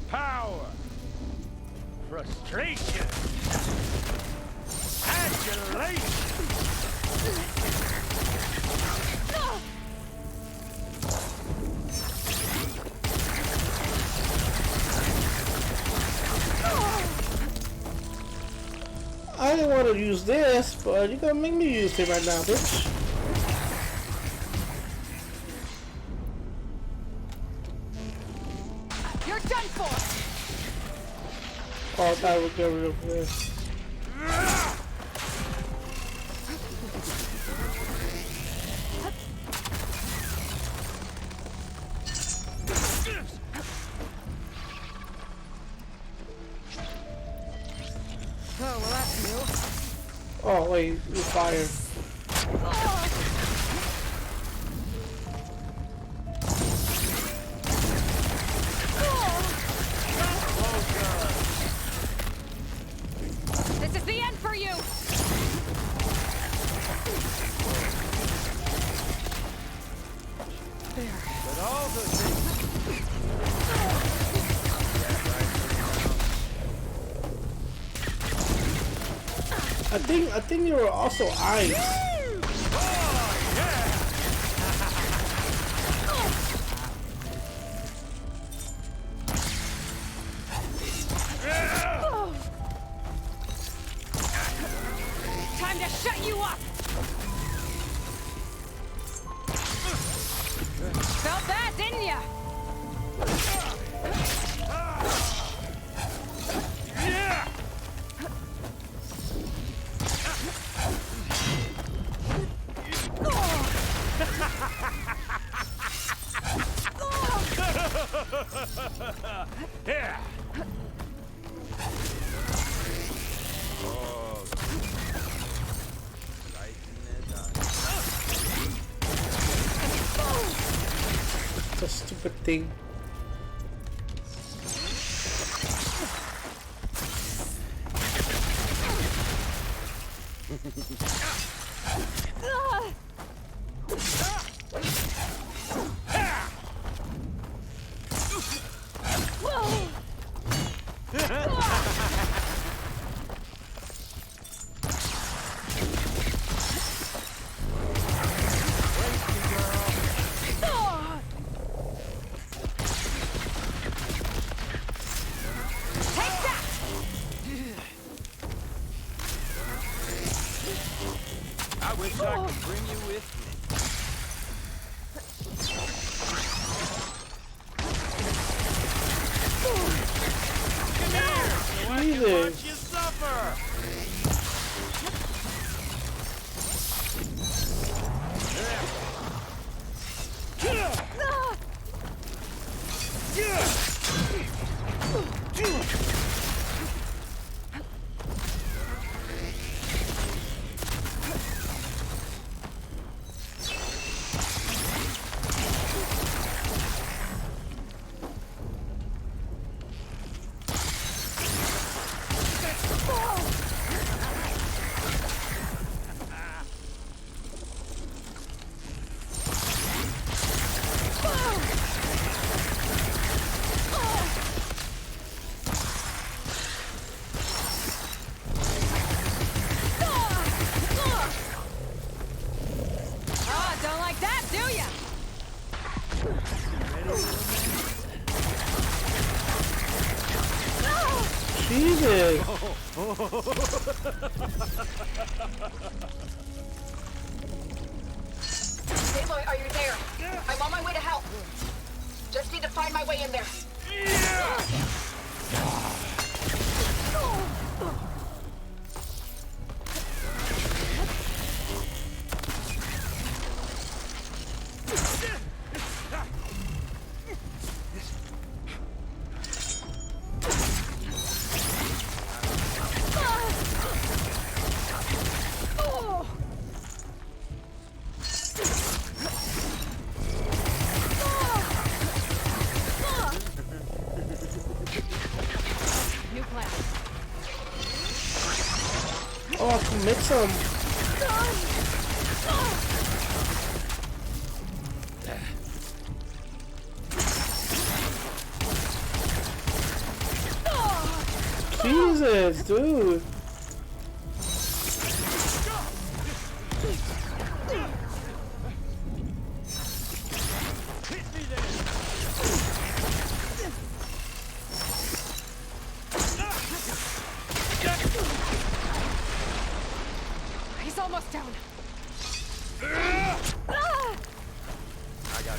Power. Frustration. Adulation. I didn't want to use this, but you're gonna make me use it right now, bitch. You're done for. Oh, I thought we'd get rid of this. Oh, well, that's new. Oh, wait, you're fired. This is the end for you. There. But all the things. I think you were also ice. Time to shut you up. Felt that, didn't ya? Yeah! Yeah! Oh. It's a stupid thing. I wish I could bring you with me. Jesus! Aloy, are you there? I'm on my way to help. Just need to find my way in there. Oh, I can mix them. Jesus, dude. He's almost down. I got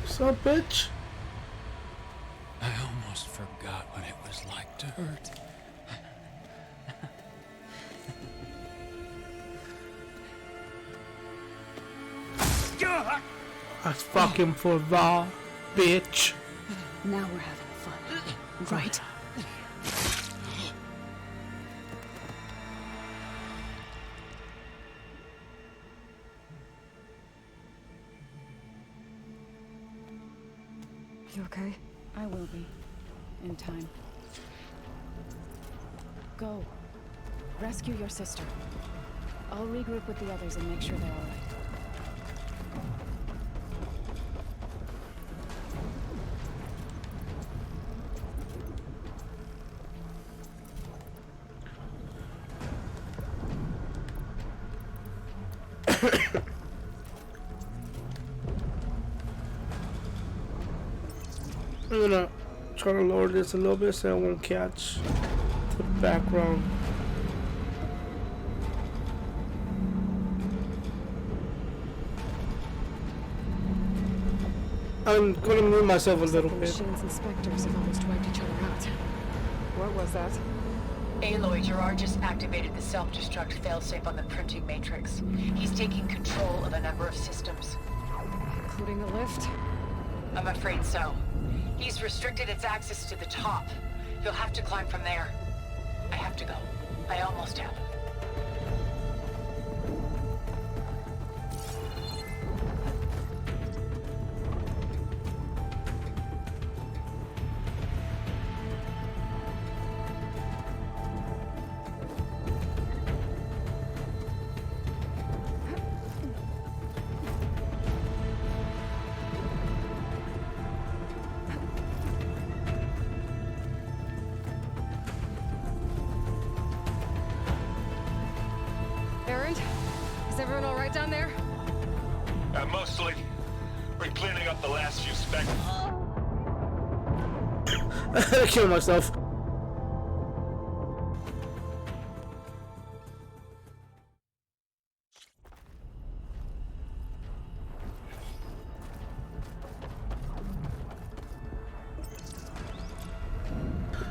What's up, bitch? I almost forgot what it was like to hurt. I fucking forgot, bitch. Now we're having fun, right? You okay? I will be. In time. Go. Rescue your sister. I'll regroup with the others and make sure they're all right. I'm gonna try to lower this a little bit so I won't catch the background. I'm gonna move myself a little The bit. machines and specters have almost wiped each other out. What was that? Aloy, Gerard just activated the self-destruct failsafe on the printing matrix. He's taking control of a number of systems. Including the lift? I'm afraid so. He's restricted its access to the top. You'll have to climb from there. I have to go. I almost have. Erend? Is everyone alright down there? Mostly. We're cleaning up the last few specters. I killed myself.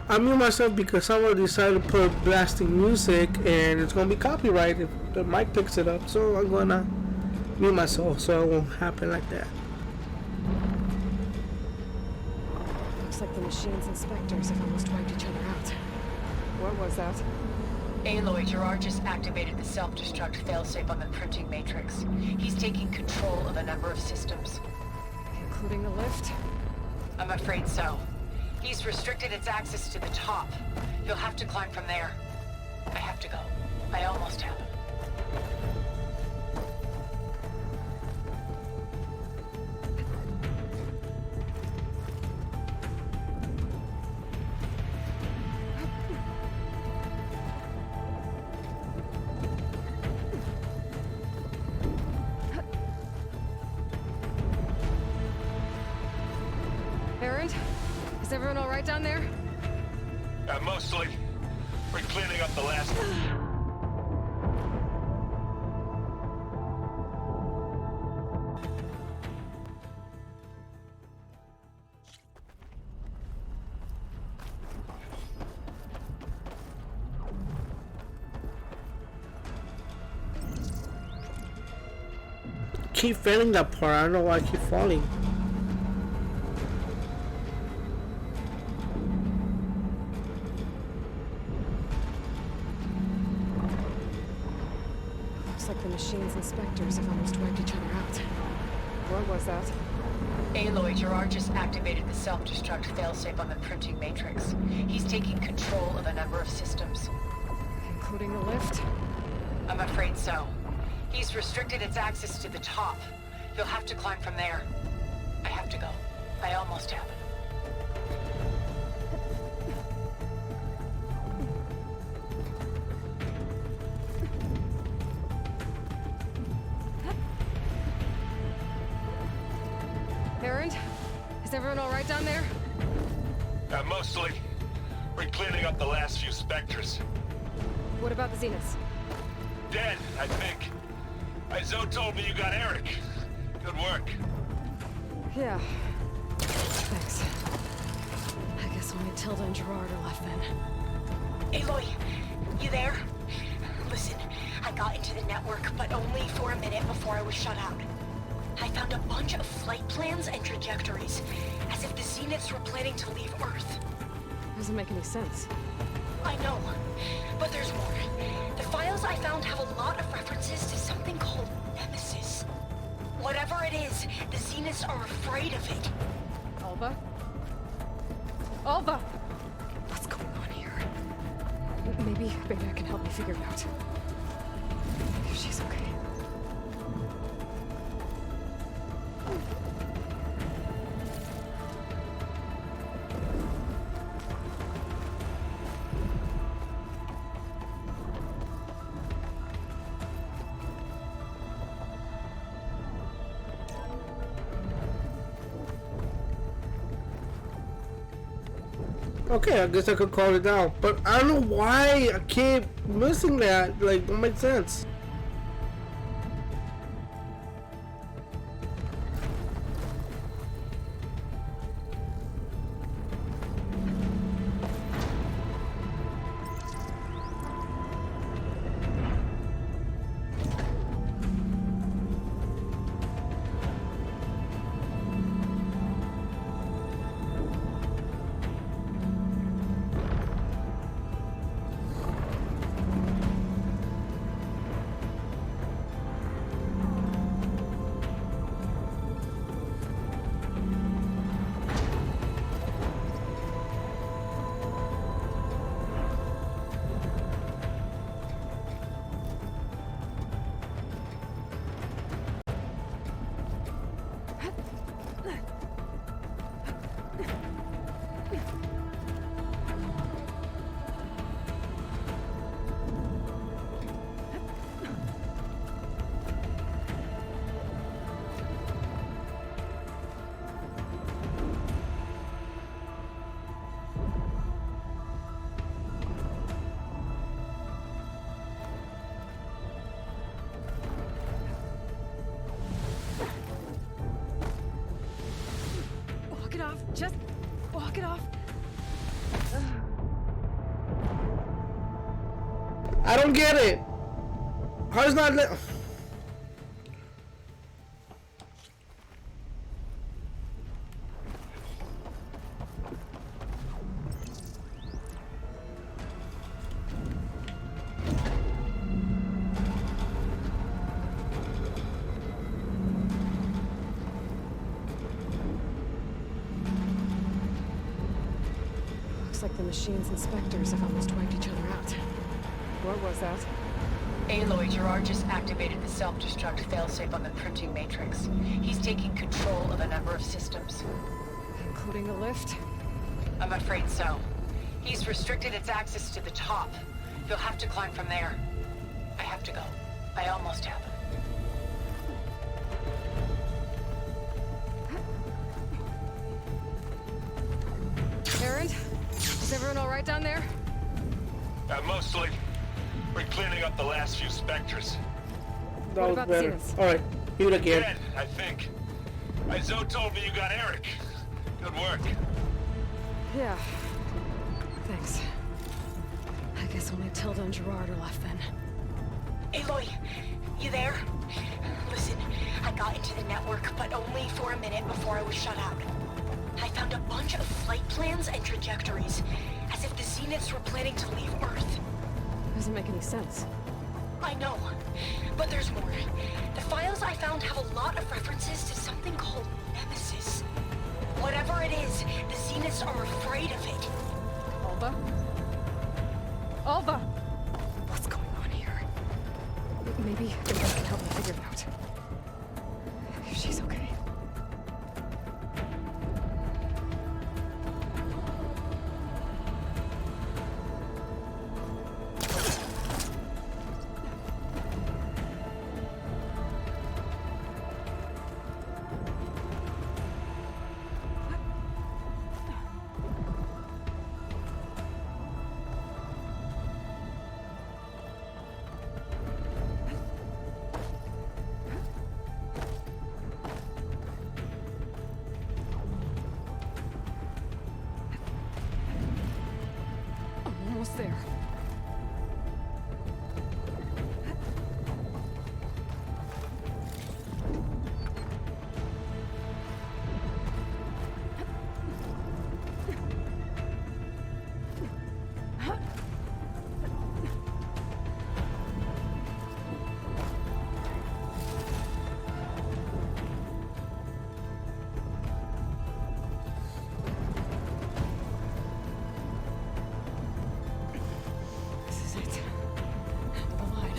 I mute myself because someone decided to put blasting music and it's gonna be copyrighted if the mic picks it up, so I'm gonna mute myself so it won't happen like that. Looks like the machines and specters have almost wiped each other out. What was that? Aloy, Gerard just activated the self-destruct failsafe on the printing matrix. He's taking control of a number of systems. Including the lift? I'm afraid so. He's restricted its access to the top. You'll have to climb from there. I have to go. I almost have. Is everyone all right down there? Mostly. We're cleaning up the last... Keep failing that part. I don't know why I keep falling. Looks like the machine's inspectors have almost wiped each other out. What was that? Aloy, Gerard just activated the self-destruct failsafe on the printing matrix. He's taking control of a number of systems. Including the lift? I'm afraid so. He's restricted its access to the top. You'll have to climb from there. I have to go. I almost have it. Erend? Is everyone all right down there? Mostly. We're cleaning up the last few specters. What about the Zeniths? Dead, I think. Zoe told me you got Eric. Good work. Yeah. Thanks. I guess only Tilda and Gerard are left then. Aloy, you there? Listen, I got into the network, but only for a minute before I was shut out. I found a bunch of flight plans and trajectories, as if the Zeniths were planning to leave Earth. Doesn't make any sense. I know, but there's more. The files I found have a lot of references to something called Nemesis. Whatever it is, the Zeniths are afraid of it. Alba? Alba! What's going on here? Maybe Beta can help me figure it out. If she's okay. Okay, I guess I could call it down. But I don't know why I keep missing that. Like, don't make sense. Just walk it off. I don't get it. How is not lit? Looks like the machine's inspectors have almost wiped each other out. What was that? Aloy, Gerard just activated the self-destruct failsafe on the printing matrix. He's taking control of a number of systems. Including the lift? I'm afraid so. He's restricted its access to the top. You'll have to climb from there. I have to go. I almost have it. Is everyone all right down there? Mostly. We're cleaning up the last few specters. That What was about better. Zenith? Alright, do it again. Dead, I think. Zoe told me you got Eric. Good work. Yeah. Thanks. I guess only Tilda and Gerard are left then. Aloy, you there? Listen, I got into the network, but only for a minute before I was shut out. I found a bunch of flight plans and trajectories, as if the Zeniths were planning to leave Earth. Doesn't make any sense. I know, but there's more. The files I found have a lot of references to something called Nemesis. Whatever it is, the Zeniths are afraid of it. Alva? Alva! What's going on here? Maybe you can help me figure it out. If she's okay. Almost there. This is it. The line.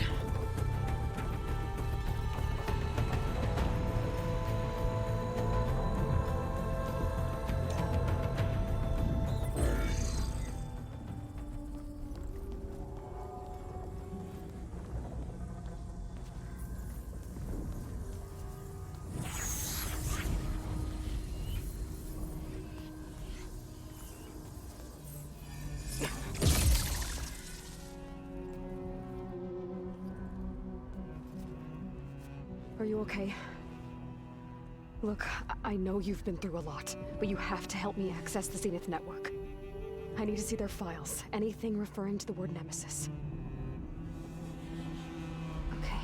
Are you okay? Look, I know you've been through a lot, but you have to help me access the Zenith network. I need to see their files, anything referring to the word Nemesis. Okay.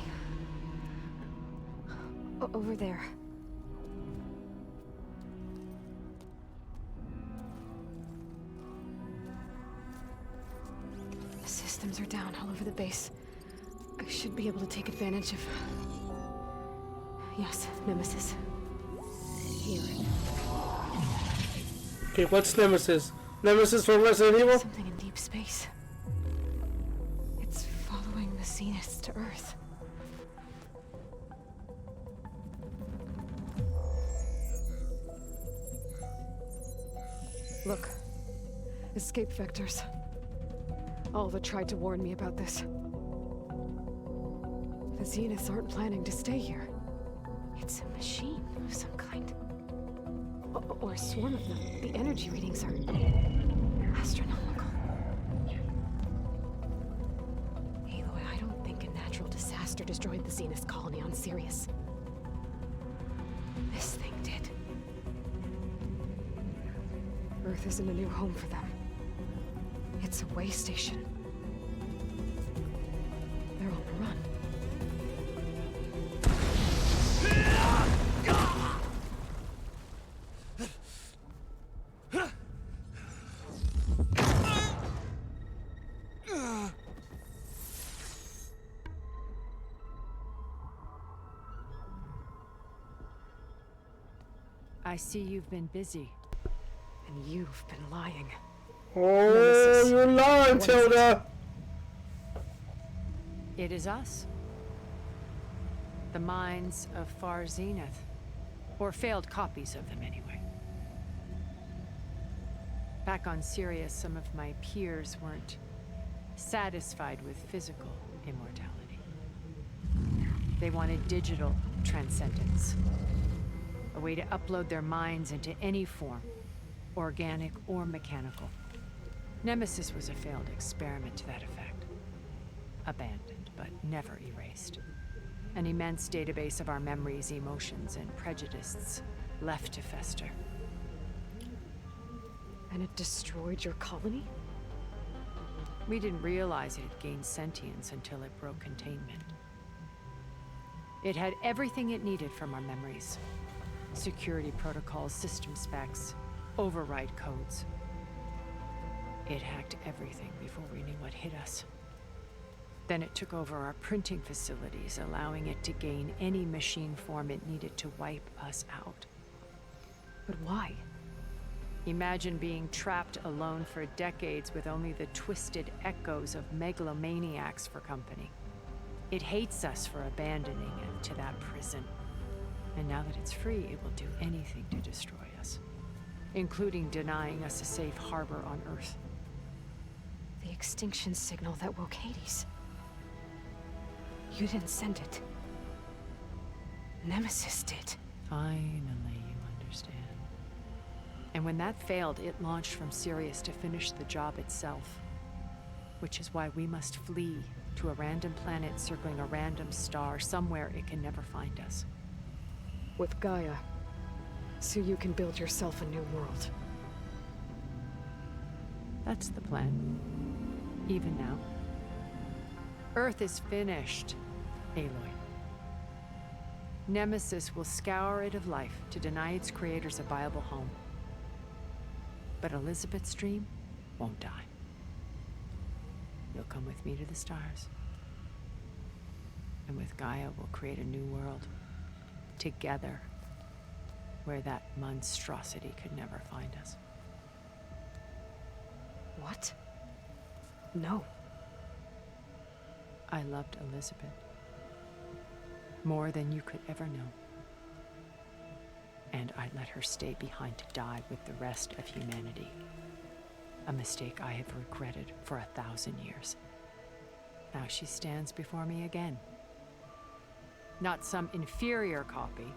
Over there. The systems are down all over the base. I should be able to take advantage of... Yes, Nemesis. Here. Okay, what's Nemesis? Nemesis from Resident Evil? Something in deep space. It's following the Zeniths to Earth. Look. Escape vectors. Alva tried to warn me about this. The Zeniths aren't planning to stay here. It's a machine of some kind. Or a swarm of them. The energy readings are astronomical. Aloy, I don't think a natural disaster destroyed the Zenith colony on Sirius. This thing did. Earth isn't a new home for them. It's a way station. They're on the run. I see you've been busy. And you've been lying. Oh, Nemesis. you're lying, What is it? Tilda! It is us. The minds of Far Zenith. Or failed copies of them, anyway. Back on Sirius, some of my peers weren't satisfied with physical immortality. They wanted digital transcendence. A way to upload their minds into any form, organic or mechanical. Nemesis was a failed experiment to that effect. Abandoned, but never erased. An immense database of our memories, emotions, and prejudices left to fester. And it destroyed your colony? We didn't realize it had gained sentience until it broke containment. It had everything it needed from our memories. Security protocols, system specs, override codes. It hacked everything before we knew what hit us. Then it took over our printing facilities, allowing it to gain any machine form it needed to wipe us out. But why? Imagine being trapped alone for decades with only the twisted echoes of megalomaniacs for company. It hates us for abandoning it to that prison. And now that it's free, it will do anything to destroy us, including denying us a safe harbor on Earth. The extinction signal that woke Hades. You didn't send it. Nemesis did. Finally, you understand. And when that failed, it launched from Sirius to finish the job itself. Which is why we must flee to a random planet circling a random star, somewhere it can never find us. With Gaia. So you can build yourself a new world. That's the plan. Even now. Earth is finished, Aloy. Nemesis will scour it of life to deny its creators a viable home. But Elizabeth's dream won't die. You'll come with me to the stars. And with Gaia, we'll create a new world. Together. Where that monstrosity could never find us. What? No. I loved Elizabeth. More than you could ever know. And I let her stay behind to die with the rest of humanity. A mistake I have regretted for 1,000 years. Now she stands before me again. Not some inferior copy,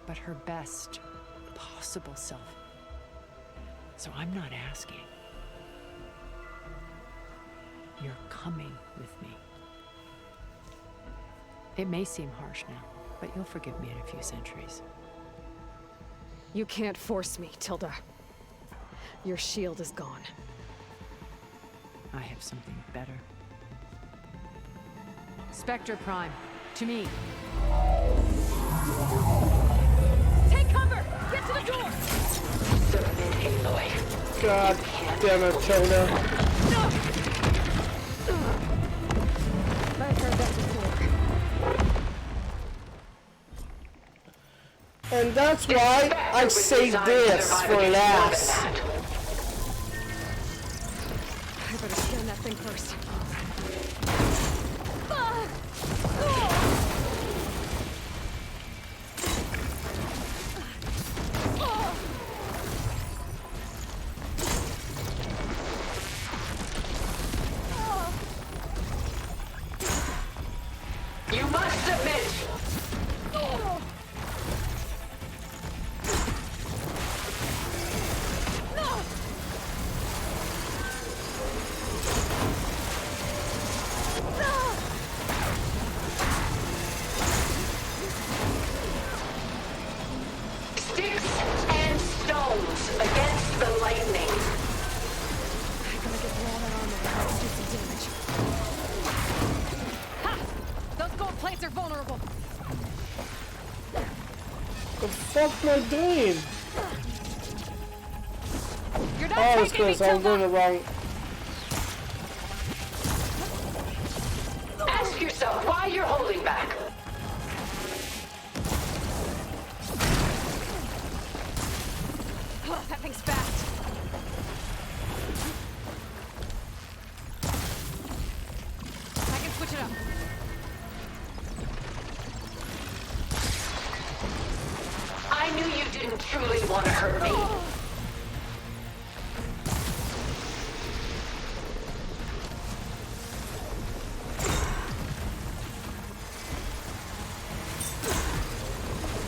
but her best possible self. So I'm not asking. You're coming with me. It may seem harsh now, but you'll forgive me in a few centuries. You can't force me, Tilda. Your shield is gone. I have something better. Spectre Prime, to me. Take cover! Get to the door! Submit, Aloy. God damn it, Jonah. I've heard that before. And that's why I saved this for last. I better scan that thing first. You must submit! Sticks and stones against the lightning. I gotta get through all that armor without do some damage. Ha! Those gold plates are vulnerable. The fuck am I doing? You're not Oh, it's taking me, because I'm doing Tilda! it wrong. Ask yourself why you're holding back. Oh, that thing's fast. I can switch it up. I knew you didn't truly want to hurt me.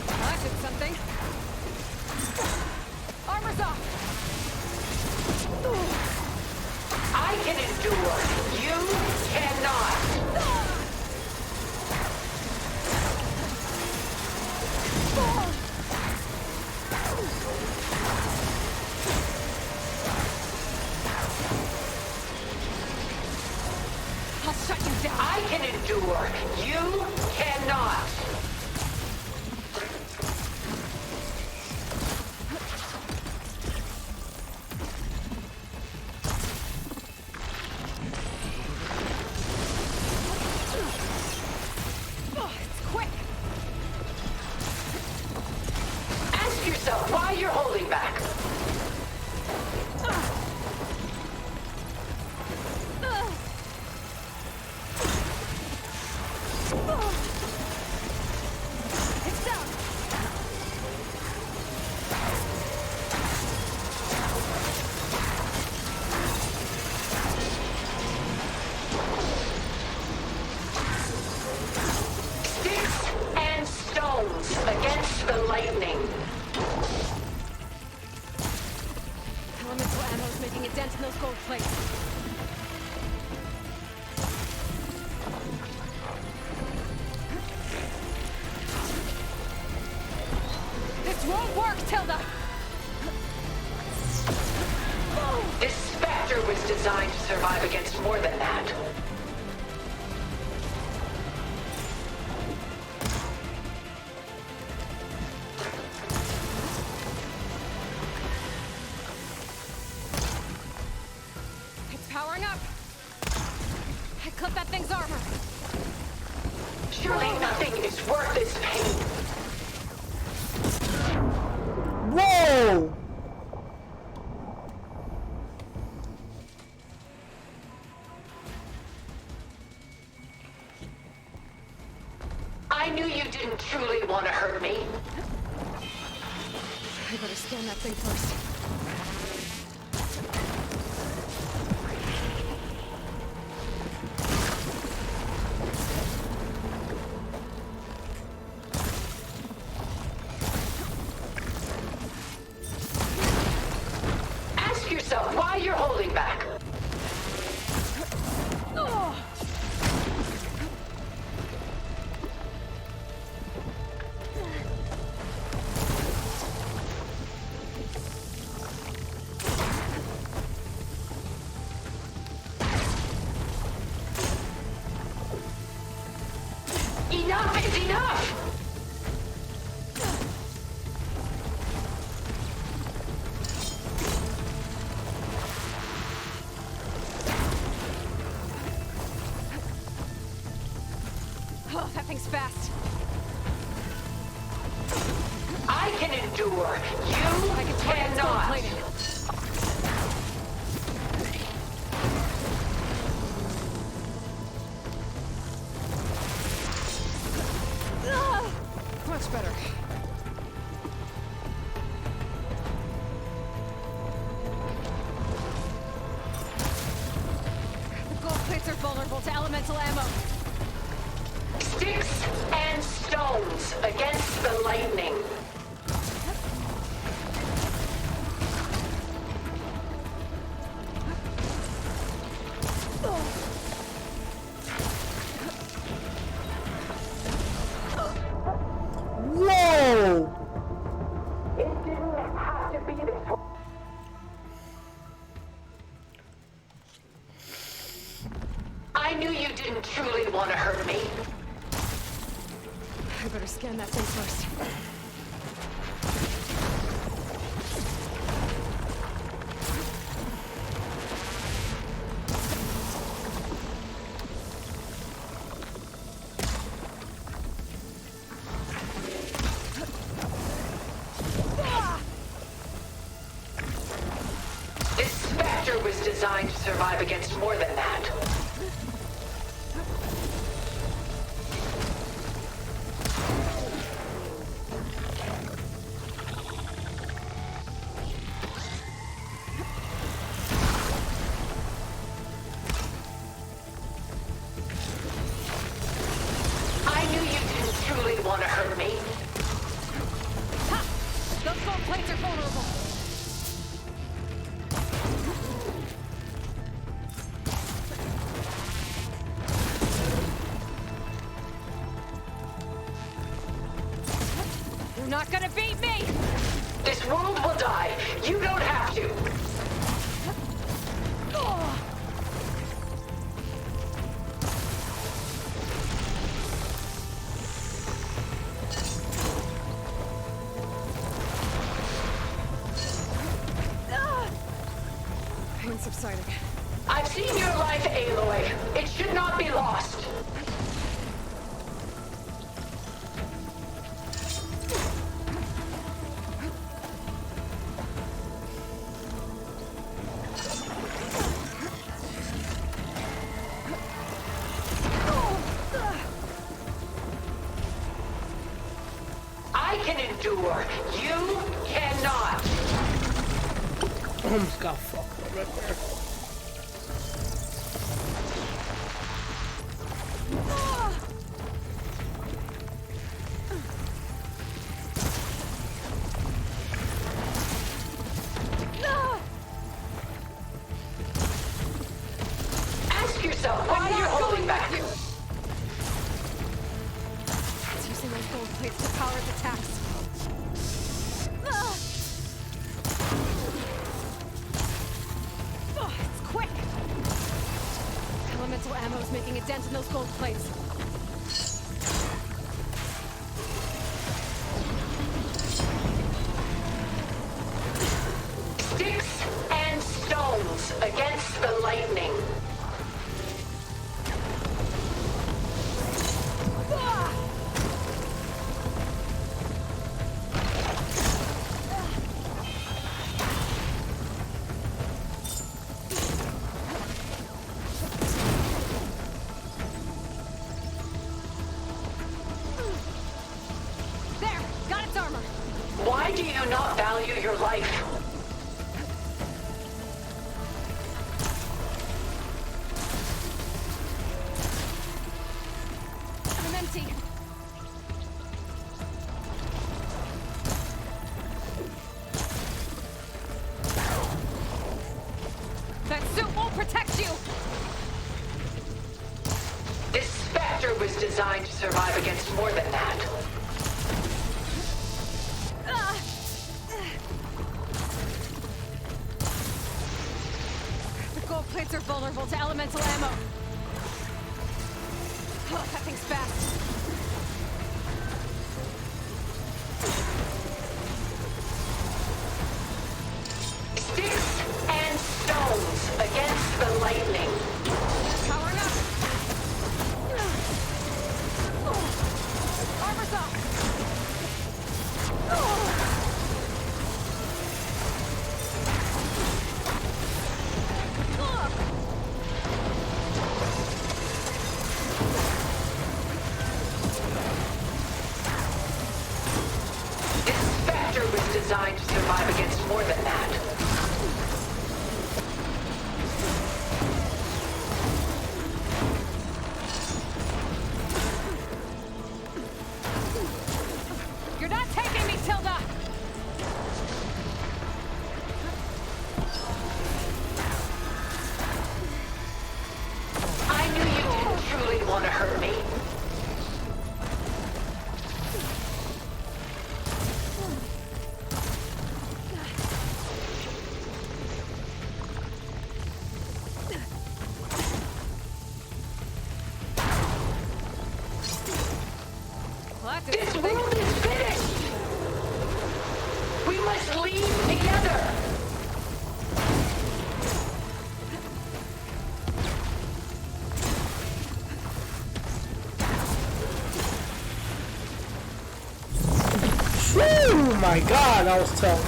That did something. Armor's off. can endure. You cannot. I'll shut you down. I can endure. You cannot. It's quick. Ask yourself why you're holding back. It's down. Sticks and stones against the lightning. Elemental ammo's making a dent in those gold plates. This won't work, Tilda! This Spectre was designed to survive against more than that. It's powering up! I clipped that thing's armor! Surely nothing is worth this pain. Whoa! I knew you didn't truly want to hurt me. I better scan that thing first. Ask yourself why you're holding back. Enough is enough! Oh, that thing's fast. I can endure. You cannot. Much better. The gold plates are vulnerable to elemental ammo. Sticks and stones against the lightning. Whoa! It didn't have to be this way. I knew you didn't truly want to hurt me. I better scan that thing first. This Spectre was designed to survive against more than that. I knew you didn't truly want to hurt me. Ha! Those gold plates are vulnerable. You're not gonna beat me! This world will die. You don't have to. Pain subsiding. I've seen your life, Aloy. It should not be lost. I can endure. You cannot. Almost got fucked up right there. Ask yourself why you're holding back. It's using those gold plates to power its attacks. It's quick! Elemental ammo's making a dent in those gold plates. Sticks and stones against the lightning. There! Got its armor! Why do you not value your life? I'm empty. That suit won't protect you! This Spectre was designed to survive against more than that. The gold plates are vulnerable to elemental ammo. Oh, that thing's fast. Sticks and stones against the lightning. Powering up! Armor's up! This Spectre was designed to survive against more than that. You're not taking me, Tilda! I knew you didn't truly want to hurt me. Well, that's This interesting. world is finished. We must leave together. Oh my god, that was tough.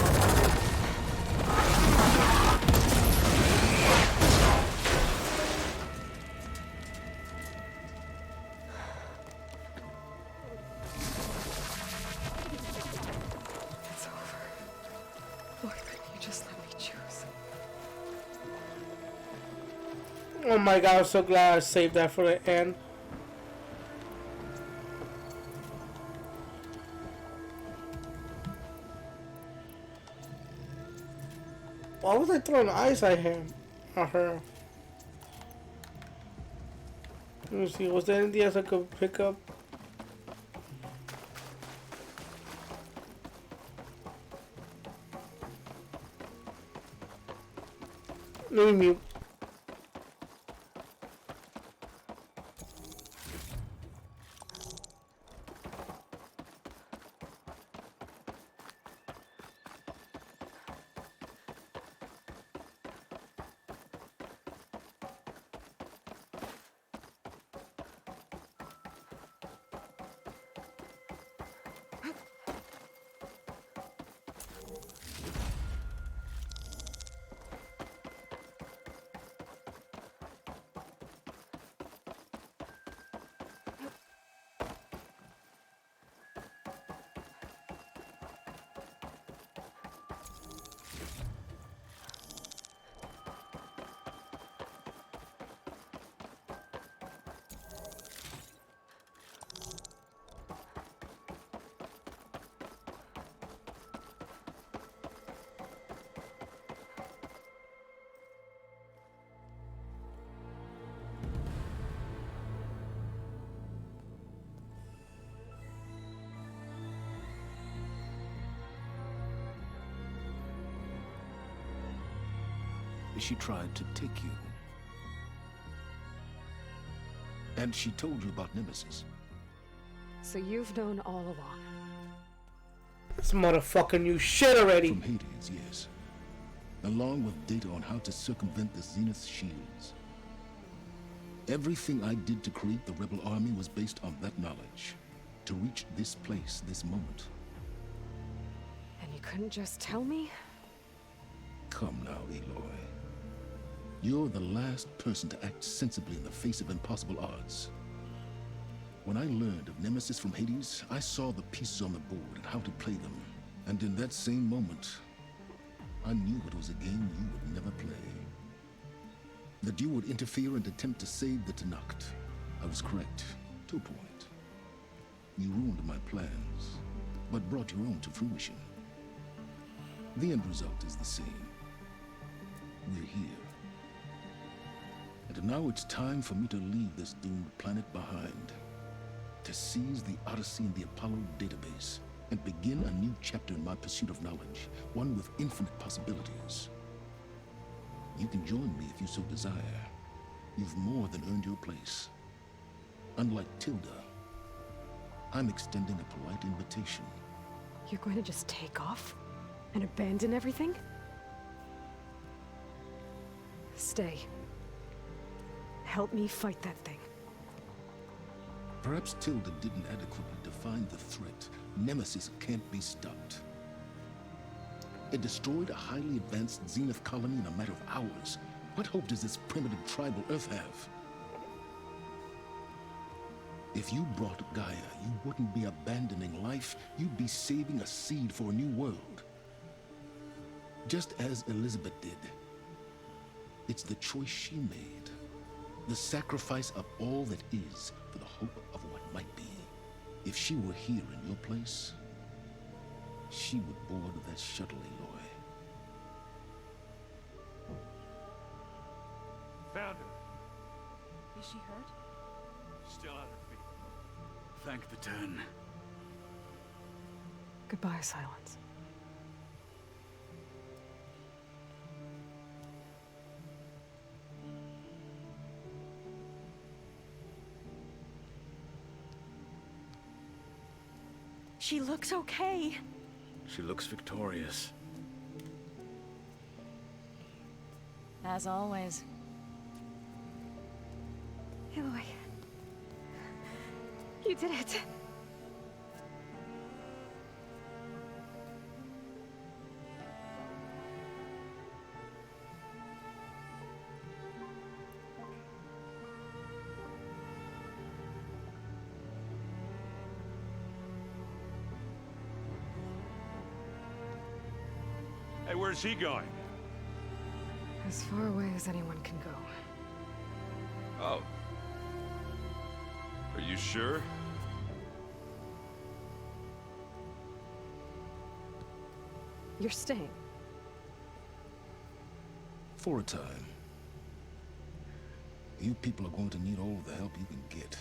It's over. Lord, couldn't you just let me choose? Oh my god, I'm so glad I saved that for the end. Why was I throwing ice at him? At her? Let me see, was there anything else I could pick up? Let me mute. She tried to take you. And she told you about Nemesis. So you've known all along. This motherfucker knew shit already. From Hades, yes. Along with data on how to circumvent the Zenith shields. Everything I did to create the rebel army was based on that knowledge. To reach this place, this moment. And you couldn't just tell me? Come now, Aloy. You're the last person to act sensibly in the face of impossible odds. When I learned of Nemesis from Hades, I saw the pieces on the board and how to play them. And in that same moment, I knew it was a game you would never play. That you would interfere and attempt to save the Tenakth. I was correct, to a point. You ruined my plans, but brought your own to fruition. The end result is the same. We're here. And now it's time for me to leave this doomed planet behind. To seize the Odyssey and the Apollo database, and begin a new chapter in my pursuit of knowledge, one with infinite possibilities. You can join me if you so desire. You've more than earned your place. Unlike Tilda, I'm extending a polite invitation. You're going to just take off? And abandon everything? Stay. Help me fight that thing. Perhaps Tilda didn't adequately define the threat. Nemesis can't be stopped. It destroyed a highly advanced Zenith colony in a matter of hours. What hope does this primitive tribal Earth have? If you brought Gaia, you wouldn't be abandoning life, you'd be saving a seed for a new world. Just as Elizabeth did. It's the choice she made. The sacrifice of all that is for the hope of what might be. If she were here in your place, she would board that shuttle, Aloy. Found her. Is she hurt? Still on her feet. Thank the Ten. Goodbye, Silence. She looks okay. She looks victorious. As always. Aloy. You did it. Hey, where's he going? As far away as anyone can go. Oh. Are you sure? You're staying. For a time. You people are going to need all the help you can get.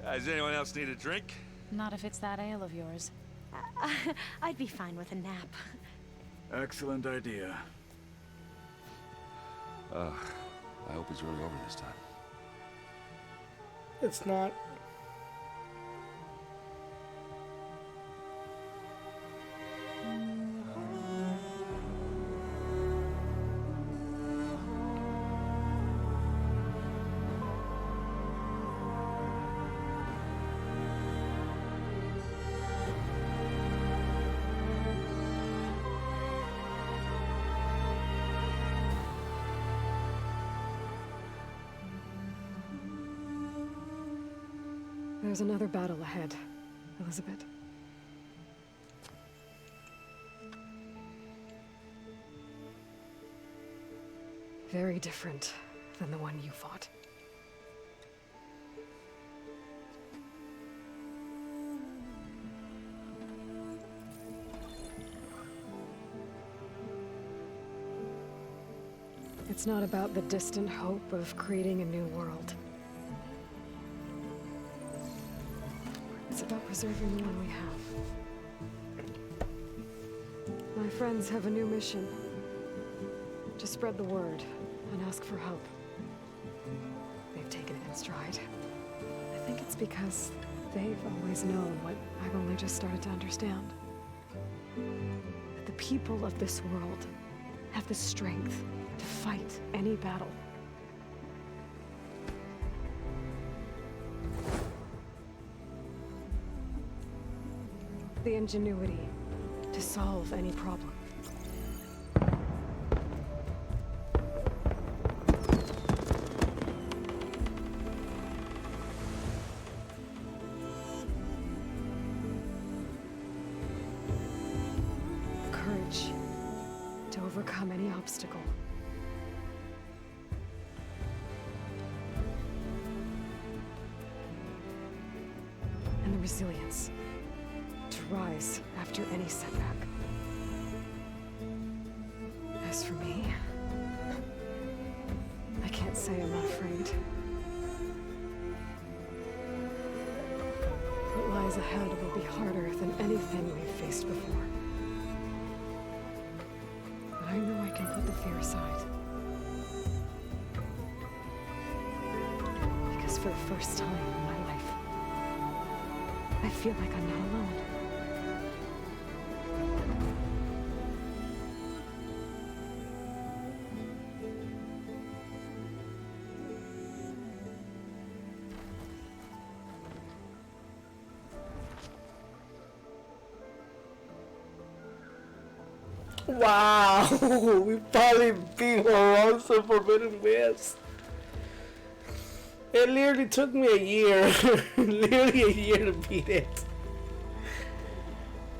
Does anyone else need a drink? Not if it's that ale of yours. I'd be fine with a nap. Excellent idea. I hope it's really over this time. It's not. There's another battle ahead, Elizabeth. Very different than the one you fought. It's not about the distant hope of creating a new world. It's about preserving the one we have. My friends have a new mission. To spread the word and ask for help. They've taken it in stride. I think it's because they've always known what I've only just started to understand. That the people of this world have the strength to fight any battle. The ingenuity to solve any problem. The courage to overcome any obstacle. And the resilience to rise after any setback. As for me, I can't say I'm not afraid. What lies ahead will be harder than anything we've faced before. But I know I can put the fear aside. Because for the first time in my life, I feel like I'm not alone. Wow, we finally beat Horizon Forbidden West. It literally took me a year, literally a year to beat it.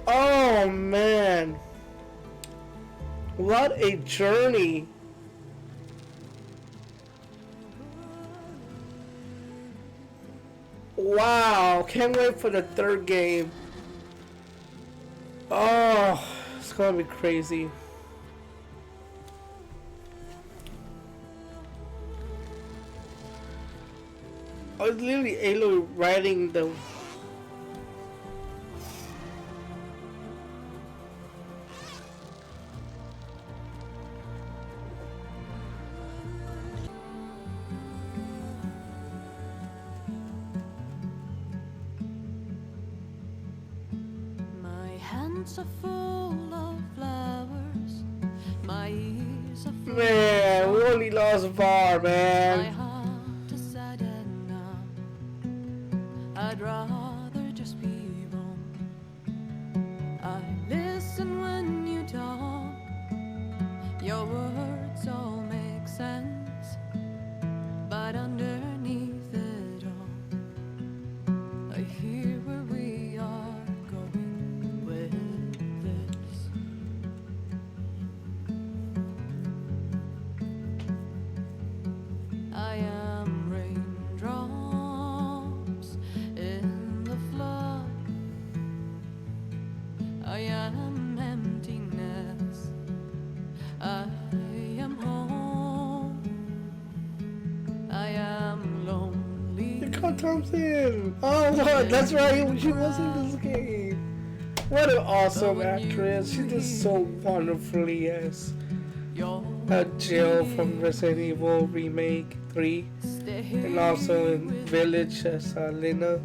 Oh man, what a journey. Wow, can't wait for the third game. Oh, it's gonna be crazy. I was literally Aloy riding the... My hands are full of flowers. My ears are full Man, we only lost Var, man. My heart is sad and numb. I'd rather just be wrong. I listen when you talk. Your words all make sense. But underneath it all, I hear where we are going with this. I am raindrops in the flood. I am emptiness. I am home. I am lonely. You can't tell Thompson. Oh, what? That's right. She was in this game. What an awesome actress. She did so wonderfully as Jill from Resident Evil Remake 3. And also in Village as Lena.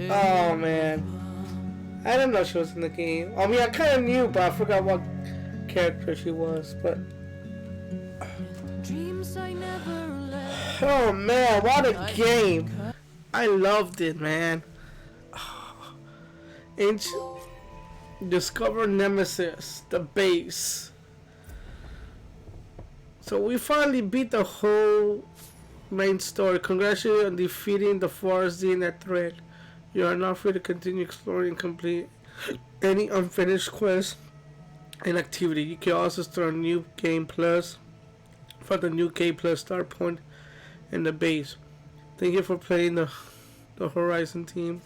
Oh, man. I didn't know she was in the game. I mean, I kind of knew, but I forgot what character she was. But oh man, what a game! I loved it, man. Discover Nemesis, the base. So we finally beat the whole main story. Congratulations on defeating the Forest Zenith threat. You are now free to continue exploring and complete any unfinished quests and activity. You can also start a new game plus for the new Game Plus start point in the base. Thank you for playing the Horizon team.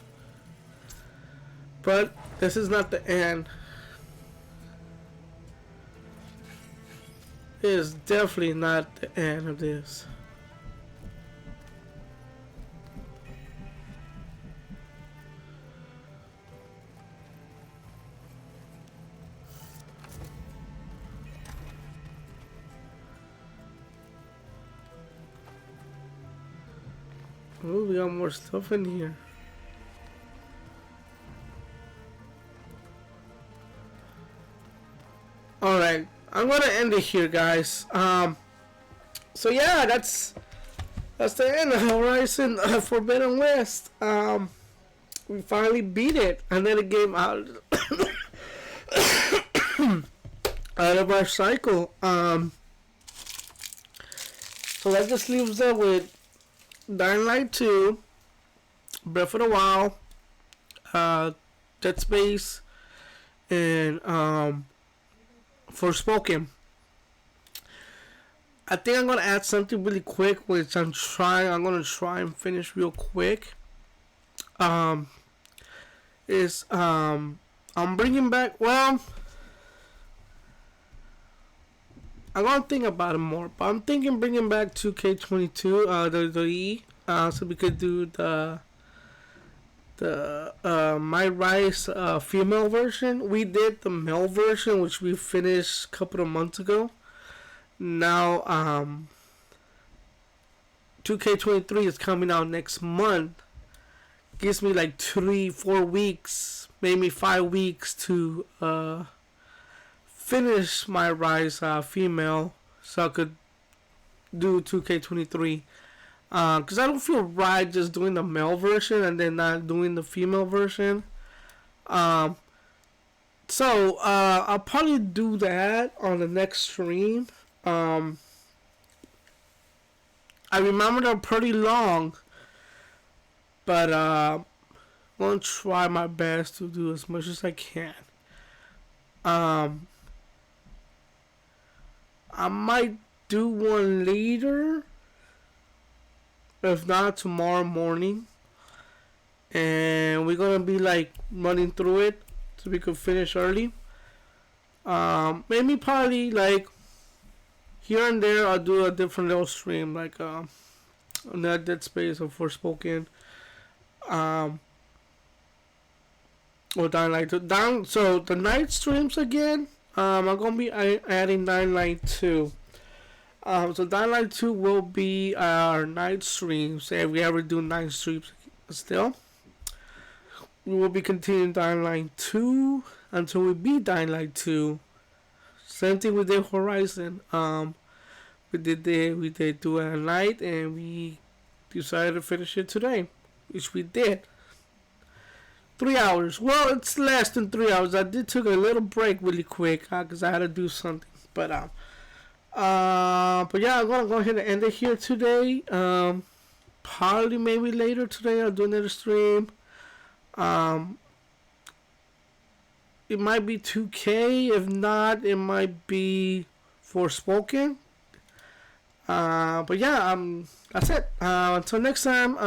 But this is not the end. It is definitely not the end of this. Oh, we got more stuff in here. Alright, I'm gonna end it here, guys. So yeah, that's the end of Horizon Forbidden West. We finally beat it. Another game out out of our cycle. So that just leaves us with Dying Light 2, Breath of the Wild, Dead Space, and Forspoken. I think I'm gonna add something really quick, which I'm gonna try and finish real quick. I'm bringing back. Well, I'm gonna think about it more, but I'm thinking bringing back 2K22, WWE, so we could do the My Rise female version. We did the male version, which we finished a couple of months ago. Now 2K23 is coming out next month. Gives me like 3-4 weeks, maybe 5 weeks to finish My Rise female, so I could do 2K23. Because I don't feel right just doing the male version and then not doing the female version. So I'll probably do that on the next stream. I remember they're pretty long, but I'm gonna try my best to do as much as I can. I might do one later, if not tomorrow morning, and we're gonna be like running through it so we could finish early. Maybe probably like here and there I'll do a different little stream, like on that Dead Space or Forspoken, or Dying Light 2. So the night streams again, I'm gonna be adding Dying Light 2. So Dying Light 2 will be our night streams, if we ever do night streams still. We will be continuing Dying Light 2 until we beat Dying Light 2. Same thing with the Horizon. We did do it at night, and we decided to finish it today, which we did. 3 hours. Well, it's less than 3 hours. I did took a little break really quick because I had to do something. But yeah, I'm gonna go ahead and end it here today. Probably maybe later today I'll do another stream. It might be 2K. If not, it might be Forspoken. But yeah, that's it. Until next time.